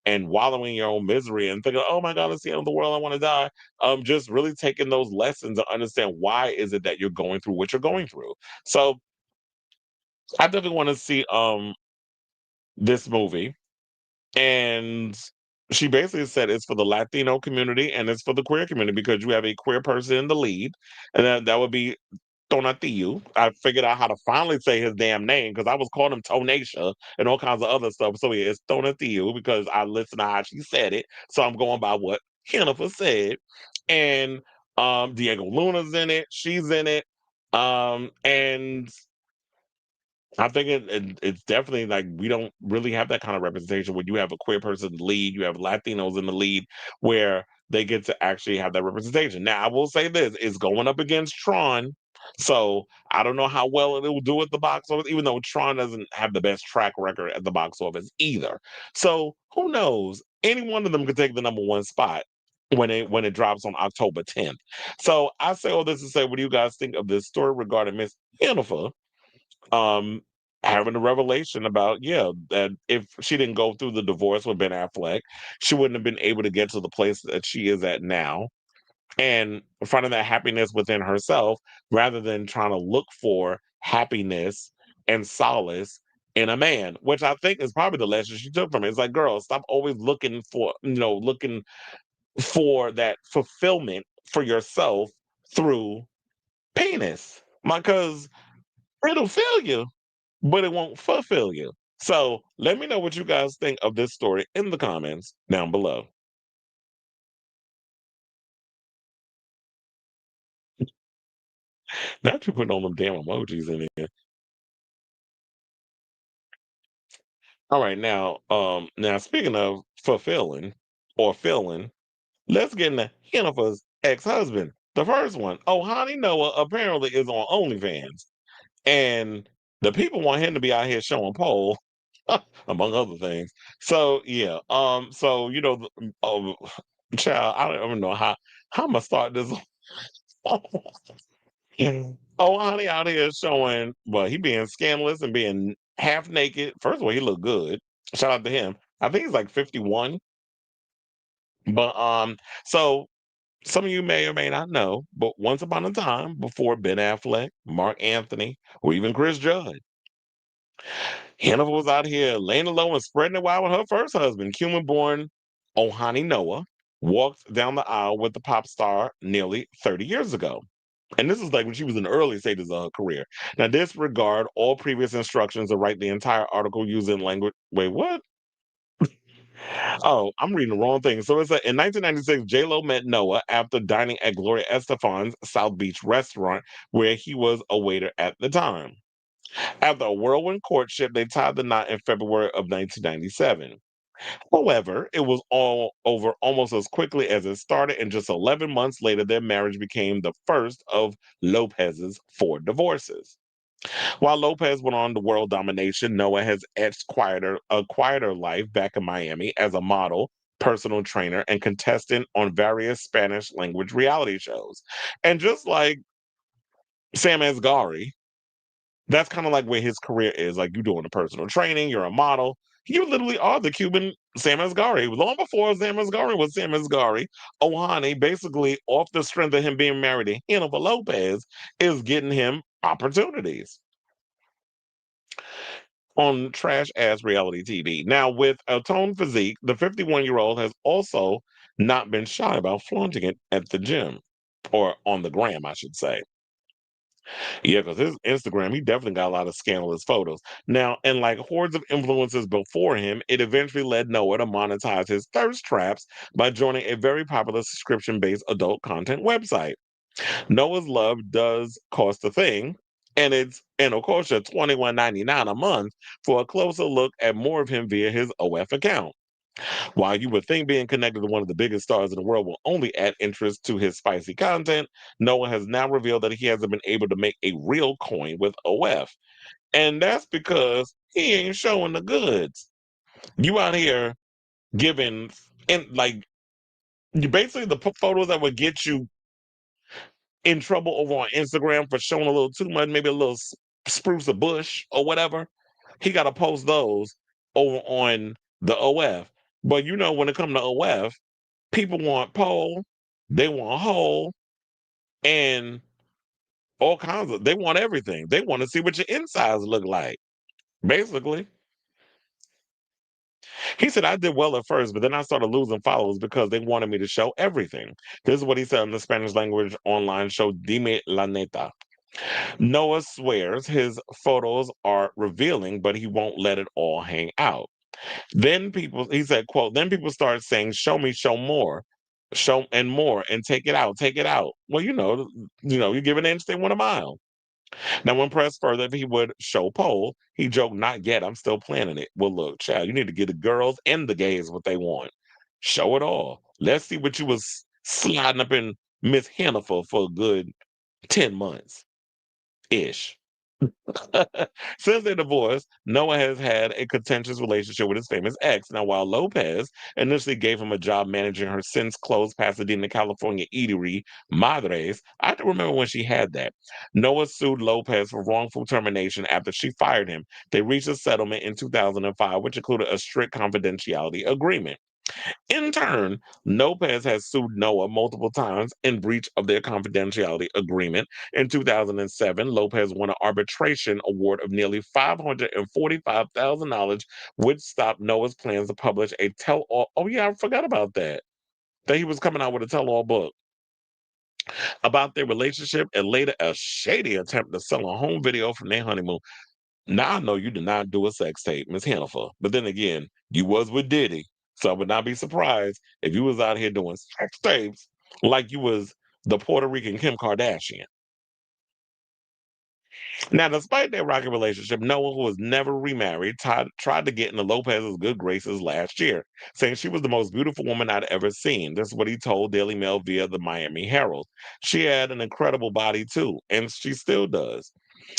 and wallowing in your own misery and thinking, oh my god, it's the end of the world, I want to die, just really taking those lessons and understand why is it that you're going through what you're going through. So I definitely want to see this movie. And she basically said it's for the Latino community and it's for the queer community because you have a queer person in the lead, and that would be Tonatiu. I figured out how to finally say his damn name because I was calling him Tonacia and all kinds of other stuff. So yeah, it's Tonatiu because I listened to how she said it. So I'm going by what Jennifer said. And Diego Luna's in it, she's in it. And I think it's definitely like we don't really have that kind of representation when you have a queer person in the lead, you have Latinos in the lead, where they get to actually have that representation. Now, I will say this: it's going up against Tron, so I don't know how well it will do at the box office. Even though Tron doesn't have the best track record at the box office either, so who knows? Any one of them could take the number one spot when it drops on October 10th. So I say all this to say, what do you guys think of this story regarding Miss Jennifer? um having a revelation about, yeah, that if she didn't go through the divorce with Ben Affleck, she wouldn't have been able to get to the place that she is at now, and finding that happiness within herself rather than trying to look for happiness and solace in a man, which I think is probably the lesson she took from it. It's like, girl, stop always looking for that fulfillment for yourself through penis. Because it'll fill you, but it won't fulfill you. So let me know what you guys think of this story in the comments down below. Not you putting all them damn emojis in here. All right, now speaking of fulfilling or filling, let's get into Jennifer's ex-husband. The first one, oh, Honey Noah apparently is on OnlyFans. And the people want him to be out here showing pole, among other things. So yeah, so child, I don't even know how I'm gonna start this. Oh, honey, out here showing, well, he being scandalous and being half naked. First of all, he looked good. Shout out to him. I think he's like 51. But so some of you may or may not know, but once upon a time, before Ben Affleck, Mark Anthony, or even Chris Judd, Hannah was out here laying low and spreading it wide with her first husband, Cuban-born Ohani Noah, walked down the aisle with the pop star nearly 30 years ago. And this is like when she was in the early stages of her career. Now, disregard all previous instructions to write the entire article using language. Wait, what? Oh, I'm reading the wrong thing. So it's in 1996, J-Lo met Noah after dining at Gloria Estefan's South Beach restaurant, where he was a waiter at the time. After a whirlwind courtship, they tied the knot in February of 1997. However, it was all over almost as quickly as it started, and just 11 months later, their marriage became the first of Lopez's four divorces. While Lopez went on to world domination, Noah has edged a quieter life back in Miami as a model, personal trainer, and contestant on various Spanish language reality shows. And just like Sam Asghari, that's kind of like where his career is. Like, you're doing the personal training, you're a model. You literally are the Cuban Sam Asghari. Long before Sam Asghari was Sam Asghari, Ohani, basically off the strength of him being married to Jennifer Lopez, is getting him opportunities on trash ass reality TV. Now, with a toned physique, the 51-year-old has also not been shy about flaunting it at the gym, or on the gram, I should say. Yeah, because his Instagram, he definitely got a lot of scandalous photos. Now, and like hordes of influencers before him, it eventually led Noah to monetize his thirst traps by joining a very popular subscription-based adult content website. Noah's Love does cost a thing, and of course, you're $21.99 a month for a closer look at more of him via his OF account. While you would think being connected to one of the biggest stars in the world will only add interest to his spicy content, Noah has now revealed that he hasn't been able to make a real coin with OF. And that's because he ain't showing the goods. You out here giving, and like, you basically the photos that would get you in trouble over on Instagram for showing a little too much, maybe a little spruce a bush or whatever. He got to post those over on the OF. But you know, when it comes to OF, people want pole, they want whole, and all kinds of. They want everything. They want to see what your insides look like. Basically, he said I did well at first, but then I started losing followers because they wanted me to show everything. This is what he said on the Spanish language online show Dime La Neta. Noah swears his photos are revealing, but he won't let it all hang out. Then people, he said, quote, then people start saying, show me, show more, show and more, and take it out, take it out. Well, you give an inch, they want a mile. Now, when pressed further if he would show pole, he joked, not yet, I'm still planning it. Well, look, child, you need to get the girls and the gays what they want. Show it all. Let's see what you was sliding up in Miss Hannaford for a good 10 months ish. Since their divorce, Noah has had a contentious relationship with his famous ex. Now, while Lopez initially gave him a job managing her since closed Pasadena, California eatery, Madres, I have to remember when she had that. Noah sued Lopez for wrongful termination after she fired him. They reached a settlement in 2005, which included a strict confidentiality agreement. In turn, Lopez has sued Noah multiple times in breach of their confidentiality agreement. In 2007, Lopez won an arbitration award of nearly $545,000, which stopped Noah's plans to publish a tell-all. Oh yeah, I forgot about that. That he was coming out with a tell-all book about their relationship and later a shady attempt to sell a home video from their honeymoon. Now I know you did not do a sex tape, Miss Hannaford. But then again, you was with Diddy. So I would not be surprised if you was out here doing sex tapes like you was the Puerto Rican Kim Kardashian. Now, despite their rocky relationship, Noah, who was never remarried, tried to get into Lopez's good graces last year, saying she was the most beautiful woman I'd ever seen. This is what he told Daily Mail via the Miami Herald. She had an incredible body too, and she still does.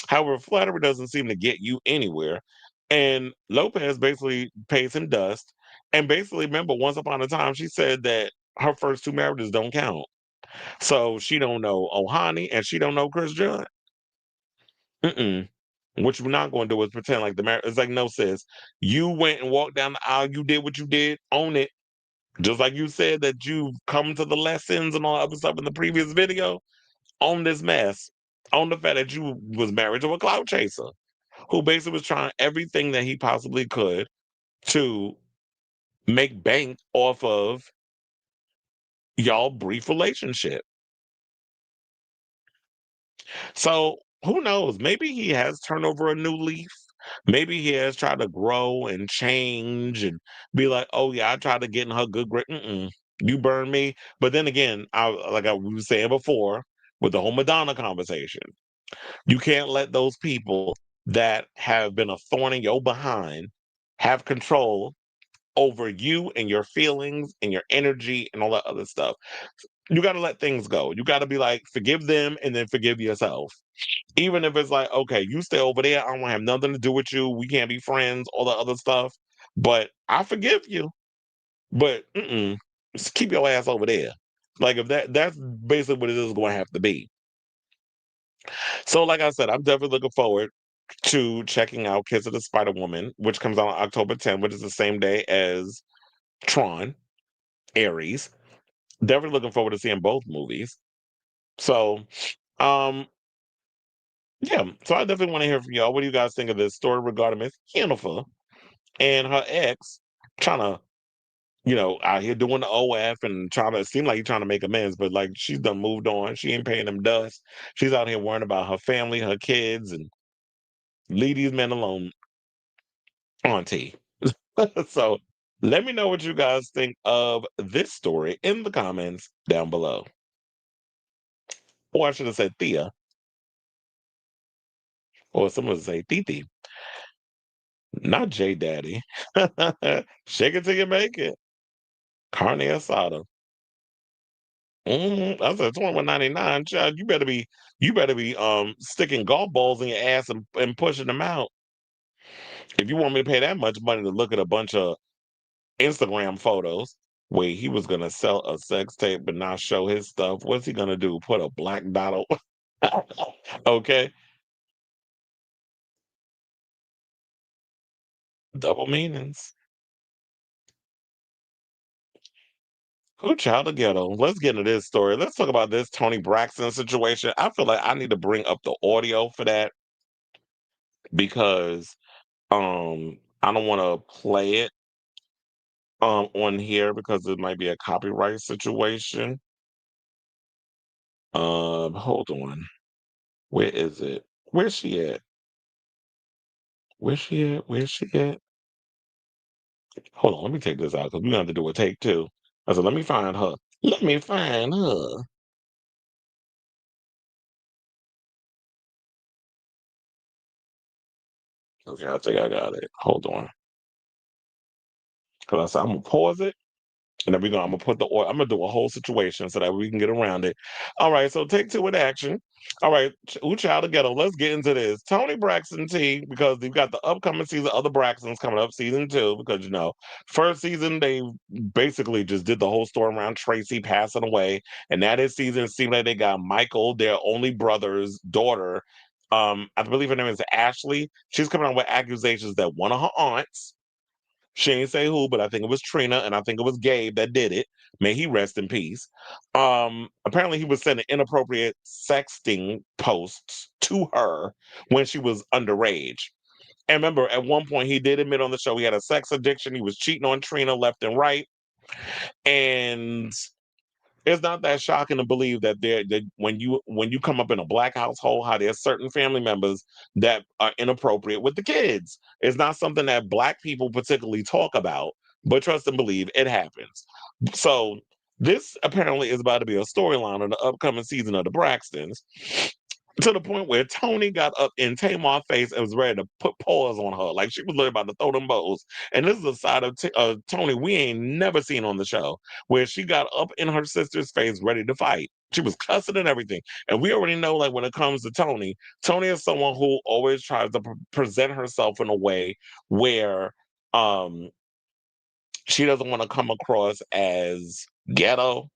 However, flattery doesn't seem to get you anywhere. And Lopez basically pays him dust. And basically, remember, once upon a time, she said that her first two marriages don't count. So she don't know Ohani and she don't know Chris Judd. Mm-mm. What you're not going to do is pretend like the marriage. It's like, no, sis. You went and walked down the aisle. You did what you did. Own it. Just like you said that you've come to the lessons and all that other stuff in the previous video. Own this mess. Own the fact that you was married to a clout chaser who basically was trying everything that he possibly could to make bank off of y'all brief relationship. So who knows? Maybe he has turned over a new leaf. Maybe he has tried to grow and change and be like, oh yeah, I tried to get in her good grade. You burn me. But then again, like I was saying before with the whole Madonna conversation, you can't let those people that have been a thorn in your behind have control over you and your feelings and your energy and all that other stuff. You got to let things go. You got to be like, forgive them and then forgive yourself. Even if it's like, okay, you stay over there. I don't want to have nothing to do with you. We can't be friends, all the other stuff. But I forgive you. But just keep your ass over there. Like if that's basically what it is going to have to be. So, like I said, I'm definitely looking forward to checking out Kiss of the Spider Woman, which comes out on October 10th, which is the same day as Tron, Ares. Definitely looking forward to seeing both movies. So, um, yeah. So I definitely want to hear from y'all. What do you guys think of this story regarding Miss Jennifer and her ex trying to, out here doing the OF and trying to seem like he's trying to make amends, but like she's done moved on. She ain't paying them dust. She's out here worrying about her family, her kids, and leave these men alone, auntie. So let me know what you guys think of this story in the comments down below. Or I should have said Thea, or someone would say Titi. Not J Daddy. Shake it till you make it. Carne asada. I said 21.99. Child, you better be sticking golf balls in your ass and pushing them out. If you want me to pay that much money to look at a bunch of Instagram photos where he was gonna sell a sex tape but not show his stuff, what's he gonna do? Put a black dot on? Okay. Double meanings. Who child the ghetto? Let's get into this story. Let's talk about this Toni Braxton situation. I feel like I need to bring up the audio for that because I don't want to play it on here because it might be a copyright situation. Hold on. Where is it? Where's she at? Where's she at? Where's she at? Hold on, let me take this out because we're gonna have to do a take two. I said, let me find her. Let me find her. Okay, I think I got it. Hold on. Because I said I'm gonna pause it. And then I'm gonna put I'm gonna do a whole situation so that we can get around it. All right, so take two in action. All right, ooh, child together. Let's get into this. Toni Braxton T, because you've got the upcoming season of the Braxtons coming up, season two, because first season they basically just did the whole story around Tracy passing away. And now this season it seemed like they got Michael, their only brother's daughter. I believe her name is Ashley. She's coming out with accusations that one of her aunts, she ain't say who, but I think it was Trina, and I think it was Gabe that did it. May he rest in peace. Apparently, he was sending inappropriate sexting posts to her when she was underage. And remember, at one point, he did admit on the show he had a sex addiction. He was cheating on Trina left and right. And it's not that shocking to believe that when you come up in a black household, how there's certain family members that are inappropriate with the kids. It's not something that black people particularly talk about, but trust and believe it happens. So this apparently is about to be a storyline in the upcoming season of the Braxtons, to the point where Toni got up in Tamar's face and was ready to put paws on her, like she was literally about to throw them bows. And this is a side of Toni we ain't never seen on the show, where she got up in her sister's face, ready to fight. She was cussing and everything. And we already know, like when it comes to Toni, Toni is someone who always tries to present herself in a way where um, she doesn't want to come across as ghetto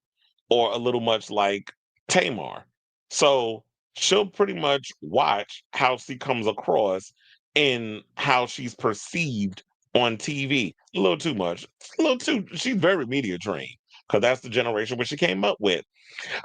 or a little much like Tamar. So she'll pretty much watch how she comes across in how she's perceived on TV. A little too much. A little too, she's very media trained because that's the generation where she came up with.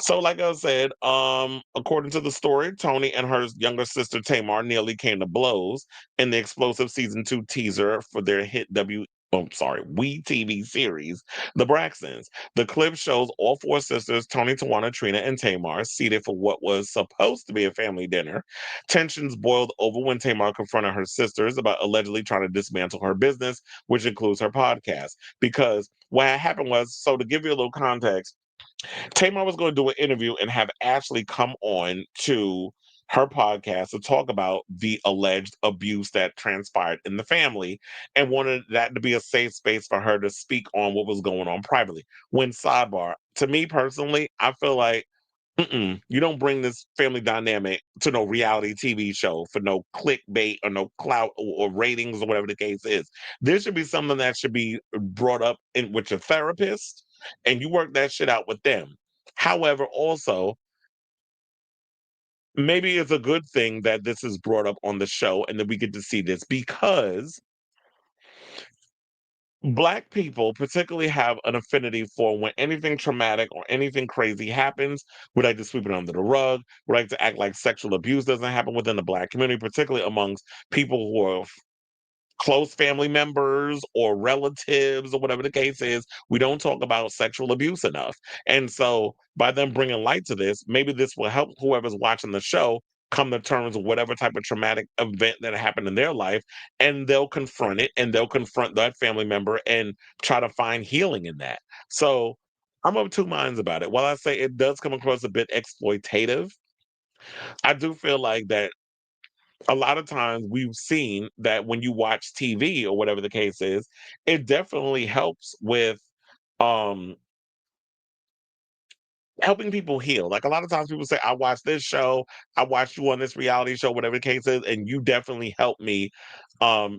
So, like I said, according to the story, Toni and her younger sister Tamar nearly came to blows in the explosive season two teaser for their hit We TV series, The Braxtons. The clip shows all four sisters, Toni, Tawana, Trina, and Tamar, seated for what was supposed to be a family dinner. Tensions boiled over when Tamar confronted her sisters about allegedly trying to dismantle her business, which includes her podcast. Because what happened was, so to give you a little context, Tamar was going to do an interview and have Ashley come on to her podcast to talk about the alleged abuse that transpired in the family and wanted that to be a safe space for her to speak on what was going on privately. When sidebar, to me personally, I feel like you don't bring this family dynamic to no reality TV show for no clickbait or no clout or ratings or whatever the case is. This should be something that should be brought up in with your therapist and you work that shit out with them. However, also, maybe it's a good thing that this is brought up on the show and that we get to see this because Black people particularly have an affinity for when anything traumatic or anything crazy happens, we like to sweep it under the rug. We like to act like sexual abuse doesn't happen within the Black community, particularly amongst people who are close family members or relatives or whatever the case is. We don't talk about sexual abuse enough. And so by them bringing light to this, maybe this will help whoever's watching the show come to terms with whatever type of traumatic event that happened in their life, and they'll confront it and they'll confront that family member and try to find healing in that. So I'm of two minds about it. While I say it does come across a bit exploitative, I do feel like that a lot of times we've seen that when you watch TV or whatever the case is, it definitely helps with um helping people heal. Like a lot of times people say, I watched this show, I watched you on this reality show, whatever the case is, and you definitely helped me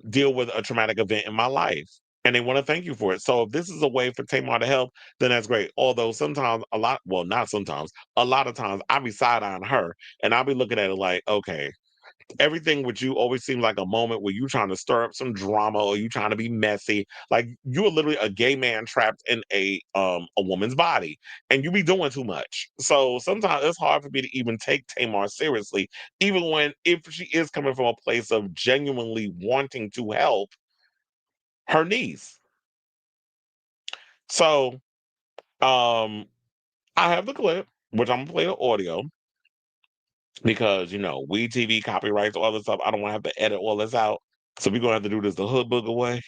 deal with a traumatic event in my life. And they want to thank you for it. So if this is a way for Tamar to help, then that's great. Although sometimes well, not sometimes, a lot of times I be side eyeing her and I'll be looking at it like, okay, everything with you always seems like a moment where you trying to stir up some drama or you trying to be messy. Like you're literally a gay man trapped in a woman's body, and you be doing too much. So sometimes it's hard for me to even take Tamar seriously, even when if she is coming from a place of genuinely wanting to help her niece. So um I have the clip, which I'm gonna play the audio because we TV copyrights, all this stuff. I don't want to have to edit all this out. So we're gonna have to do this the hood booger way.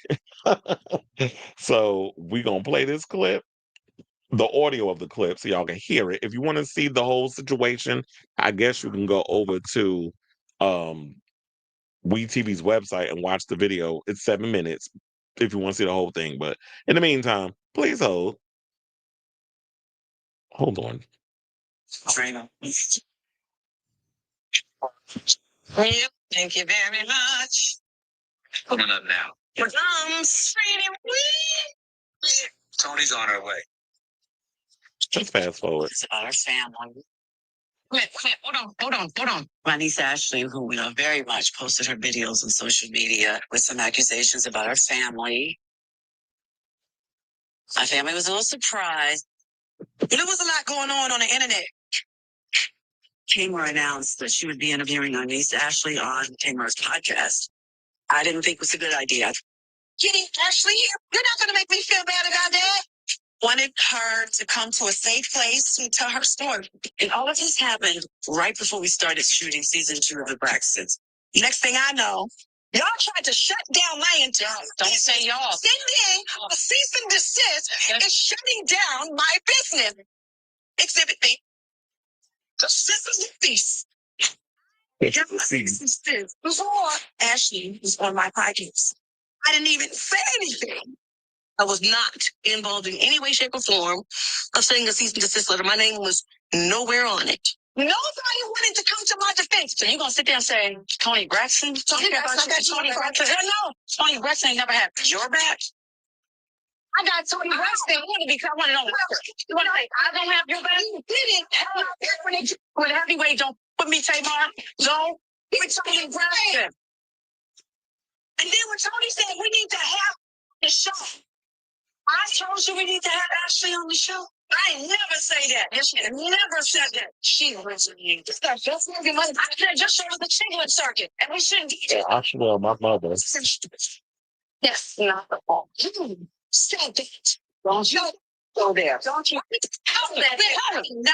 So we're gonna play this clip, the audio of the clip, so y'all can hear it. If you want to see the whole situation, I guess you can go over to um WeTV's website and watch the video. It's 7 minutes if you want to see the whole thing. But in the meantime, please hold on. Trina. Thank you very much. Coming up now. Tony's on her way. Just fast forward. It's about our family. Wait, hold on. My niece Ashley, who we know very much, posted her videos on social media with some accusations about our family. My family was a little surprised. But there was a lot going on the internet. Tamar announced that she would be interviewing our niece Ashley on Tamar's podcast. I didn't think it was a good idea. Getting Ashley here, you're not going to make me feel bad about that. Wanted her to come to a safe place and tell her story. And all of this happened right before we started shooting season 2 of the Braxtons. Next thing I know, y'all tried to shut down my entire. Don't say y'all. Sending a cease and desist is shutting down my business. Exhibit B. This is the piece. Before Ashley was on my podcast, I didn't even say anything. I was not involved in any way, shape, or form of sending a cease and desist letter. My name was nowhere on it. Nobody wanted to come to my defense. So you're going to sit there and say, Toni Braxton? Toni Braxton? No, Toni Braxton ain't never had your back. I got Toni Braxton because I want to know. You want to say, I don't have your back? You didn't have with heavyweight. Don't put me, Tamar. Don't with Toni Braxton. And then when Toni said we need to have the show, I told you we need to have Ashley on the show. I never say that. Yes, she never said that. She was just moving money. I said just show us the Chinglet circuit, and we shouldn't do that. Actually, my mother. Yes, not the fault. You said that. Don't you go there? Don't you? How that? Nah.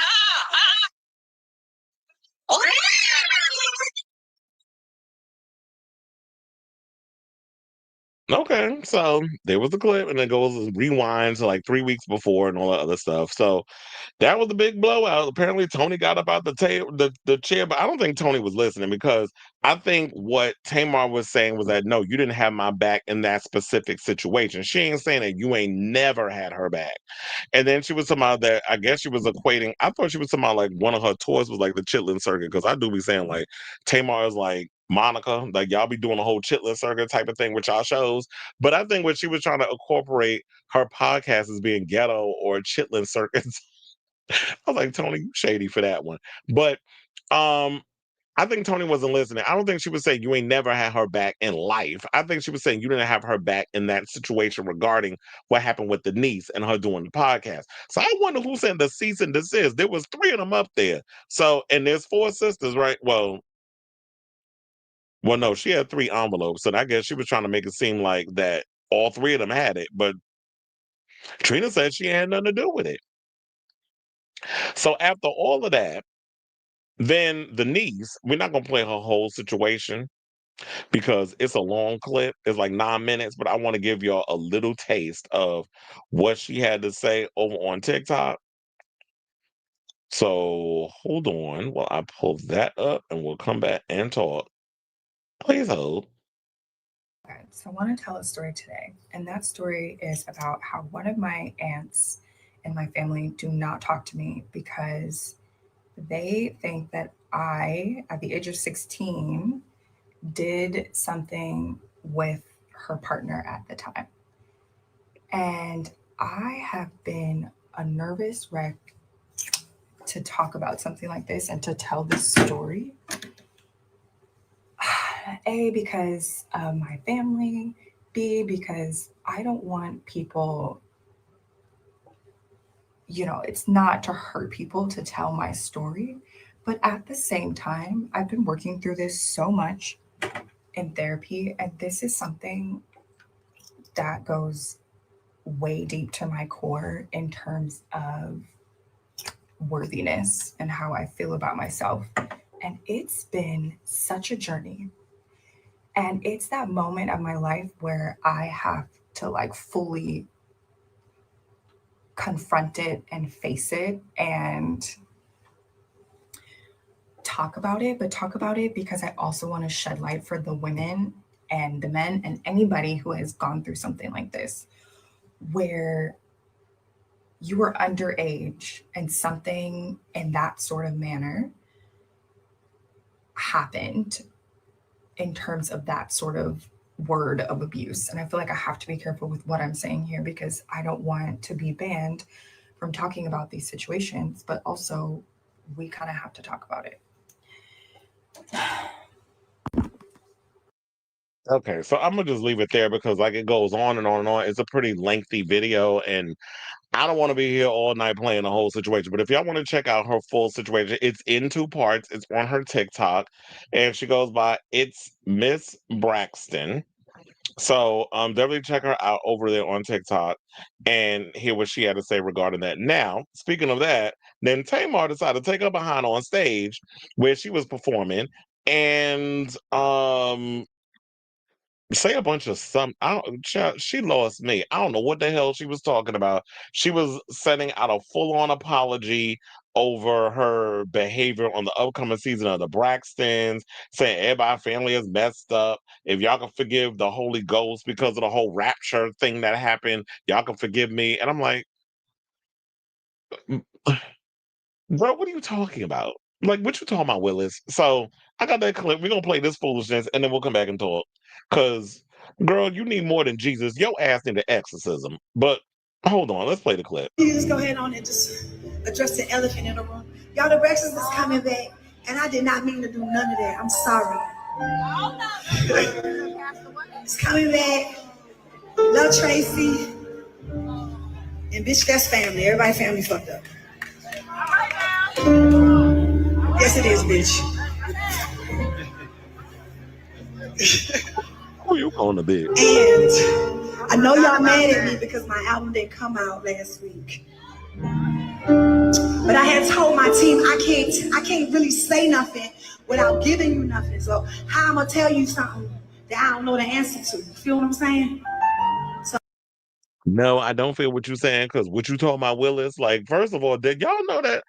Okay, so there was the clip, and it goes rewind to like 3 weeks before and all that other stuff. So that was the big blowout. Apparently, Toni got up out the chair, but I don't think Toni was listening because I think what Tamar was saying was that no, you didn't have my back in that specific situation. She ain't saying that you ain't never had her back. And then she was talking about that. I guess she was equating. I thought she was talking about like one of her toys was like the chitlin circuit because I do be saying like Tamar is like Monica, like y'all be doing a whole chitlin circuit type of thing with y'all shows. But I think what she was trying to incorporate her podcast as being ghetto or chitlin circuits. I was like, Toni, you shady for that one. But I think Toni wasn't listening. I don't think she was saying you ain't never had her back in life. I think she was saying you didn't have her back in that situation regarding what happened with the niece and her doing the podcast. So I wonder who sent the cease and desist. There was 3 of them up there. So and there's 4 sisters, right? Well, no, she had 3 envelopes. So I guess she was trying to make it seem like that all 3 of them had it. But Trina said she had nothing to do with it. So after all of that, then the niece, we're not gonna play her whole situation because it's a long clip. It's like 9 minutes, but I want to give y'all a little taste of what she had to say over on TikTok. So hold on while I pull that up and we'll come back and talk. Please hold. Okay, so I want to tell a story today, and that story is about how one of my aunts and my family do not talk to me because they think that I, at the age of 16, did something with her partner at the time. And I have been a nervous wreck to talk about something like this and to tell this story. A, because of my family. B, because I don't want people, it's not to hurt people to tell my story. But at the same time, I've been working through this so much in therapy, and this is something that goes way deep to my core in terms of worthiness and how I feel about myself. And it's been such a journey. And it's that moment of my life where I have to like fully confront it and face it and talk about it, but talk about it because I also want to shed light for the women and the men and anybody who has gone through something like this, where you were underage and something in that sort of manner happened in terms of that sort of word of abuse. And I feel like I have to be careful with what I'm saying here because I don't want to be banned from talking about these situations, but also we kind of have to talk about it. Okay, so I'm gonna just leave it there because like it goes on and on and on. It's a pretty lengthy video, and I don't want to be here all night playing the whole situation. But if y'all want to check out her full situation, it's in two parts. It's on her TikTok, and she goes by It's Miss Braxton. So definitely check her out over there on TikTok and hear what she had to say regarding that. Now, speaking of that, then Tamar decided to take her behind on stage where she was performing and say a bunch of some. I don't. She lost me. I don't know what the hell she was talking about. She was sending out a full-on apology over her behavior on the upcoming season of the Braxtons, saying everybody family is messed up. If y'all can forgive the Holy Ghost because of the whole rapture thing that happened, y'all can forgive me. And I'm like, bro, what are you talking about? Like, what you talking about, Willis? So I got that clip. We're gonna play this foolishness and then we'll come back and talk. Cause girl, you need more than Jesus. Your ass need an exorcism. But hold on, let's play the clip. You just go ahead on and just address the elephant in the room. Y'all, the Braxtons is coming back, and I did not mean to do none of that. I'm sorry. It's coming back. Love Tracy. And bitch, that's family. Everybody family fucked up. Yes, it is, bitch. Who you calling a bitch? And I know y'all mad at me because my album didn't come out last week. But I had told my team I can't really say nothing without giving you nothing. So how I'm gonna tell you something that I don't know the answer to? You feel what I'm saying? No, I don't feel what you're saying because what you told my Willis, like, first of all, did y'all know that?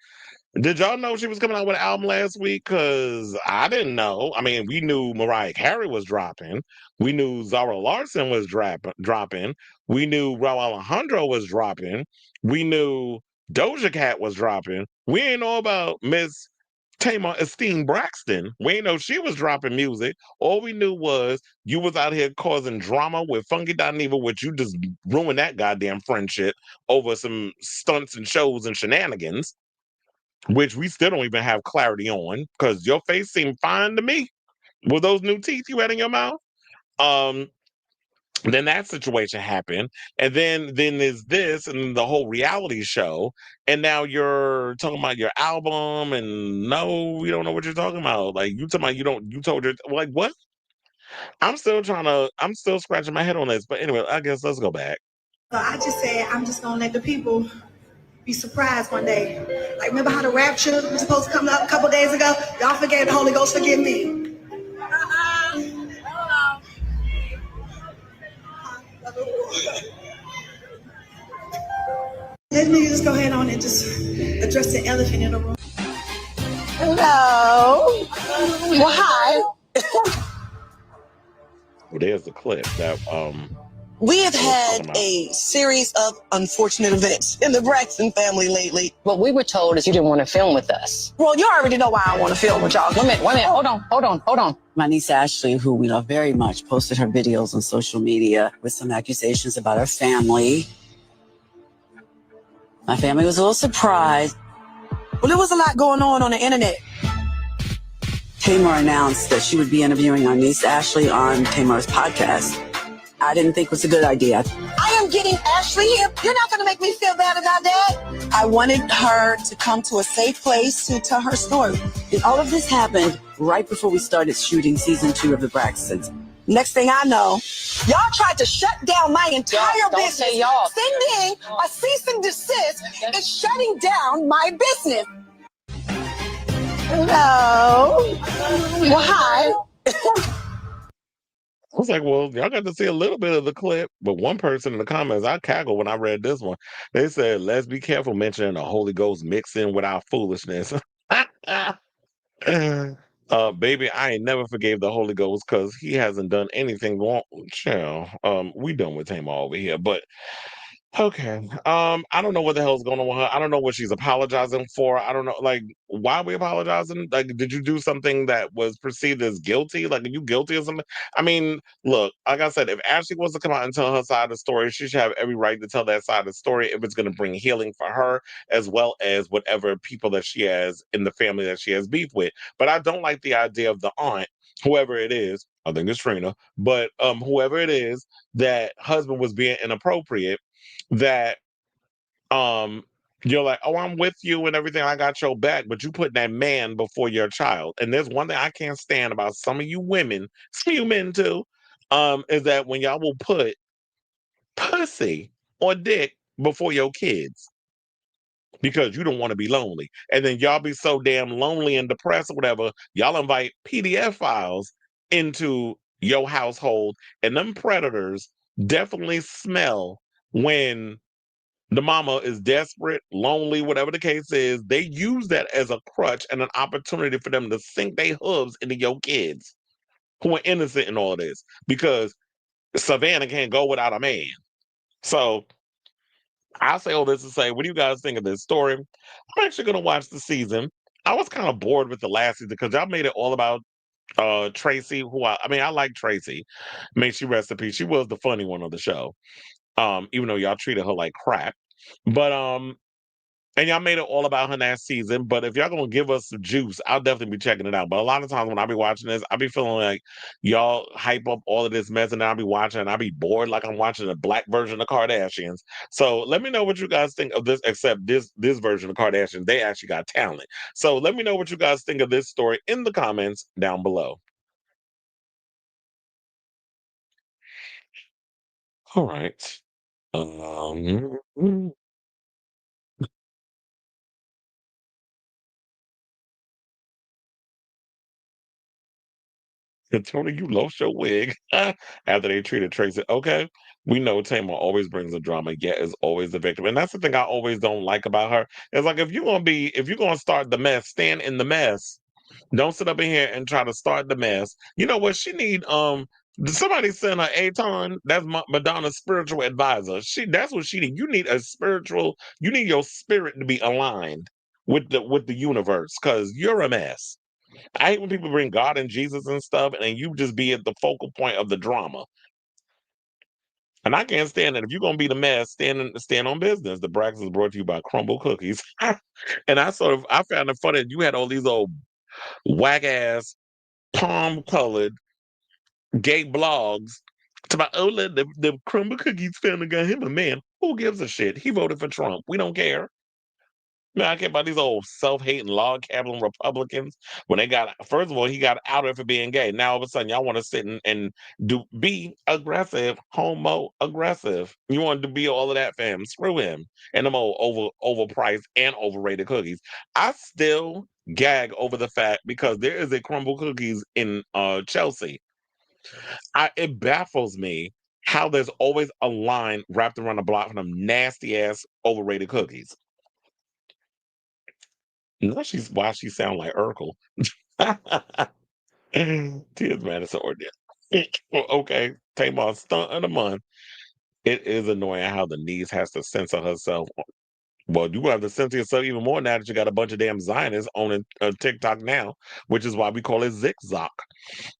Did y'all know she was coming out with an album last week? Because I didn't know. I mean, we knew Mariah Carey was dropping. We knew Zara Larson was dropping. We knew Raul Alejandro was dropping. We knew Doja Cat was dropping. We ain't know about Miss Tamar Esteem Braxton. We ain't know she was dropping music. All we knew was you was out here causing drama with Funky Dineva, which you just ruined that goddamn friendship over some stunts and shows and shenanigans, which we still don't even have clarity on because your face seemed fine to me with those new teeth you had in your mouth. Um, then that situation happened, and then there's this and the whole reality show, and now you're talking about your album, and no, we don't know what you're talking about. Like you talking about you told her like what? I'm still scratching my head on this, but anyway, I guess let's go back. So I just said I'm just gonna let the people be surprised one day. Like remember how the rapture was supposed to come up a couple days ago? Y'all forgave the Holy Ghost, forgive me. Let me just go ahead on and just address the elephant in the room. Hello. Well, hi. Well, there's the clip that We have I was had talking about. a series of unfortunate events in the Braxton family lately. What we were told is you didn't want to film with us. Well, you already know why I want to film with y'all. Wait a minute. Hold on. My niece Ashley, who we love very much, posted her videos on social media with some accusations about her family. My family was a little surprised. Well, there was a lot going on the internet. Tamar announced that she would be interviewing our niece Ashley on Tamar's podcast. I didn't think it was a good idea. I am getting Ashley here. You're not going to make me feel bad about that. I wanted her to come to a safe place to tell her story. And all of this happened right before we started shooting season 2 of The Braxtons. Next thing I know, y'all tried to shut down my entire Don't business. say y'all. Sending a cease and desist and shutting down my business. Hello. Well, hi. I was like, well, y'all got to see a little bit of the clip. But one person in the comments, I cackled when I read this one. They said, let's be careful mentioning the Holy Ghost mixing with our foolishness. Baby, I ain't never forgave the Holy Ghost because he hasn't done anything wrong. Chill. We done with him over here. But okay. I don't know what the hell's going on with her. I don't know what she's apologizing for. I don't know, like, why are we apologizing? Like, did you do something that was perceived as guilty? Like, are you guilty of something? I mean, look, like I said, if Ashley wants to come out and tell her side of the story, she should have every right to tell that side of the story if it's going to bring healing for her, as well as whatever people that she has in the family that she has beef with. But I don't like the idea of the aunt, whoever it is, I think it's Trina, but whoever it is, that husband was being inappropriate, that you're like, oh, I'm with you and everything, I got your back, but you put that man before your child. And there's one thing I can't stand about some of you women, some of you men too, is that when y'all will put pussy or dick before your kids because you don't want to be lonely. And then y'all be so damn lonely and depressed or whatever, y'all invite PDF files into your household, and them predators definitely smell when the mama is desperate, lonely, whatever the case is. They use that as a crutch and an opportunity for them to sink their hooves into your kids who are innocent in all this, because Savannah can't go without a man. So I'll say all this to say, what do you guys think of this story? I'm actually going to watch the season. I was kind of bored with the last season because y'all made it all about Tracy, who I mean, I like Tracy. May she rest in peace. She was the funny one of the show. Even though y'all treated her like crap. But and y'all made it all about her last season. But if y'all gonna give us some juice, I'll definitely be checking it out. But a lot of times when I be watching this, I be feeling like y'all hype up all of this mess, and I'll be watching and I'll be bored like I'm watching a black version of Kardashians. So let me know what you guys think of this, except this version of Kardashians. They actually got talent. So let me know what you guys think of this story in the comments down below. All right. Tony, you lost your wig after they treated Tracy. Okay, we know Tamar always brings the drama, yet is always the victim, and that's the thing I always don't like about her. It's like if you're gonna start the mess, stand in the mess. Don't sit up in here and try to start the mess. You know what? She need somebody send her Aton. That's Madonna's spiritual advisor. That's what she need. You need a spiritual. You need your spirit to be aligned with the universe, because you're a mess. I hate when people bring God and Jesus and stuff, and then you just be at the focal point of the drama. And I can't stand that. If you're gonna be the mess, stand on business. The Braxton is brought to you by Crumble Cookies. And I found it funny that you had all these old whack ass palm colored gay blogs about, oh, the Crumble Cookies family got him a man. Who gives a shit? He voted for Trump. We don't care. Man, I care about these old self-hating log cabin Republicans. When they got, first of all, he got outed for being gay. Now all of a sudden, y'all want to sit and be aggressive, homo aggressive. You want to be all of that, fam? Screw him and them old overpriced and overrated cookies. I still gag over the fact, because there is a Crumble Cookies in Chelsea. It baffles me how there's always a line wrapped around the block for them nasty ass overrated cookies. Why she sound like Urkel. Tears Madison or death. Okay, Tamar, stunt of the month. It is annoying how the niece has to censor herself. Well, you have to censor yourself even more now that you got a bunch of damn Zionists on TikTok now, which is why we call it Zigzag.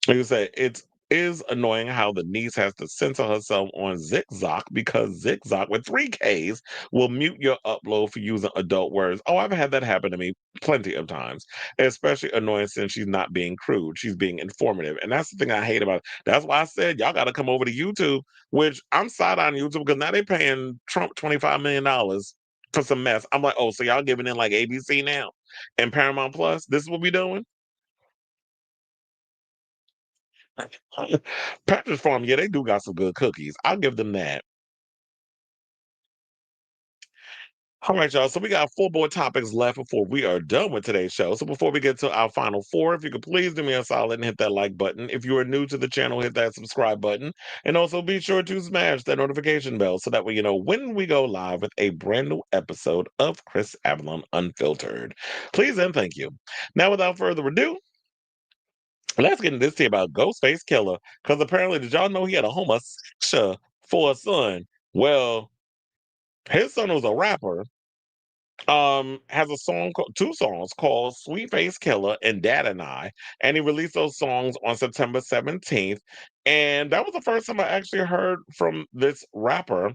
Like I said, it is annoying how the niece has to censor herself on Zigzag because Zigzag with 3 Ks will mute your upload for using adult words. Oh, I've had that happen to me plenty of times. Especially annoying since she's not being crude. She's being informative. And that's the thing I hate about it. That's why I said y'all got to come over to YouTube, which I'm side on YouTube because now they're paying Trump $25 million for some mess. I'm like, oh, so y'all giving in like ABC now and Paramount Plus? This is what we doing? Patches Farm, yeah, they do got some good cookies. I'll give them that. All right, y'all. So we got 4 more topics left before we are done with today's show. So before we get to our final 4, if you could please do me a solid and hit that like button. If you are new to the channel, hit that subscribe button. And also be sure to smash that notification bell so that way you know when we go live with a brand new episode of Chris Avalon Unfiltered. Please and thank you. Now, without further ado, let's get into this tea about Ghostface Killah. Because apparently, did y'all know he had a homosexual for a son? Well, his son was a rapper. Has a song, 2 songs called "Sweet Face Killah" and "Dad and I," and he released those songs on September 17th. And that was the first time I actually heard from this rapper.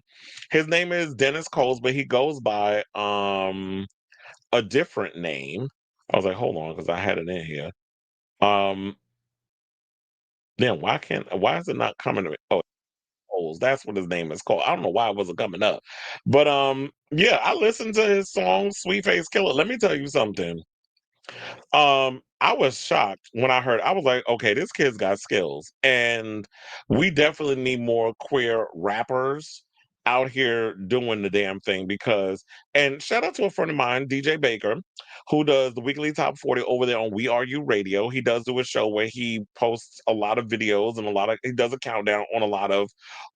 His name is Dennis Coles, but he goes by a different name. I was like, hold on, because I had it in here. Um, Then why is it not coming to me? Oh, Coles, that's what his name is called. I don't know why it wasn't coming up. But yeah, I listened to his song Sweet Face Killah. Let me tell you something. I was shocked when I heard. I was like, okay, this kid's got skills, and we definitely need more queer rappers out here doing the damn thing because. And shout out to a friend of mine, DJ Baker, who does the weekly top 40 over there on We Are You Radio. He does do a show where he posts a lot of videos and he does a countdown on a lot of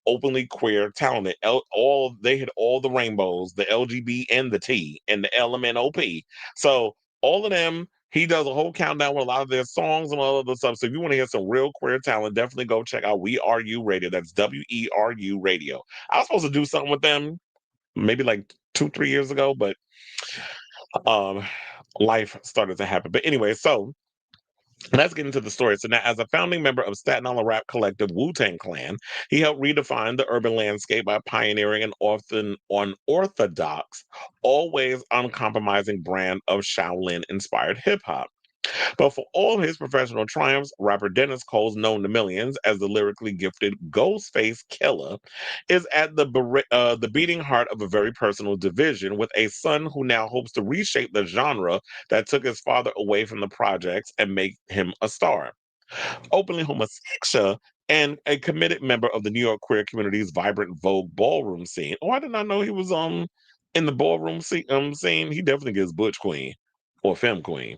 openly queer talented. All they hit all the rainbows, the LGB and the T and the LMNOP. So all of them, he does a whole countdown with a lot of their songs and all of the stuff. So if you want to hear some real queer talent, definitely go check out We Are You Radio. That's WERU Radio. I was supposed to do something with them maybe like 2-3 years ago, but um life started to happen. But anyway, so let's get into the story. So now, as a founding member of Staten Island rap collective Wu-Tang Clan, he helped redefine the urban landscape by pioneering an often unorthodox, always uncompromising brand of Shaolin-inspired hip-hop. But for all his professional triumphs, rapper Dennis Coles, known to millions as the lyrically gifted Ghostface Killah, is at the beating heart of a very personal division with a son who now hopes to reshape the genre that took his father away from the projects and make him a star. Openly homosexual and a committed member of the New York queer community's vibrant Vogue ballroom scene. Oh, I did not know he was in the ballroom scene. He definitely gets butch queen or femme queen.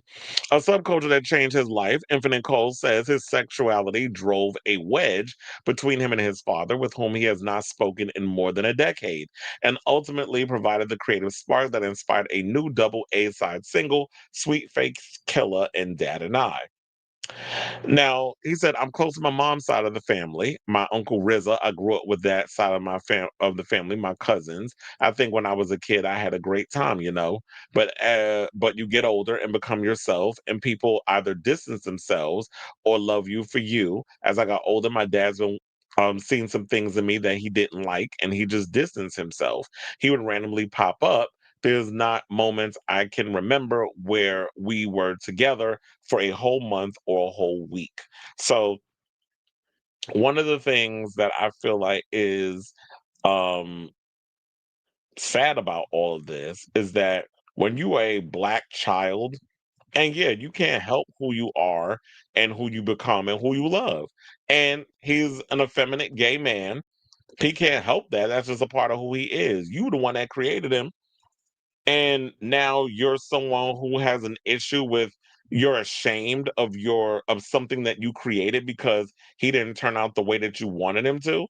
A subculture that changed his life, Infinite Cole says his sexuality drove a wedge between him and his father, with whom he has not spoken in more than a decade, and ultimately provided the creative spark that inspired a new double A-side single, Sweet Face Killah and Dad and I. Now, he said, I'm close to my mom's side of the family. My uncle Rizza, I grew up with that side of of the family, my cousins. I think when I was a kid, I had a great time, you know. But you get older and become yourself, and people either distance themselves or love you for you. As I got older, my dad's been seen some things in me that he didn't like, and he just distanced himself. He would randomly pop up. There's not moments I can remember where we were together for a whole month or a whole week. So one of the things that I feel like is um sad about all of this is that when you are a black child, and yeah, you can't help who you are and who you become and who you love. And he's an effeminate gay man. He can't help that. That's just a part of who he is. You the one that created him, and now you're someone who has an issue with, you're ashamed of something that you created because he didn't turn out the way that you wanted him to.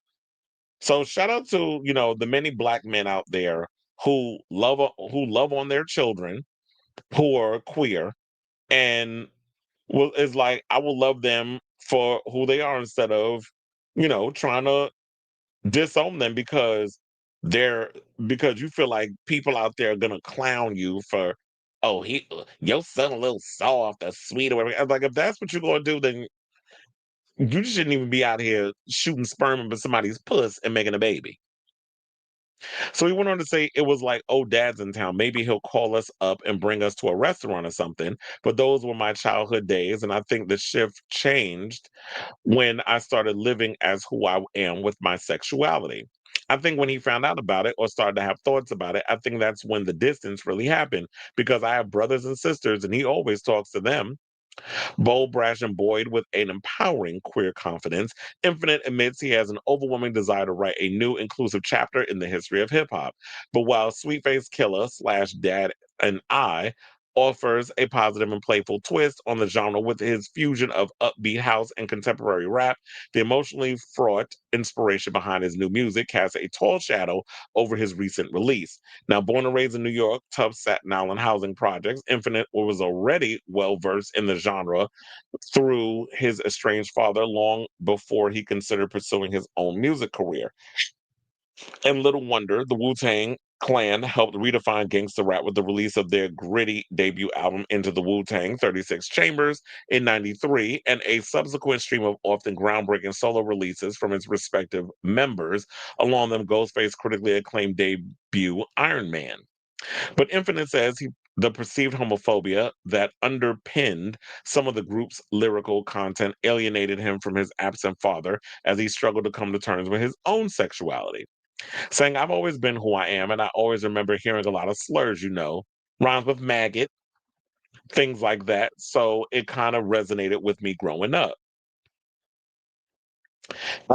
So shout out to, the many black men out there who love on their children who are queer, and is like, I will love them for who they are instead of trying to disown them they're because you feel like people out there are gonna clown you for, oh, your son a little soft or sweet or whatever. I'm like, if that's what you're gonna do, then you shouldn't even be out here shooting sperm into somebody's puss and making a baby. So he went on to say it was like, oh, dad's in town. Maybe he'll call us up and bring us to a restaurant or something. But those were my childhood days. And I think the shift changed when I started living as who I am with my sexuality. I think when he found out about it or started to have thoughts about it, I think that's when the distance really happened because I have brothers and sisters and he always talks to them. Bold, brash, and buoyed with an empowering queer confidence, Infinite admits he has an overwhelming desire to write a new inclusive chapter in the history of hip hop. But while Sweetface Killah slash Dad and I offers a positive and playful twist on the genre with his fusion of upbeat house and contemporary rap, the emotionally fraught inspiration behind his new music casts a tall shadow over his recent release. Now, born and raised in New York, tough Staten Island housing projects, Infinite was already well versed in the genre through his estranged father long before he considered pursuing his own music career. And little wonder, the Wu-Tang Clan helped redefine gangster rap with the release of their gritty debut album Into the Wu-Tang 36 Chambers in 93 and a subsequent stream of often groundbreaking solo releases from its respective members, along them Ghostface critically acclaimed debut Iron Man. But Infinite says the perceived homophobia that underpinned some of the group's lyrical content alienated him from his absent father as he struggled to come to terms with his own sexuality, saying, I've always been who I am, and I always remember hearing a lot of slurs, rhymes with maggot, things like that. So it kind of resonated with me growing up.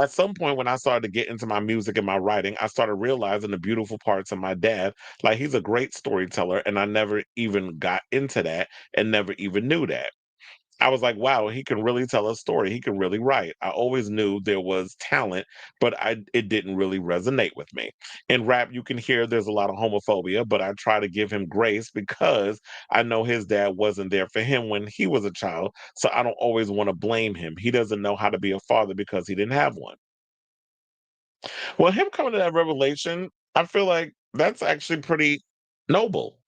At some point, when I started to get into my music and my writing, I started realizing the beautiful parts of my dad. Like, he's a great storyteller, and I never even got into that and never even knew that. I was like, wow, he can really tell a story. He can really write. I always knew there was talent, but it didn't really resonate with me. In rap, you can hear there's a lot of homophobia, but I try to give him grace because I know his dad wasn't there for him when he was a child. So I don't always want to blame him. He doesn't know how to be a father because he didn't have one. Well, him coming to that revelation, I feel like that's actually pretty noble.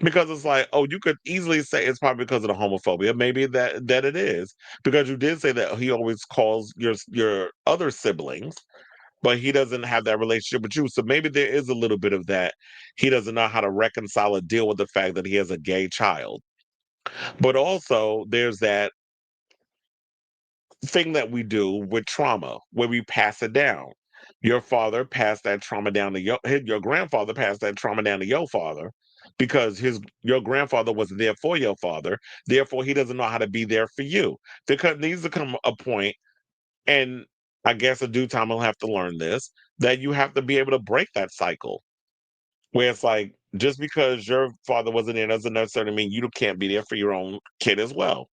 Because it's like, oh, you could easily say it's probably because of the homophobia. Maybe that it is. Because you did say that he always calls your other siblings, but he doesn't have that relationship with you. So maybe there is a little bit of that. He doesn't know how to reconcile or deal with the fact that he has a gay child. But also there's that thing that we do with trauma where we pass it down. Your father passed that trauma down to your grandfather passed that trauma down to your father because your grandfather wasn't there for your father. Therefore, he doesn't know how to be there for you. There needs to come a point, and I guess in due time I'll have to learn this, that you have to be able to break that cycle where it's like just because your father wasn't there doesn't necessarily mean you can't be there for your own kid as well.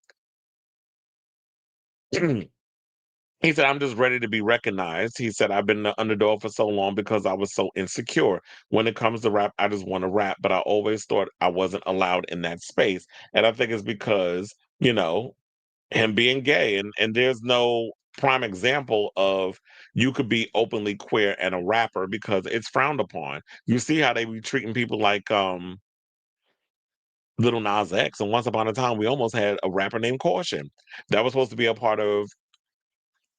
He said, I'm just ready to be recognized. He said, I've been the underdog for so long because I was so insecure. When it comes to rap, I just want to rap, but I always thought I wasn't allowed in that space. And I think it's because, him being gay. And there's no prime example of you could be openly queer and a rapper because it's frowned upon. You see how they be treating people like Little Nas X. And once upon a time, we almost had a rapper named Caution. That was supposed to be a part of,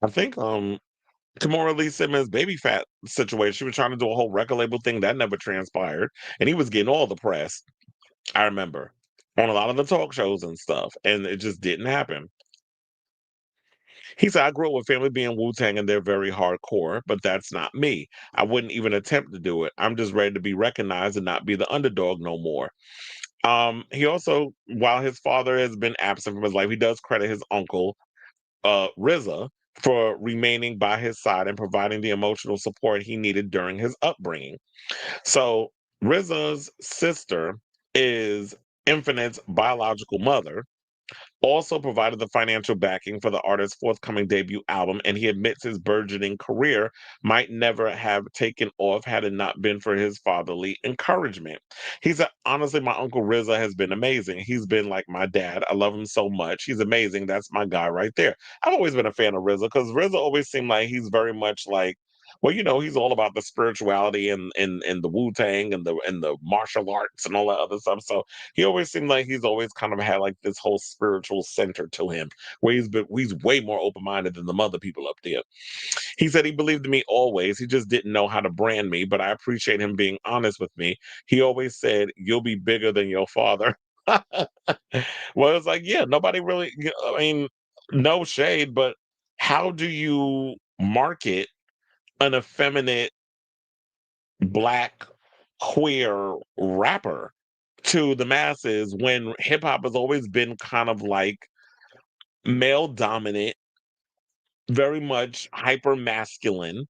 I think, Tamara Lee Simmons' baby fat situation. She was trying to do a whole record label thing that never transpired, and he was getting all the press. I remember on a lot of the talk shows and stuff, and it just didn't happen. He said, "I grew up with family being Wu Tang, and they're very hardcore, but that's not me. I wouldn't even attempt to do it. I'm just ready to be recognized and not be the underdog no more." He also, while his father has been absent from his life, he does credit his uncle RZA for remaining by his side and providing the emotional support he needed during his upbringing. So RZA's sister is Infinite's biological mother, Also provided the financial backing for the artist's forthcoming debut album, and he admits his burgeoning career might never have taken off had it not been for his fatherly encouragement. He said, honestly, my Uncle RZA has been amazing. He's been like my dad. I love him so much. He's amazing. That's my guy right there. I've always been a fan of RZA because RZA always seemed like he's very much like, well, he's all about the spirituality and the Wu-Tang and the martial arts and all that other stuff. So he always seemed like he's always kind of had like this whole spiritual center to him, where he's way more open-minded than the other people up there. He said he believed in me always. He just didn't know how to brand me, but I appreciate him being honest with me. He always said, "You'll be bigger than your father." Well, it's like, yeah, nobody really, I mean, no shade, but how do you market an effeminate black queer rapper to the masses when hip hop has always been kind of like male dominant, very much hyper masculine,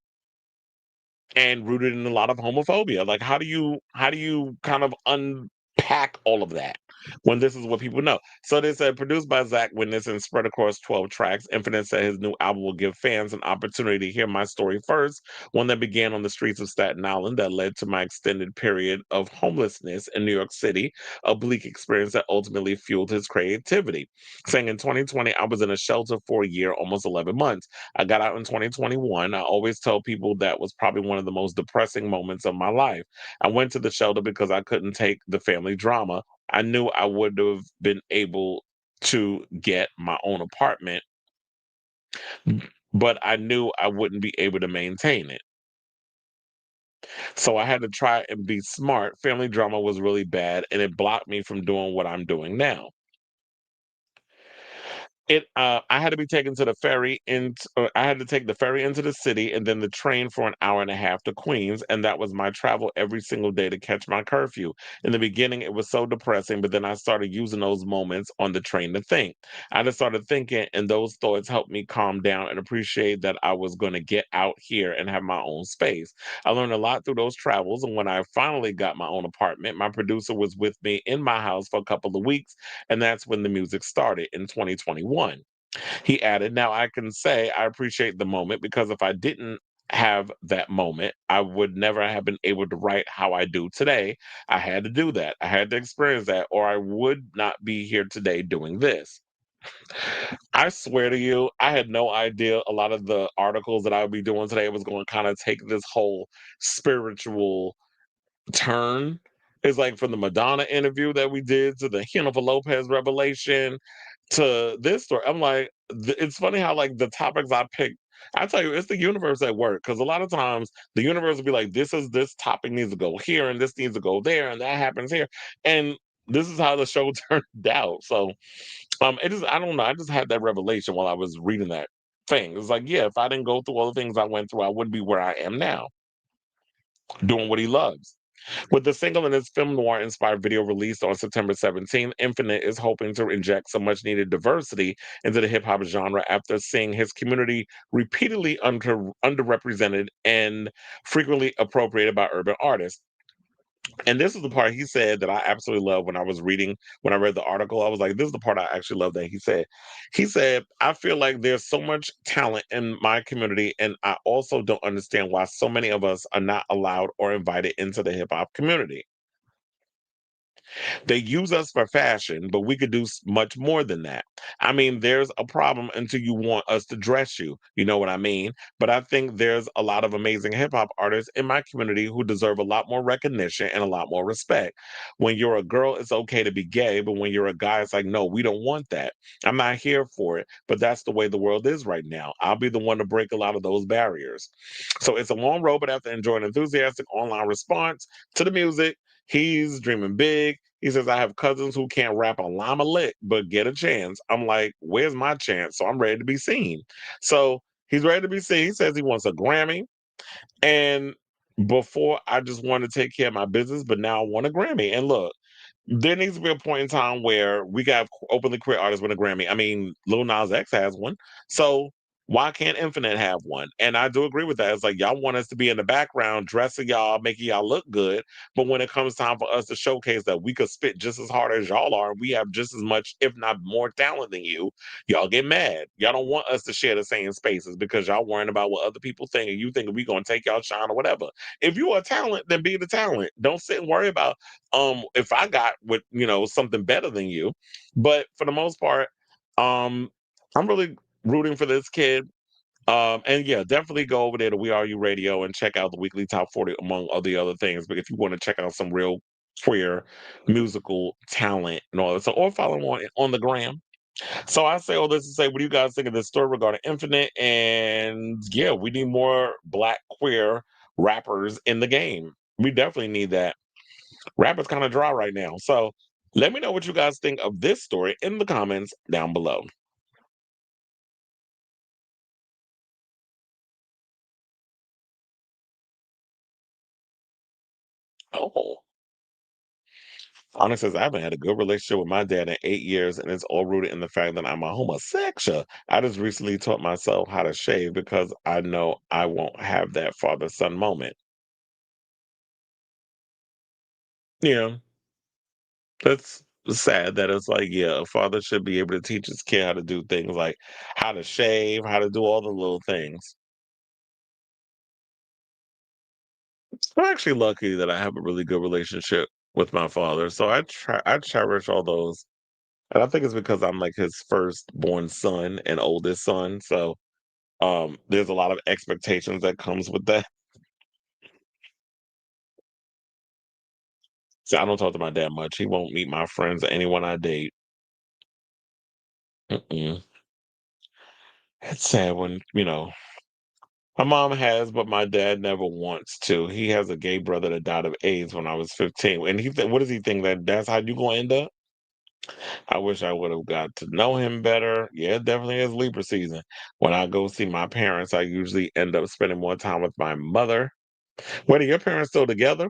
and rooted in a lot of homophobia? Like, how do you kind of unpack all of that when this is what people know? So they said, produced by Zach Witness and spread across 12 tracks, Infinite said his new album will give fans an opportunity to hear my story first, one that began on the streets of Staten Island that led to my extended period of homelessness in New York City, a bleak experience that ultimately fueled his creativity. Saying in 2020, I was in a shelter for a year, almost 11 months. I got out in 2021. I always tell people that was probably one of the most depressing moments of my life. I went to the shelter because I couldn't take the family drama. I knew I would have been able to get my own apartment, but I knew I wouldn't be able to maintain it. So I had to try and be smart. Family drama was really bad, and it blocked me from doing what I'm doing now. I had to be taken to the ferry I had to take the ferry into the city and then the train for an hour and a half to Queens, and that was my travel every single day to catch my curfew. In the beginning, it was so depressing, but then I started using those moments on the train to think. I just started thinking, and those thoughts helped me calm down and appreciate that I was going to get out here and have my own space. I learned a lot through those travels, and when I finally got my own apartment, my producer was with me in my house for a couple of weeks, and that's when the music started in 2021. He added, now I can say I appreciate the moment because if I didn't have that moment, I would never have been able to write how I do today. I had to do that. I had to experience that, or I would not be here today doing this. I swear to you, I had no idea a lot of the articles that I would be doing today was going to kind of take this whole spiritual turn. Is like from the Madonna interview that we did to the Jennifer Lopez revelation to this story. I'm like, it's funny how like the topics I picked. I tell you, it's the universe at work because a lot of times the universe will be like, this topic needs to go here and this needs to go there and that happens here, and this is how the show turned out. So, it just I don't know. I just had that revelation while I was reading that thing. It's like, yeah, if I didn't go through all the things I went through, I wouldn't be where I am now, doing what he loves. With the single and its film noir inspired video released on September 17th, Infinite is hoping to inject some much needed diversity into the hip hop genre after seeing his community repeatedly underrepresented and frequently appropriated by urban artists. And this is the part he said that I absolutely love when I read the article. I was like, this is the part I actually love that he said. He said, I feel like there's so much talent in my community, and I also don't understand why so many of us are not allowed or invited into the hip hop community. They use us for fashion, but we could do much more than that. I mean, there's a problem until you want us to dress you. You know what I mean? But I think there's a lot of amazing hip hop artists in my community who deserve a lot more recognition and a lot more respect. When you're a girl, it's okay to be gay, but when you're a guy, it's like, no, we don't want that. I'm not here for it, but that's the way the world is right now. I'll be the one to break a lot of those barriers. So it's a long road, but after enjoying enthusiastic online response to the music, he's dreaming big. He says, I have cousins who can't rap a llama lick, but get a chance. I'm like, where's my chance? So I'm ready to be seen. So he's ready to be seen. He says he wants a Grammy. And before, I just wanted to take care of my business, but now I want a Grammy. And look, there needs to be a point in time where we got openly queer artists with a Grammy. I mean, Lil Nas X has one. So Why can't Infinite have one? And I do agree with that. It's like y'all want us to be in the background, dressing y'all, making y'all look good. But when it comes time for us to showcase that we could spit just as hard as y'all are, we have just as much, if not more talent than you, y'all get mad. Y'all don't want us to share the same spaces because y'all worrying about what other people think and you think we gonna take y'all shine or whatever. If you are a talent, then be the talent. Don't sit and worry about if I got with something better than you. But for the most part, I'm really rooting for this kid. And yeah, definitely go over there to We Are You Radio and check out the weekly top 40 among all the other things. But if you want to check out some real queer musical talent and all that, so or follow him on the gram. So I say all this to say, what do you guys think of this story regarding Infinite? And yeah, we need more Black queer rappers in the game. We definitely need that. Rap is kind of dry right now. So let me know what you guys think of this story in the comments down below. Oh. Onyx says, I haven't had a good relationship with my dad in 8 years, and it's all rooted in the fact that I'm a homosexual. I just recently taught myself how to shave because I know I won't have that father son moment. Yeah, that's sad that it's like, yeah, a father should be able to teach his kid how to do things like how to shave, how to do all the little things. I'm actually lucky that I have a really good relationship with my father, so I cherish all those. And I think it's because I'm like his firstborn son and oldest son, so there's a lot of expectations that comes with that. So I don't talk to my dad much. He won't meet my friends or anyone I date. Mm-mm. It's sad when, my mom has, but my dad never wants to. He has a gay brother that died of AIDS when I was 15. And he said, what does he think that that's how you gonna end up? I wish I would have got to know him better. Yeah, it definitely is Libra season. When I go see my parents, I usually end up spending more time with my mother. Wait, are your parents still together?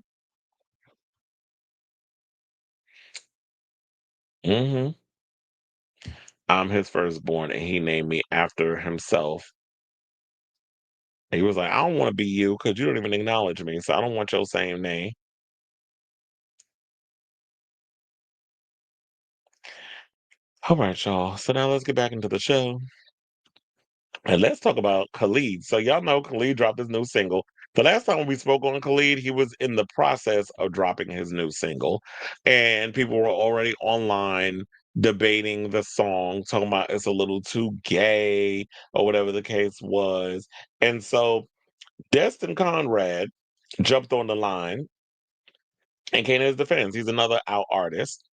Hmm. I'm his firstborn, and he named me after himself. He was like, I don't want to be you because you don't even acknowledge me, so I don't want your same name. All right, y'all. So now let's get back into the show. And let's talk about Khalid. So y'all know Khalid dropped his new single. The last time we spoke on Khalid, he was in the process of dropping his new single. And people were already online debating the song, talking about it's a little too gay or whatever the case was. And so Destin Conrad jumped on the line and came to his defense. He's another out artist.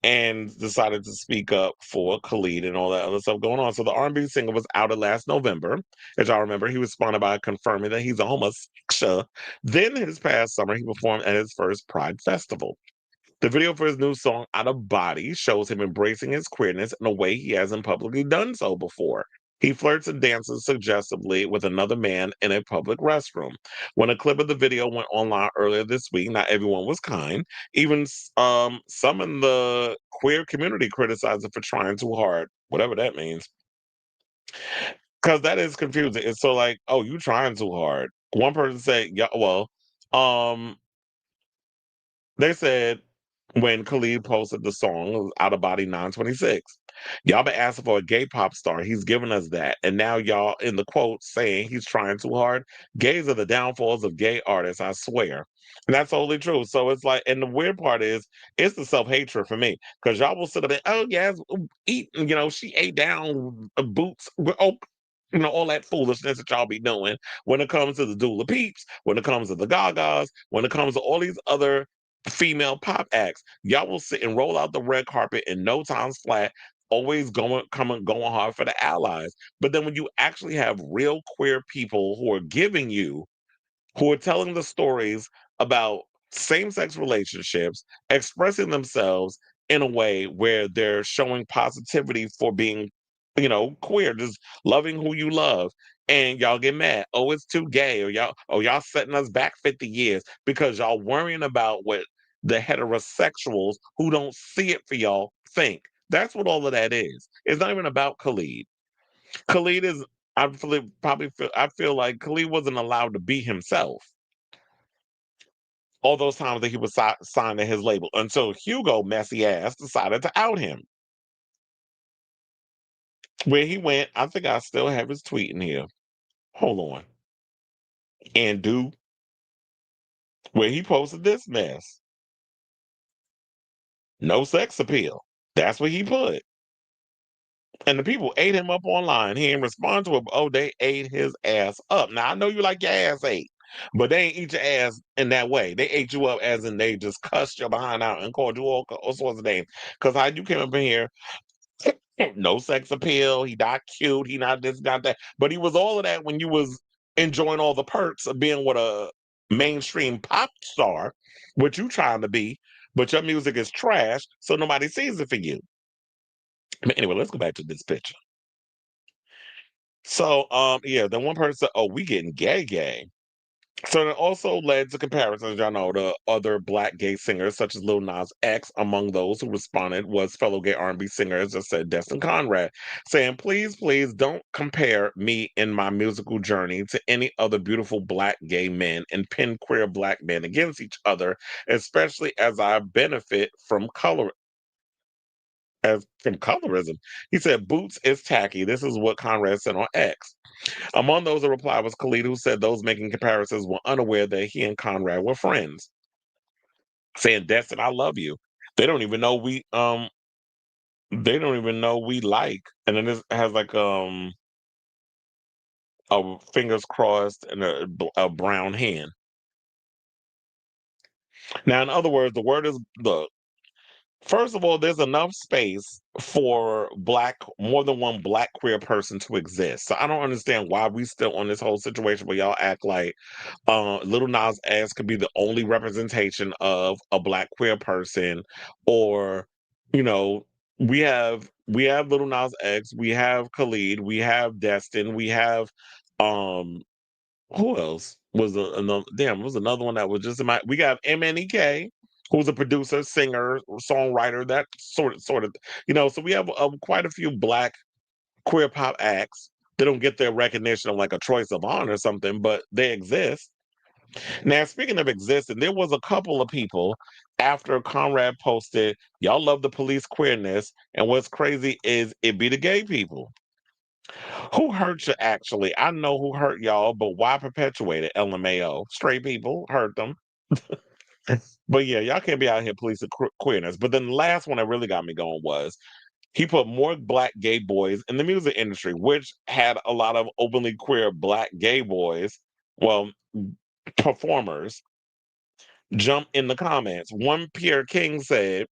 And decided to speak up for Khalid and all that other stuff going on. So the R&B single was outed last November. As y'all remember, he responded by confirming that he's a homosexual. Then this past summer, he performed at his first Pride Festival. The video for his new song, Out of Body, shows him embracing his queerness in a way he hasn't publicly done so before. He flirts and dances suggestively with another man in a public restroom. When a clip of the video went online earlier this week, not everyone was kind. Even some in the queer community criticized it for trying too hard, whatever that means. Because that is confusing. It's so like, oh, you trying too hard. One person said, yeah, well, um, they said when Khalid posted the song Out of Body 926. Y'all been asking for a gay pop star. He's given us that. And now y'all in the quote saying he's trying too hard. Gays are the downfalls of gay artists, I swear. And that's totally true. So it's like, and the weird part is, it's the self-hatred for me. Because y'all will sit up there, oh yes, eat, she ate down boots. Oh, all that foolishness that y'all be doing when it comes to the Dula Peeps, when it comes to the Gagas, when it comes to all these other female pop acts. Y'all will sit and roll out the red carpet in no time flat, always going hard for the allies. But then when you actually have real queer people who are telling the stories about same-sex relationships, expressing themselves in a way where they're showing positivity for being, queer, just loving who you love. And y'all get mad. Oh, it's too gay, or y'all setting us back 50 years because y'all worrying about what the heterosexuals who don't see it for y'all think. That's what all of that is. It's not even about Khalid. Khalid is. I feel like Khalid wasn't allowed to be himself all those times that he was signed to his label until Hugo messy ass decided to out him. Where he went, I think I still have his tweet in here. Hold on. And where he posted this mess. No sex appeal. That's what he put. And the people ate him up online. He didn't respond to it. Oh, they ate his ass up. Now I know you like your ass ate, but they ain't eat your ass in that way. They ate you up as in they just cussed your behind out and called you all sorts of names. Because how you came up in here, no sex appeal. He not cute. He not this, not that. But he was all of that when you was enjoying all the perks of being with a mainstream pop star, which you trying to be. But your music is trash, so nobody sees it for you. But anyway, let's go back to this picture. So, yeah, the one person, oh, we getting gay. So it also led to comparisons, y'all know, to other black gay singers such as Lil Nas X. Among those who responded was fellow gay R&B singer, as I said, Destin Conrad, saying, please, please don't compare me in my musical journey to any other beautiful black gay men and pin queer black men against each other, especially as I benefit from colorism. He said, boots is tacky. This is what Conrad said on X. Among those that replied was Khalid, who said those making comparisons were unaware that he and Conrad were friends. Saying, Destin, I love you. They don't even know we like. And then this has like a fingers crossed and a brown hand. Now, in other words, the word is look. First of all, there's enough space for more than one black queer person to exist. So I don't understand why we still on this whole situation where y'all act like Little Nas X could be the only representation of a black queer person, or you know, we have Little Nas X, we have Khalid, we have Destin, we have um who else was another? Damn, was another one that was just in my. We got MNEK, who's a producer, singer, songwriter, that sort of. So we have quite a few black queer pop acts. They don't get their recognition of like a Choice of Honor or something, but they exist. Now, speaking of existing, there was a couple of people after Conrad posted, "Y'all love the police queerness," and what's crazy is it be the gay people. Who hurt you, actually? I know who hurt y'all, but why perpetuate it? LMAO. Straight people hurt them. But yeah, y'all can't be out here policing queerness. But then the last one that really got me going was he put more black gay boys in the music industry, which had a lot of openly queer black gay boys, well, performers, jump in the comments. One Pierre King said,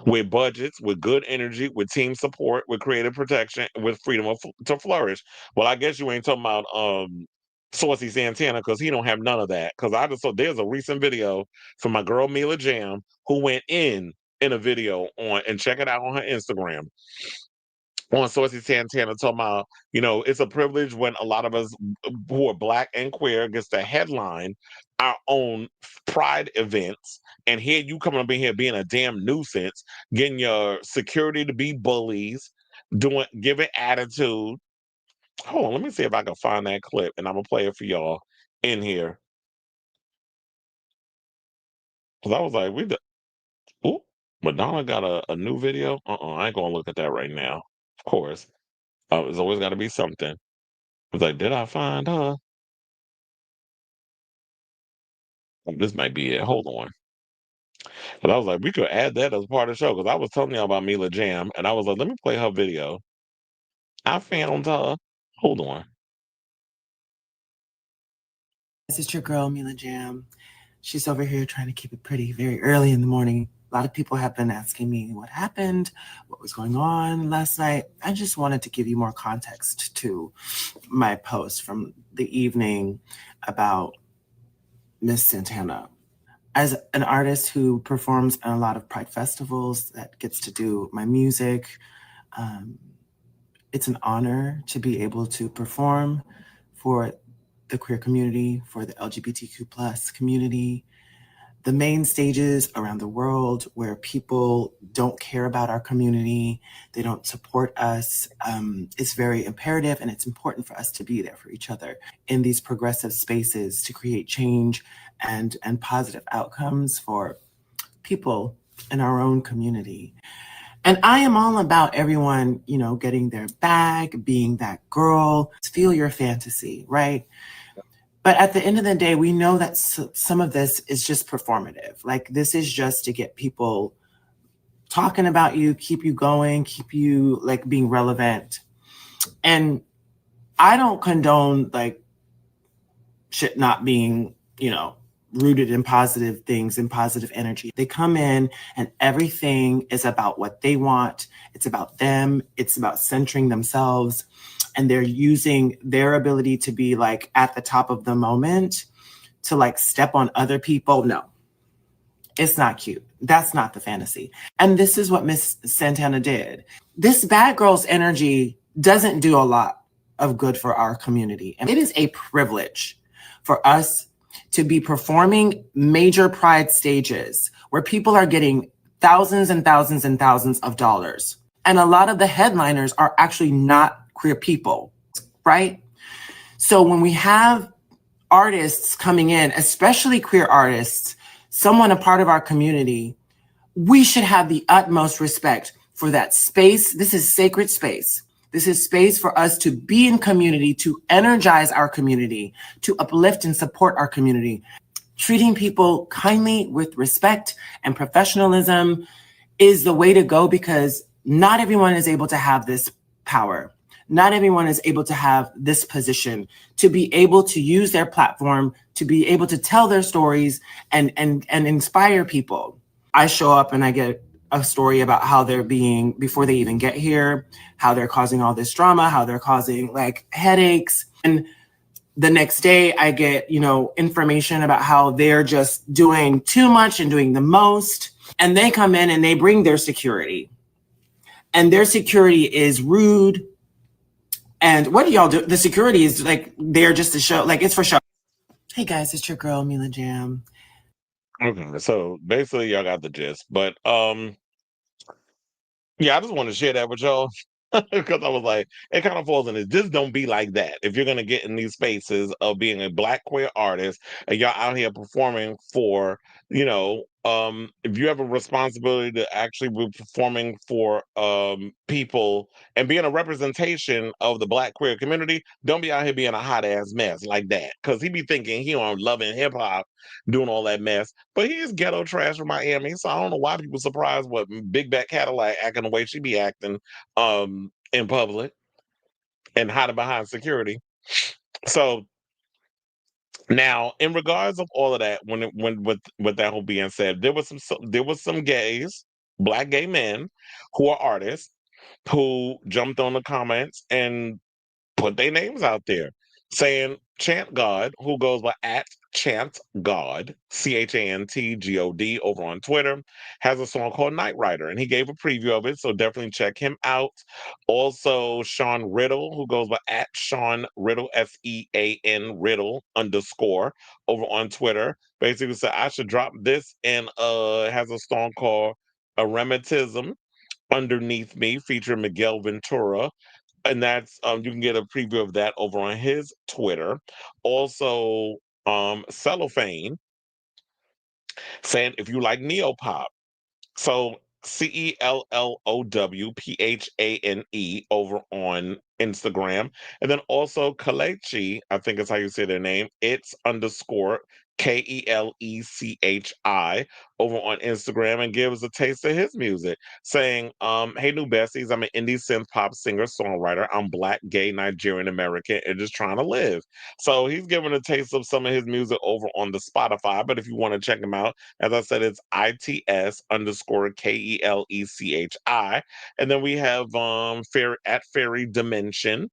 with budgets, with good energy, with team support, with creative protection, with freedom to flourish. Well, I guess you ain't talking about Saucy Santana because he don't have none of that. Because I just saw there's a recent video from my girl Mila Jam who went in a video on and check it out on her Instagram on Saucy Santana talking about, it's a privilege when a lot of us who are black and queer gets to headline our own pride events. And here you coming up in here being a damn nuisance, getting your security to be bullies, giving attitude. Hold on, let me see if I can find that clip and I'm gonna play it for y'all in here. Cause I was like, ooh, Madonna got a new video. I ain't gonna look at that right now. Of course. There's always gotta be something. I was like, did I find her? This might be it. Hold on. But I was like, we could add that as part of the show because I was telling y'all about Mila Jam, and I was like, let me play her video. I found her. Hold on. This is your girl, Mila Jam. She's over here trying to keep it pretty very early in the morning. A lot of people have been asking me what happened, what was going on last night. I just wanted to give you more context to my post from the evening about Miss Santana. As an artist who performs at a lot of Pride festivals, that gets to do my music, it's an honor to be able to perform for the queer community, for the LGBTQ plus community. the main stages around the world where people don't care about our community, they don't support us. It's very imperative and it's important for us to be there for each other in these progressive spaces to create change and positive outcomes for people in our own community. And I am all about everyone, you know, getting their bag, being that girl, feel your fantasy, right? But at the end of the day, we know that some of this is just performative. Like, this is just to get people talking about you, keep you going, keep you like being relevant. And I don't condone like shit not being, you know, rooted in positive things and positive energy. They come in and everything is about what they want. It's about them. It's about centering themselves. And they're using their ability to be like at the top of the moment to like step on other people. No, it's not cute. That's not the fantasy. And this is what Miss Santana did. This bad girl's energy doesn't do a lot of good for our community. And it is a privilege for us to be performing major pride stages where people are getting thousands and thousands and thousands of dollars. And a lot of the headliners are actually not queer people, right? So when we have artists coming in, especially queer artists, someone a part of our community, we should have the utmost respect for that space. This is sacred space. This is space for us to be in community, to energize our community, to uplift and support our community. Treating people kindly with respect and professionalism is the way to go, because not everyone is able to have this power. Not everyone is able to have this position, to be able to use their platform, to be able to tell their stories and inspire people. I show up and I get a story about how they're being, before they even get here, how they're causing all this drama, how they're causing like headaches. And the next day I get, you know, information about how they're just doing too much and doing the most. And they come in and they bring their security. And their security is rude. And what do y'all do? The security is like, they're just to show, like, it's for show. Hey guys, it's your girl, Mila Jam. Okay, so basically y'all got the gist. But yeah, I just want to share that with y'all because I was like, it kind of falls in it. Just don't be like that. If you're gonna get in these spaces of being a Black queer artist and y'all out here performing for, you know, if you have a responsibility to actually be performing for people and being a representation of the Black queer community, don't be out here being a hot ass mess like that. Because he be thinking he on loving hip hop, doing all that mess, but he is ghetto trash from Miami. So I don't know why people surprised what Big Back Cadillac acting the way she be acting in public and hiding behind security. So now, in regards of all of that, when with that whole being said, there was some gays, Black gay men, who are artists, who jumped on the comments and put their names out there, saying Chant God, who goes by at Chant God, CHANTGOD, over on Twitter, has a song called Night Rider, and he gave a preview of it, so definitely check him out. Also, Sean Riddle, who goes by at Sean Riddle, SEAN Riddle _ over on Twitter, basically said I should drop this, and has a song called Eremitism Underneath Me, featuring Miguel Ventura. And that's you can get a preview of that over on his Twitter. Also, Cellophane saying if you like neopop, so CELLOWPHANE over on Instagram. And then also Kalechi, I think is how you say their name. It's _ KELECHI over on Instagram, and gives a taste of his music, saying, hey new besties, I'm an indie synth pop singer-songwriter. I'm Black, gay, Nigerian American, and just trying to live. So he's giving a taste of some of his music over on the Spotify. But if you want to check him out, as I said, it's ITS _ KELECHI. And then we have Fairy Dimension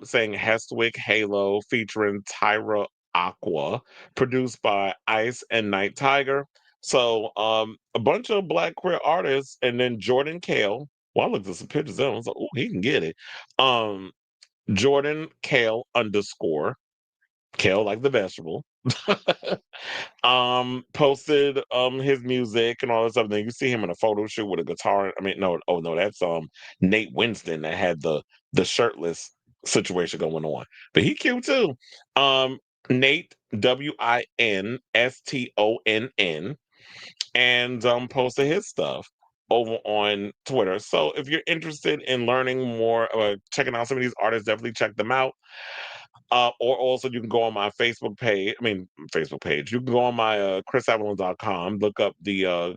saying Hestwick Halo featuring Tyra Aqua, produced by Ice and Night Tiger. So a bunch of Black queer artists, and then Jordan Kale. Well, I looked at some pictures of him. I was like, oh, he can get it. Jordan Kale _ kale like the vegetable. Posted his music and all this stuff. Then you see him in a photo shoot with a guitar. I mean, no, oh no, that's Nate Winston that had the shirtless situation going on. But he cute too. Nate Winstonn, and posted his stuff over on Twitter. So if you're interested in learning more or checking out some of these artists, definitely check them out. Or also you can go on my Facebook page. I mean, Facebook page. You can go on my chrisavalon.com, look up the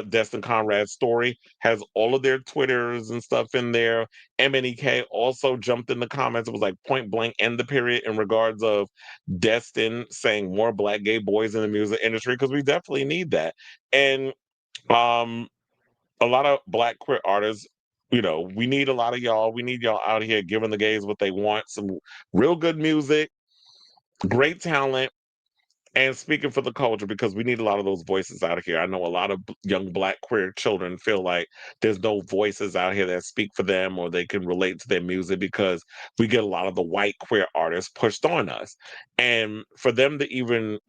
Destin Conrad story, has all of their Twitters and stuff in there. MNEK also jumped in the comments. It was like point blank end the period in regards of Destin saying more black gay boys in the music industry, because we definitely need that. And um a lot of black queer artists, we need a lot of y'all. We need y'all out here giving the gays what they want. Some real good music, great talent, and speaking for the culture, because we need a lot of those voices out here. I know a lot of young black queer children feel like there's no voices out here that speak for them or they can relate to their music, because we get a lot of the white queer artists pushed on us. And for them to even,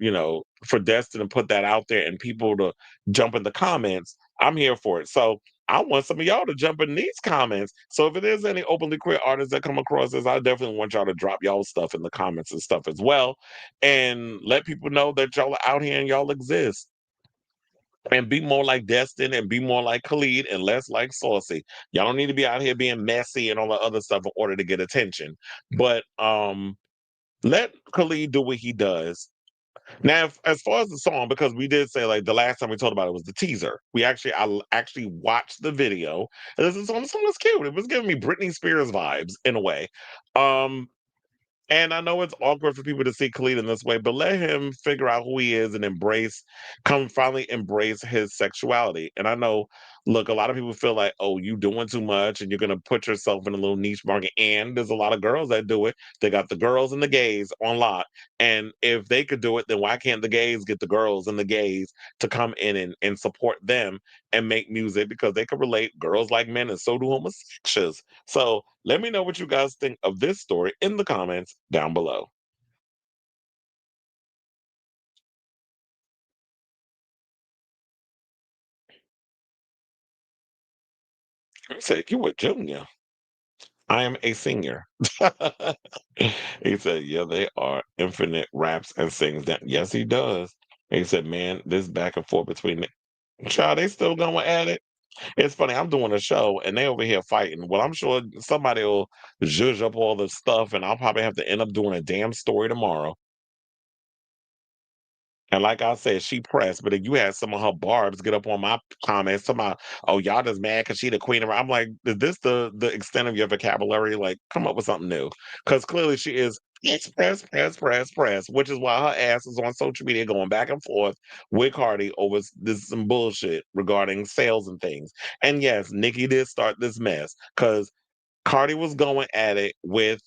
for Destin to put that out there and people to jump in the comments, I'm here for it. So I want some of y'all to jump in these comments. So if it is any openly queer artists that come across this, I definitely want y'all to drop y'all stuff in the comments and stuff as well, and let people know that y'all are out here and y'all exist. And be more like Destin and be more like Khalid and less like Saucy. Y'all don't need to be out here being messy and all the other stuff in order to get attention. But let Khalid do what he does. Now, as far as the song, because we did say, like, the last time we talked about it was the teaser. I actually watched the video, and this song was cute. It was giving me Britney Spears vibes in a way. Um, and I know it's awkward for people to see Khalid in this way, but let him figure out who he is and finally embrace his sexuality. And I know, look, a lot of people feel like, oh, you doing too much and you're going to put yourself in a little niche market. And there's a lot of girls that do it. They got the girls and the gays on lock. And if they could do it, then why can't the gays get the girls and the gays to come in and support them and make music, because they can relate. Girls like men, and so do homosexuals. So let me know what you guys think of this story in the comments down below. I said, you a junior. I am a senior. He said, yeah, they are infinite raps and sings that. Yes, he does. He said, man, this back and forth between the child, they still going at it. It's funny, I'm doing a show and they over here fighting. Well, I'm sure somebody will zhuzh up all the stuff and I'll probably have to end up doing a damn story tomorrow. And like I said, she pressed, but if you had some of her barbs get up on my comments, somehow, oh, y'all just mad because she the queen of. I'm like, is this the extent of your vocabulary? Like, come up with something new, because clearly she is. It's press, which is why her ass is on social media going back and forth with Cardi over this some bullshit regarding sales and things. And yes, Nikki did start this mess because Cardi was going at it with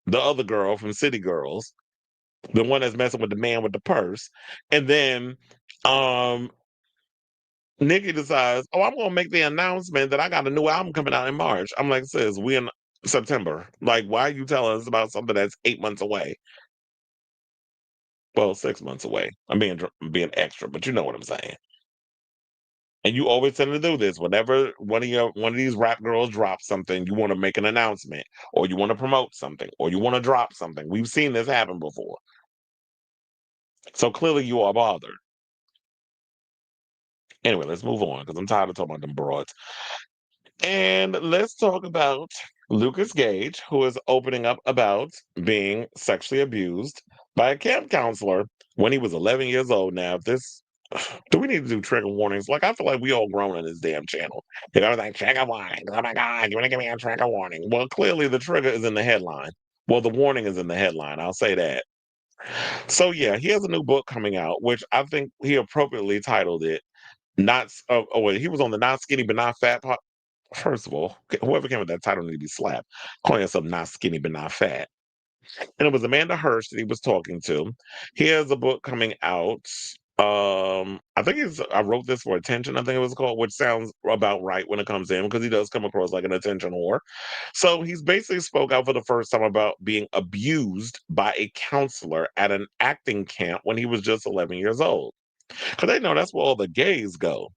the other girl from City Girls, the one that's messing with the man with the purse. And then Nikki decides, oh, I'm gonna make the announcement that I got a new album coming out in March. I'm like, sis, we in September. Like, why are you telling us about something that's 8 months away? Well, 6 months away. I'm being extra, but you know what I'm saying. And you always tend to do this. Whenever one of these rap girls drops something, you want to make an announcement, or you want to promote something, or you want to drop something. We've seen this happen before. So clearly you are bothered. Anyway, let's move on, because I'm tired of talking about them broads. And let's talk about Lucas Gage, who is opening up about being sexually abused by a camp counselor when he was 11 years old. Now, do we need to do trigger warnings? Like, I feel like we all grown on this damn channel. You know, like, trigger warning. Oh my God, you want to give me a trigger warning? Well, clearly the trigger is in the headline. Well, the warning is in the headline. I'll say that. So, yeah, he has a new book coming out, which I think he appropriately titled it. Wait, he was on the Not Skinny But Not Fat. First of all, whoever came with that title need to be slapped. Calling himself Not Skinny But Not Fat. And it was Amanda Hirsch that he was talking to. He has a book coming out I think I wrote this for attention, I think it was called, which sounds about right when it comes in because he does come across like an attention whore. So he's basically spoke out for the first time about being abused by a counselor at an acting camp when he was just 11 years old. Because they know that's where all the gays go.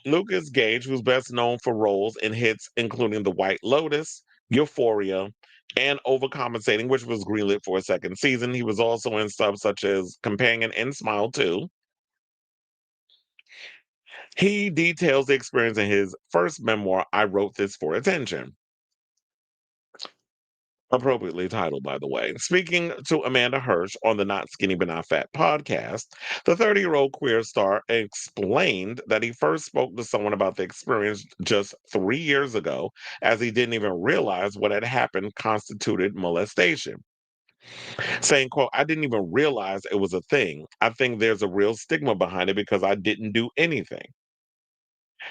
Lucas Gage, who's best known for roles in hits including The White Lotus, Euphoria, and Overcompensating, which was greenlit for a second season. He was also in stuff such as Companion and Smile 2. He details the experience in his first memoir, I Wrote This for Attention. Appropriately titled, by the way. Speaking to Amanda Hirsch on the Not Skinny But Not Fat podcast, the 30-year-old queer star explained that he first spoke to someone about the experience just 3 years ago, as he didn't even realize what had happened constituted molestation. Saying, quote, I didn't even realize it was a thing. I think there's a real stigma behind it because I didn't do anything.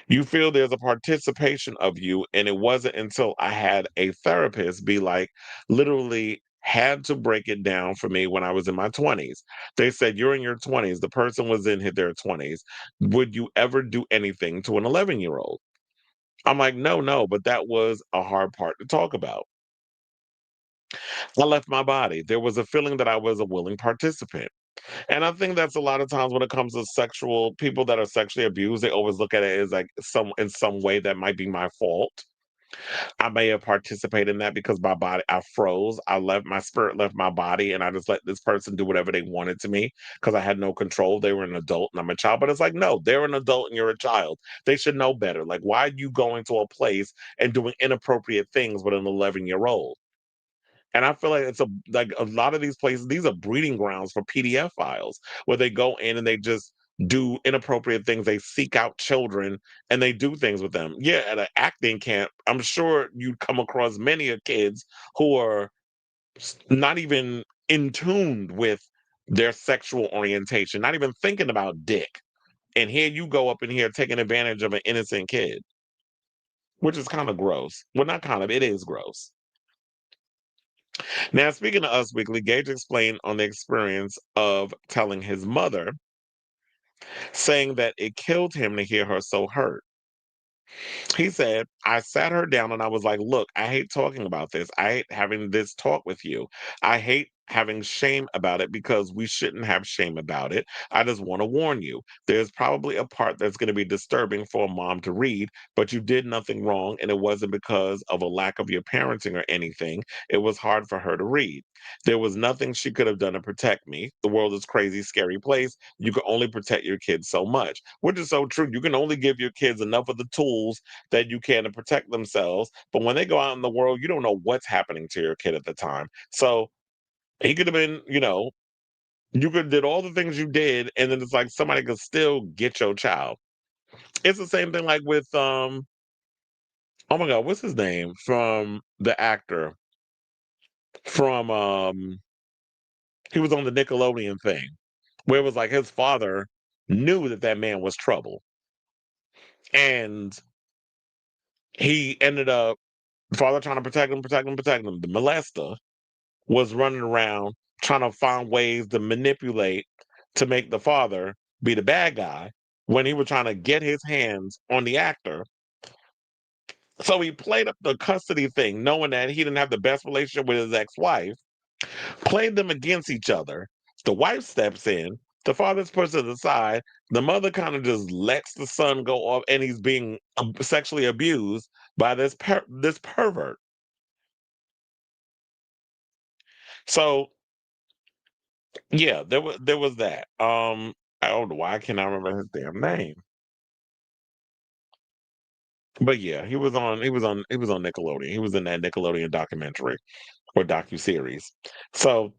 You feel there's a participation of you, and it wasn't until I had a therapist be like, literally had to break it down for me when I was in my 20s. They said, you're in your 20s. The person was in their 20s. Would you ever do anything to an 11-year-old? I'm like, no, but that was a hard part to talk about. I left my body. There was a feeling that I was a willing participant. And I think that's a lot of times when it comes to sexual people that are sexually abused, they always look at it as like in some way that might be my fault. I may have participated in that because my body, I froze. My spirit left my body, and I just let this person do whatever they wanted to me because I had no control. They were an adult and I'm a child. But it's like, no, they're an adult and you're a child. They should know better. Like, why are you going to a place and doing inappropriate things with an 11-year-old? And I feel like it's like a lot of these places, these are breeding grounds for PDF files where they go in and they just do inappropriate things. They seek out children and they do things with them. Yeah, at an acting camp, I'm sure you'd come across many of kids who are not even in tune with their sexual orientation, not even thinking about dick. And here you go up in here taking advantage of an innocent kid, which is kind of gross. Well, not kind of, it is gross. Now, speaking of Us Weekly, Gage explained on the experience of telling his mother, saying that it killed him to hear her so hurt. He said, I sat her down and I was like, look, I hate talking about this. I hate having this talk with you. I hate having shame about it because we shouldn't have shame about it. I just want to warn you. There's probably a part that's going to be disturbing for a mom to read, but you did nothing wrong and it wasn't because of a lack of your parenting or anything. It was hard for her to read. There was nothing she could have done to protect me. The world is a crazy, scary place. You can only protect your kids so much, which is so true. You can only give your kids enough of the tools that you can to protect themselves. But when they go out in the world, you don't know what's happening to your kid at the time. So he could have been, you could have did all the things you did, and then it's like somebody could still get your child. It's the same thing like with oh my God, what's his name? From the actor from he was on the Nickelodeon thing, where it was like his father knew that man was trouble. And he ended up, the father trying to protect him. The molester was running around trying to find ways to manipulate to make the father be the bad guy when he was trying to get his hands on the actor. So he played up the custody thing, knowing that he didn't have the best relationship with his ex-wife, played them against each other. The wife steps in, the father's pushed to the side, the mother kind of just lets the son go off, and he's being sexually abused by this pervert. So yeah, there was that. I don't know why I cannot remember his damn name. But yeah, he was on Nickelodeon. He was in that Nickelodeon documentary or docuseries. So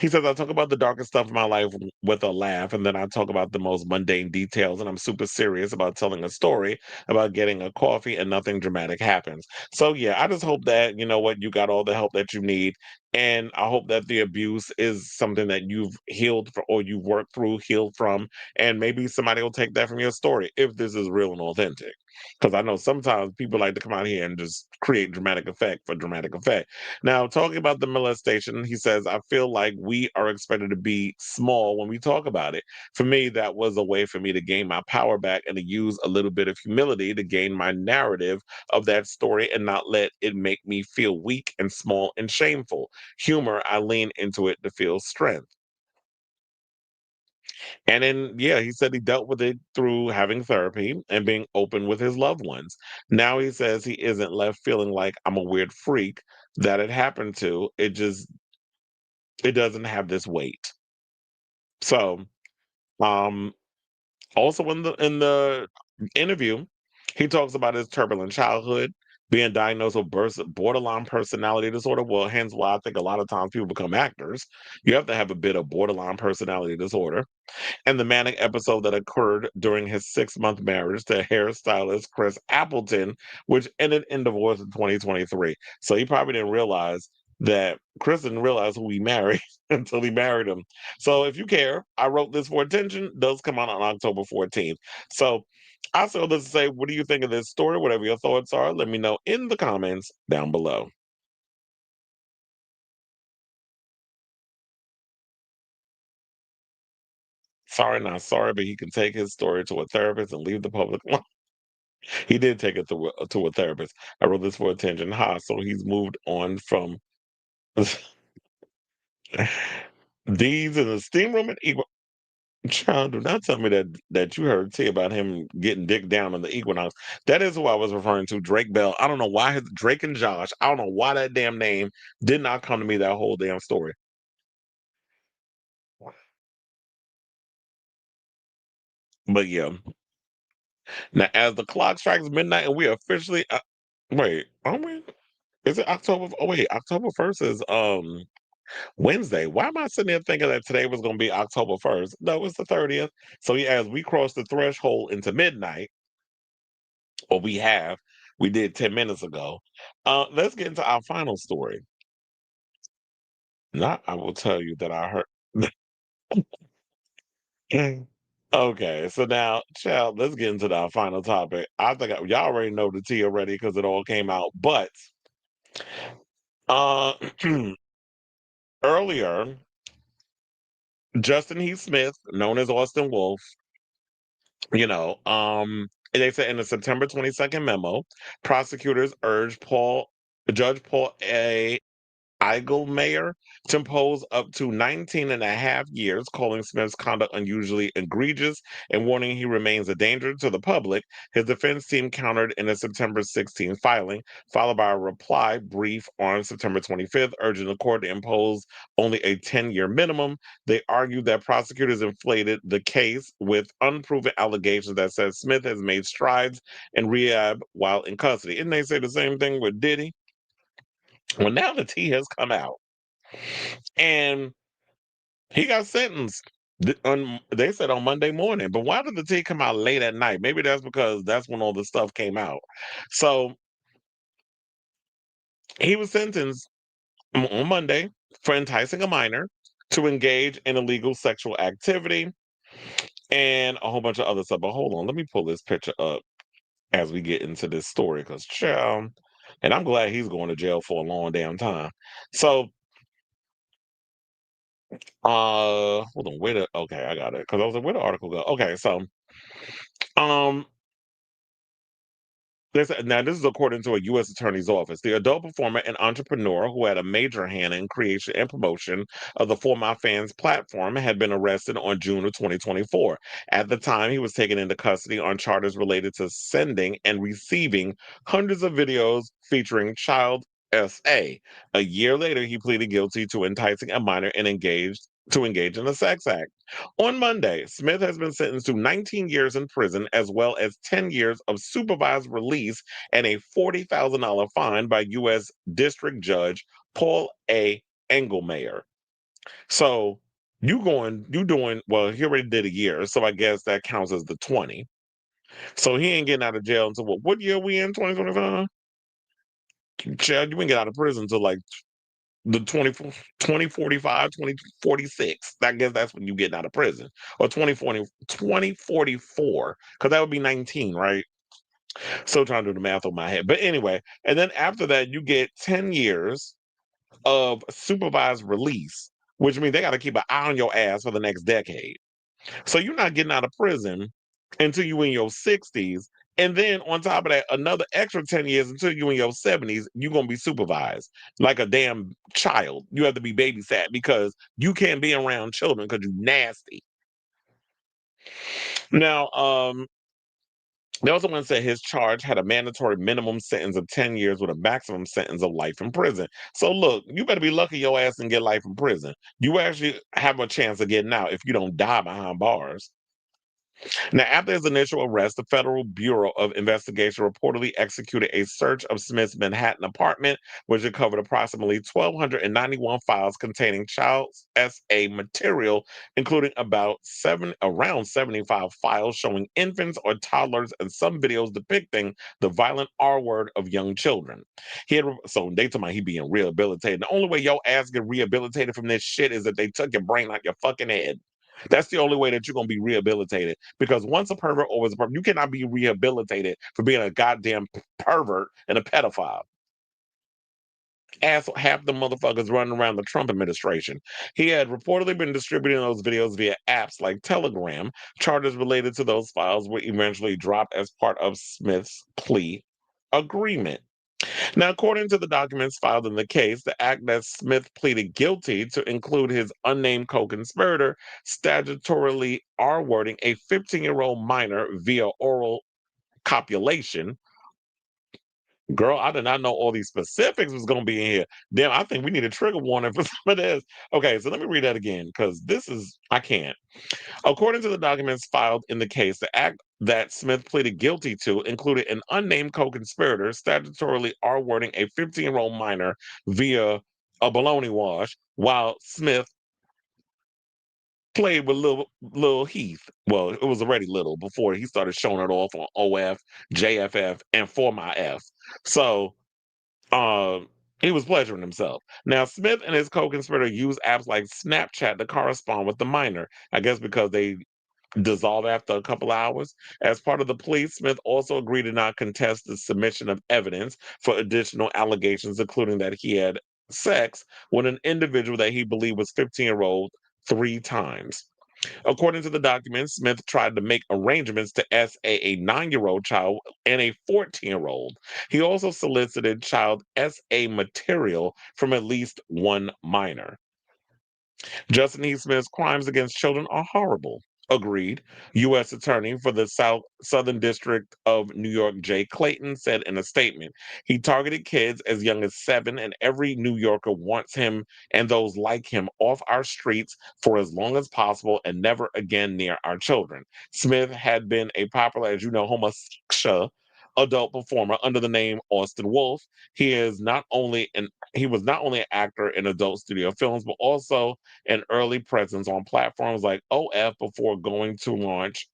he says, I talk about the darkest stuff in my life with a laugh, and then I talk about the most mundane details, and I'm super serious about telling a story about getting a coffee and nothing dramatic happens. So yeah, I just hope that, you know what, you got all the help that you need. And I hope that the abuse is something that you've healed for, or you've worked through, healed from, and maybe somebody will take that from your story if this is real and authentic. Because I know sometimes people like to come out here and just create dramatic effect for dramatic effect. Now, talking about the molestation, he says, I feel like we are expected to be small when we talk about it. For me, that was a way for me to gain my power back and to use a little bit of humility to gain my narrative of that story and not let it make me feel weak and small and shameful. Humor, I lean into it to feel strength. And then, yeah, he said he dealt with it through having therapy and being open with his loved ones. Now he says he isn't left feeling like I'm a weird freak that it happened to. It doesn't have this weight. So, um, also in the interview, he talks about his turbulent childhood, being diagnosed with borderline personality disorder. Well, hence why I think a lot of times people become actors. You have to have a bit of borderline personality disorder, and the manic episode that occurred during his 6-month marriage to hairstylist Chris Appleton, which ended in divorce in 2023. So he probably didn't realize that Chris didn't realize who he married until he married him. So if you care, I wrote this for attention. Does come out on October 14th. So I say all this to say, what do you think of this story? Whatever your thoughts are, let me know in the comments down below. Sorry, not sorry, but he can take his story to a therapist and leave the public alone. He did take it to a therapist. I wrote this for attention. So he's moved on from these in the steam room and equal. Child, do not tell me that you heard T about him getting dick down in the Equinox. That is who I was referring to, Drake Bell. I don't know why Drake and Josh. I don't know why that damn name did not come to me that whole damn story. But yeah, now as the clock strikes midnight and we officially wait. Oh wait, is it October? Oh wait, October 1st is Wednesday. Why am I sitting there thinking that today was going to be October 1st? No, it's the 30th. So yeah, as we cross the threshold into midnight, or we did 10 minutes ago. Let's get into our final story. Not, I will tell you that I heard. Okay, so now, child, let's get into our final topic. I think y'all already know the tea already because it all came out. But uh earlier, Justin Heath Smith, known as Austin Wolf, they said in a September 22nd memo, prosecutors urged Judge Paul A. Eigelmayer to impose up to 19 and a half years, calling Smith's conduct unusually egregious and warning he remains a danger to the public. His defense team countered in a September 16th filing, followed by a reply brief on September 25th, urging the court to impose only a 10-year minimum. They argued that prosecutors inflated the case with unproven allegations that said Smith has made strides in rehab while in custody. And they say the same thing with Diddy. Well, now the tea has come out, and he got sentenced. They said on Monday morning, but why did the tea come out late at night? Maybe that's because that's when all the stuff came out. So he was sentenced on Monday for enticing a minor to engage in illegal sexual activity and a whole bunch of other stuff. But hold on, let me pull this picture up as we get into this story, because child, and I'm glad he's going to jail for a long damn time. So hold on, okay, I got it. Because I was like, where the article go? Okay, so um now, this is according to a U.S. Attorney's Office. The adult performer and entrepreneur who had a major hand in creation and promotion of the For My Fans platform had been arrested on June of 2024. At the time, he was taken into custody on charges related to sending and receiving hundreds of videos featuring child SA. A year later, he pleaded guilty to enticing a minor and engage in a sex act. On Monday, Smith has been sentenced to 19 years in prison as well as 10 years of supervised release and a $40,000 fine by U.S. District Judge Paul A. Engelmayer. So you doing, well, he already did a year, so I guess that counts as the 20. So he ain't getting out of jail until what year we in, 2025? Chad, you ain't get out of prison until like the 2045, 2046. I guess that's when you get out of prison. Or 2044, because that would be 19, right? Still trying to do the math on my head. But anyway, and then after that, you get 10 years of supervised release, which means they got to keep an eye on your ass for the next decade. So you're not getting out of prison until you in your 60s. And then on top of that, another extra 10 years until you in your 70s, you're going to be supervised like a damn child. You have to be babysat because you can't be around children because you're nasty. Now, they also want to say his charge had a mandatory minimum sentence of 10 years with a maximum sentence of life in prison. So look, you better be lucky your ass and get life in prison. You actually have a chance of getting out if you don't die behind bars. Now, after his initial arrest, the Federal Bureau of Investigation reportedly executed a search of Smith's Manhattan apartment, which recovered approximately 1,291 files containing child SA material, including around 75 files showing infants or toddlers and some videos depicting the violent R word of young children. So they told me he being rehabilitated. The only way your ass get rehabilitated from this shit is if they took your brain out your fucking head. That's the only way that you're going to be rehabilitated. Because once a pervert, always a pervert. You cannot be rehabilitated for being a goddamn pervert and a pedophile. As half the motherfuckers running around the Trump administration. He had reportedly been distributing those videos via apps like Telegram. Charges related to those files were eventually dropped as part of Smith's plea agreement. Now, according to the documents filed in the case, the act that Smith pleaded guilty to include his unnamed co-conspirator statutorily R-wording a 15-year-old minor via oral copulation. Girl, I did not know all these specifics was going to be in here. Damn, I think we need a trigger warning for some of this. Okay, so let me read that again because I can't. According to the documents filed in the case, the act that Smith pleaded guilty to included an unnamed co-conspirator statutorily R-wording a 15-year-old minor via a baloney wash, while Smith played with little Heath. Well, it was already little before he started showing it off on OF, JFF, and For My F. So, he was pleasuring himself. Now, Smith and his co-conspirator used apps like Snapchat to correspond with the minor. I guess because they dissolved after a couple hours. As part of the plea, Smith also agreed to not contest the submission of evidence for additional allegations, including that he had sex with an individual that he believed was 15-year-old 3 times. According to the documents, Smith tried to make arrangements to SA a 9-year-old child and a 14-year-old. He also solicited child SA material from at least one minor. Justin E. Smith's crimes against children are horrible. Agreed. U.S. Attorney for the Southern District of New York, Jay Clayton, said in a statement, he targeted kids as young as 7, and every New Yorker wants him and those like him off our streets for as long as possible and never again near our children. Smith had been a popular, as you know, homosexual adult performer under the name Austin Wolf. He was not only an actor in adult studio films, but also an early presence on platforms like OF before going to launch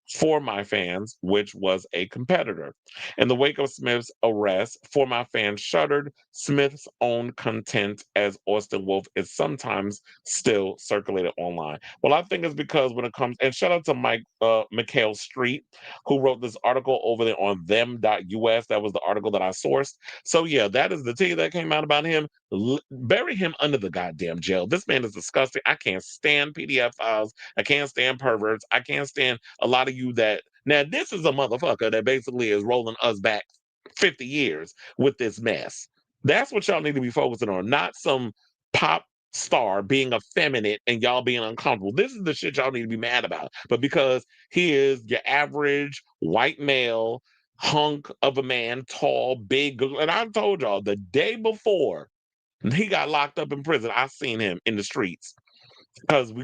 For My Fans, which was a competitor. In the wake of Smith's arrest, For My Fans shuttered Smith's own content as Austin Wolf is sometimes still circulated online. Well, I think it's because when it comes, and shout out to Mikhail Street, who wrote this article over there on them.us. That was the article that I sourced. So yeah, that is the tea that came out about him. Bury him under the goddamn jail. This man is disgusting. I can't stand PDF files. I can't stand perverts. I can't stand a lot of you that now this is a motherfucker that basically is rolling us back 50 years with this mess. That's what y'all need to be focusing on, not some pop star being effeminate and y'all being uncomfortable. This is the shit y'all need to be mad about. But because he is your average white male hunk of a man, tall, big, and I told y'all the day before he got locked up in prison, I seen him in the streets because our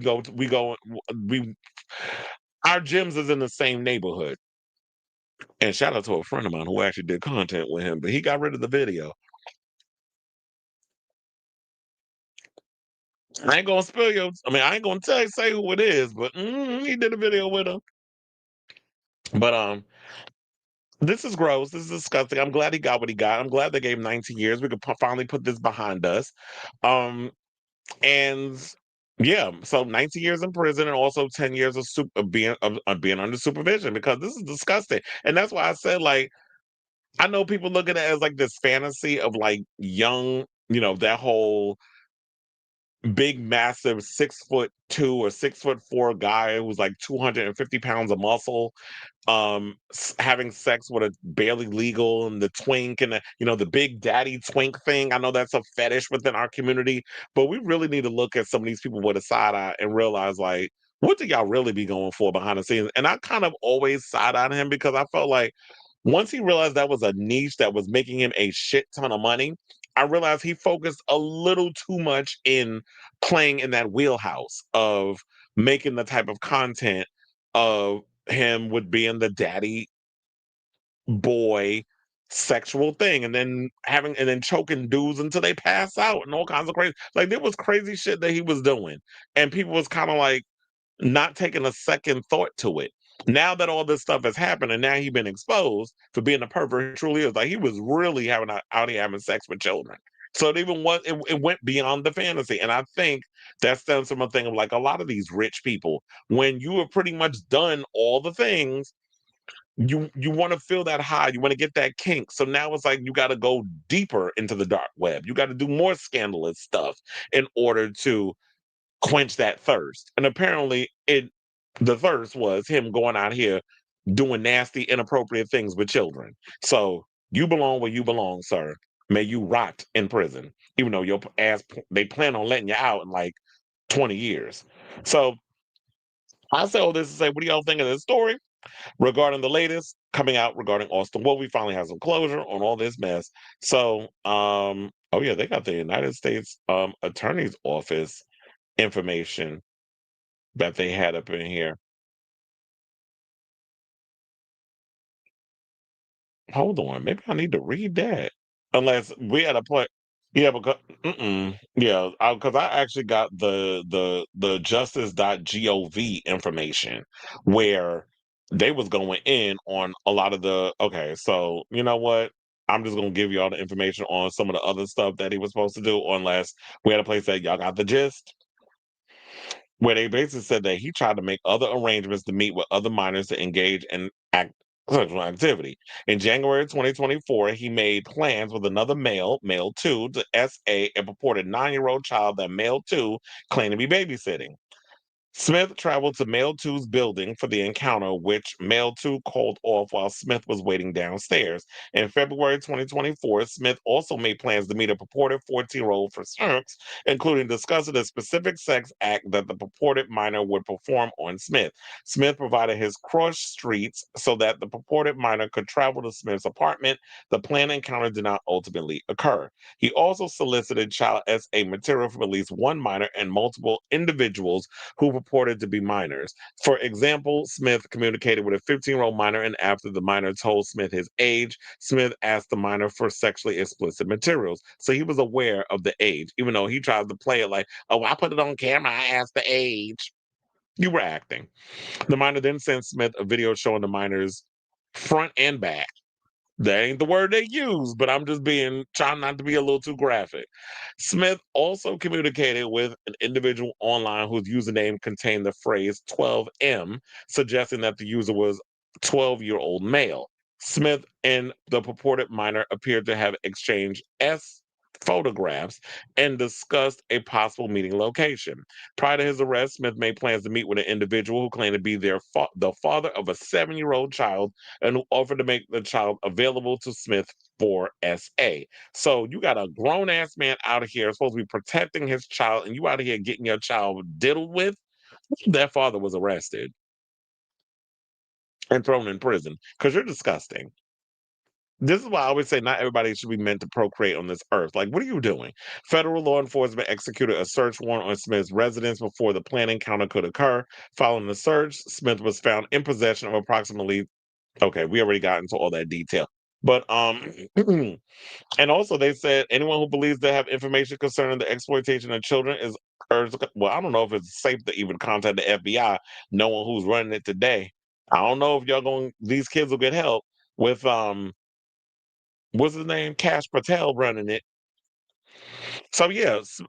gyms is in the same neighborhood. And shout out to a friend of mine who actually did content with him, but he got rid of the video. I ain't gonna I ain't gonna say who it is, but he did a video with him. But This is gross. This is disgusting. I'm glad he got what he got. I'm glad they gave him 19 years. We could finally put this behind us. Um, and yeah, so 19 years in prison and also 10 years of being under supervision because this is disgusting. And that's why I said, like, I know people look at it as like this fantasy of like young, that whole big, massive 6'2" or 6'4" guy who's like 250 pounds of muscle, having sex with a barely legal and the twink and the big daddy twink thing. I know that's a fetish within our community, but we really need to look at some of these people with a side eye and realize, like, what do y'all really be going for behind the scenes? And I kind of always side eyed him because I felt like once he realized that was a niche that was making him a shit ton of money, I realized he focused a little too much in playing in that wheelhouse of making the type of content of him with being the daddy boy sexual thing and then choking dudes until they pass out and all kinds of crazy, like, there was crazy shit that he was doing, and people was kind of like not taking a second thought to it. Now that all this stuff has happened and now he's been exposed for being a pervert he truly is, like, he was really out here having sex with children. So it went beyond the fantasy. And I think that stems from a thing of like a lot of these rich people, when you have pretty much done all the things, you want to feel that high, you want to get that kink. So now it's like you got to go deeper into the dark web. You got to do more scandalous stuff in order to quench that thirst. And apparently the thirst was him going out here doing nasty, inappropriate things with children. So you belong where you belong, sir. May you rot in prison, even though your ass they plan on letting you out in like 20 years. So I say all this to say, what do y'all think of this story regarding the latest coming out regarding Austin? Well, we finally have some closure on all this mess. So, oh yeah, they got the United States Attorney's Office information that they had up in here. Hold on, maybe I need to read that. Unless we had a point. Yeah, because yeah, because I actually got the justice.gov information where they was going in on a lot of the. Okay, so you know what? I'm just gonna give you all the information on some of the other stuff that he was supposed to do. Unless we had a place that y'all got the gist, where they basically said that he tried to make other arrangements to meet with other minors to engage in sexual activity. In January 2024, he made plans with another male 2, to SA a purported 9-year-old child that male 2 claimed to be babysitting. Smith traveled to Male 2's building for the encounter, which Male 2 called off while Smith was waiting downstairs. In February 2024, Smith also made plans to meet a purported 14-year-old for sex, including discussing a specific sex act that the purported minor would perform on Smith. Smith provided his cross streets so that the purported minor could travel to Smith's apartment. The planned encounter did not ultimately occur. He also solicited child SA material from at least one minor and multiple individuals who purported to be minors. For example, Smith communicated with a 15-year-old minor, and after the minor told Smith his age, Smith asked the minor for sexually explicit materials. So he was aware of the age, even though he tried to play it like, oh, I put it on camera, I asked the age. You were acting. The minor then sent Smith a video showing the minor's front and back. That ain't the word they use, but I'm just trying not to be a little too graphic. Smith also communicated with an individual online whose username contained the phrase 12M, suggesting that the user was 12-year-old male. Smith and the purported minor appeared to have exchanged photographs and discussed a possible meeting location. Prior to his arrest, Smith made plans to meet with an individual who claimed to be the father of a 7-year-old child and who offered to make the child available to Smith for SA. So you got a grown ass man out of here supposed to be protecting his child, and you out of here getting your child diddled with. That father was arrested and thrown in prison because you're disgusting. This is why I always say not everybody should be meant to procreate on this earth. Like, what are you doing? Federal law enforcement executed a search warrant on Smith's residence before the planned encounter could occur. Following the search, Smith was found in possession of approximately. Okay, we already got into all that detail, but and also they said anyone who believes they have information concerning the exploitation of children is urged. Well, I don't know if it's safe to even contact the FBI, knowing who's running it today. I don't know if y'all going. These kids will get help. with what's his name? Cash Patel running it. So yes,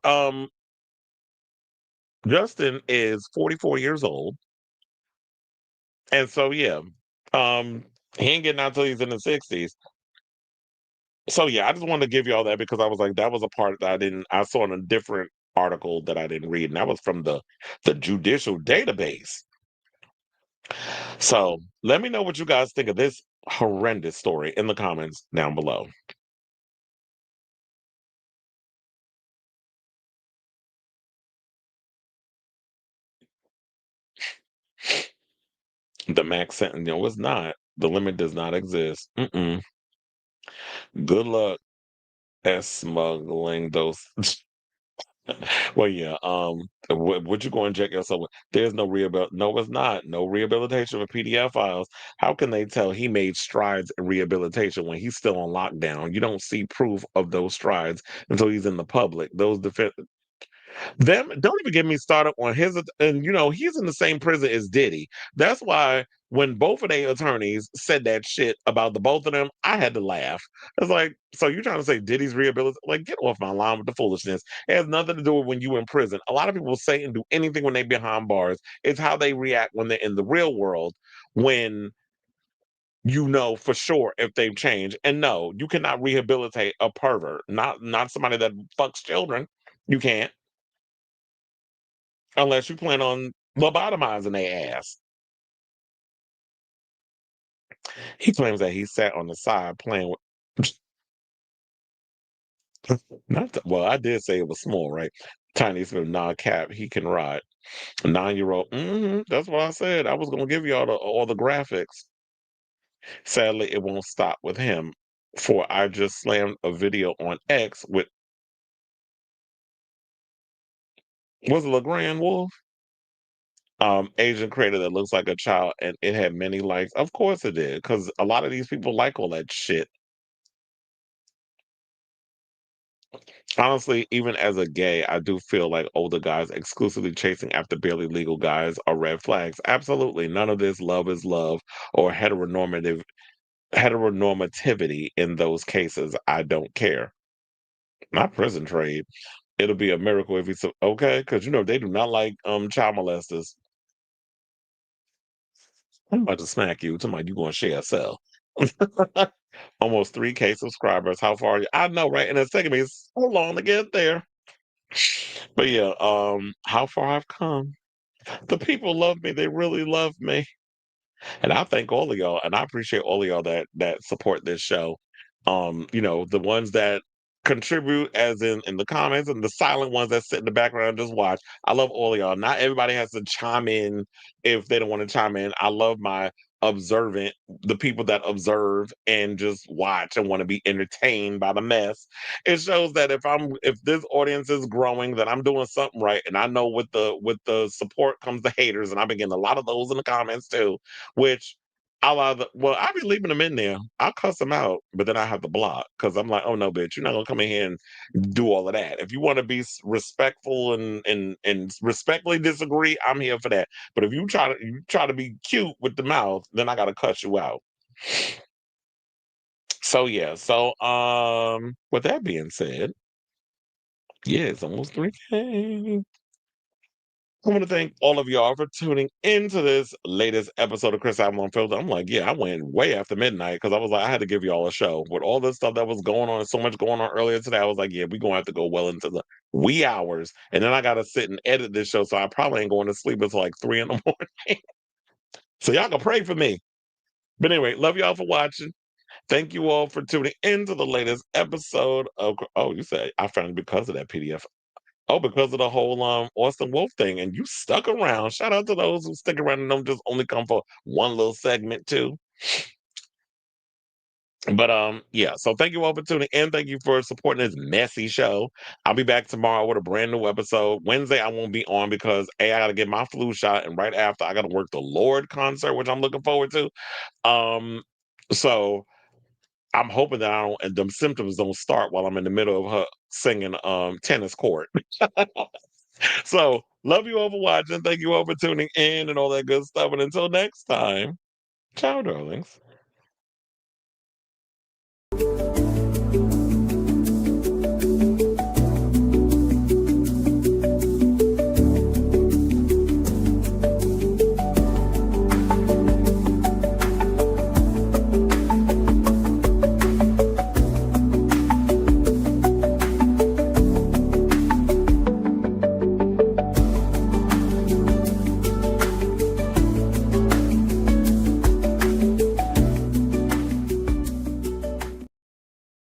Justin is 44 years old. And so yeah, um, he ain't getting out till he's in the 60s. So yeah, I just wanted to give you all that because I was like, that was a part that I saw in a different article that I didn't read, and that was from the judicial database. So let me know what you guys think of this horrendous story in the comments down below. The max sentence, no, it's not. The limit does not exist. Good luck at smuggling those. Well, yeah. Would you go inject yourself with? There's no No, it's not. No rehabilitation with PDF files. How can they tell he made strides in rehabilitation when he's still on lockdown? You don't see proof of those strides until he's in the public. Those defense. Them don't even get me started on his, and he's in the same prison as Diddy. That's why when both of their attorneys said that shit about the both of them, I had to laugh. It's like, so you're trying to say Diddy's rehabilitated? Like, get off my line with the foolishness. It has nothing to do with when you in prison. A lot of people say and do anything when they behind bars. It's how they react when they're in the real world, when you know for sure if they've changed. And no, you cannot rehabilitate a pervert, not somebody that fucks children. You can't. Unless you plan on lobotomizing their ass. He claims that he sat on the side playing with. Well, I did say it was small, right? Tiny from non-cap, he can ride. 9-year-old. That's what I said. I was gonna give you all the graphics. Sadly, it won't stop with him. For I just slammed a video on X with was it LeGrand Wolf? Asian creator that looks like a child, and it had many likes. Of course it did, because a lot of these people like all that shit. Honestly, even as a gay, I do feel like older guys exclusively chasing after barely legal guys are red flags. Absolutely. None of this love is love or heteronormativity in those cases. I don't care. Not prison trade. It'll be a miracle if he's okay, because they do not like child molesters. I'm about to smack you. Somebody you gonna share a cell. Almost 3K subscribers. How far are you? I know, right? And it's taking me so long to get there. But yeah, how far I've come. The people love me. They really love me. And I thank all of y'all, and I appreciate all of y'all that support this show. The ones that contribute as in the comments, and the silent ones that sit in the background and just watch. I love all of y'all. Not everybody has to chime in if they don't want to chime in. I love my observant, the people that observe and just watch and want to be entertained by the mess. It shows that if this audience is growing, that I'm doing something right. And I know with the support comes the haters, and I've been getting a lot of those in the comments too, which I'll be leaving them in there. I'll cuss them out, but then I have to block because I'm like, oh no, bitch, you're not gonna come in here and do all of that. If you want to be respectful and respectfully disagree, I'm here for that. But if you try to be cute with the mouth, then I gotta cut you out. So yeah, with that being said, yeah, it's almost 3K. I want to thank all of y'all for tuning into this latest episode of Chris Avalon Filter. I'm like, yeah, I went way after midnight because I was like, I had to give y'all a show. With all this stuff that was going on and so much going on earlier today, I was like, yeah, we're going to have to go well into the wee hours. And then I got to sit and edit this show, so I probably ain't going to sleep until like 3 in the morning. So y'all can pray for me. But anyway, love y'all for watching. Thank you all for tuning into the latest episode of. Oh, you said I found it because of that PDF. Oh, because of the whole Austin Wolf thing, and you stuck around. Shout out to those who stick around and don't just only come for one little segment too. But yeah. So thank you all for tuning in. Thank you for supporting this messy show. I'll be back tomorrow with a brand new episode. Wednesday I won't be on because I got to get my flu shot, and right after I got to work the Lord concert, which I'm looking forward to. So I'm hoping that I don't and them symptoms don't start while I'm in the middle of her singing tennis court. So, love you all for watching. Thank you all for tuning in and all that good stuff. And until next time, ciao, darlings.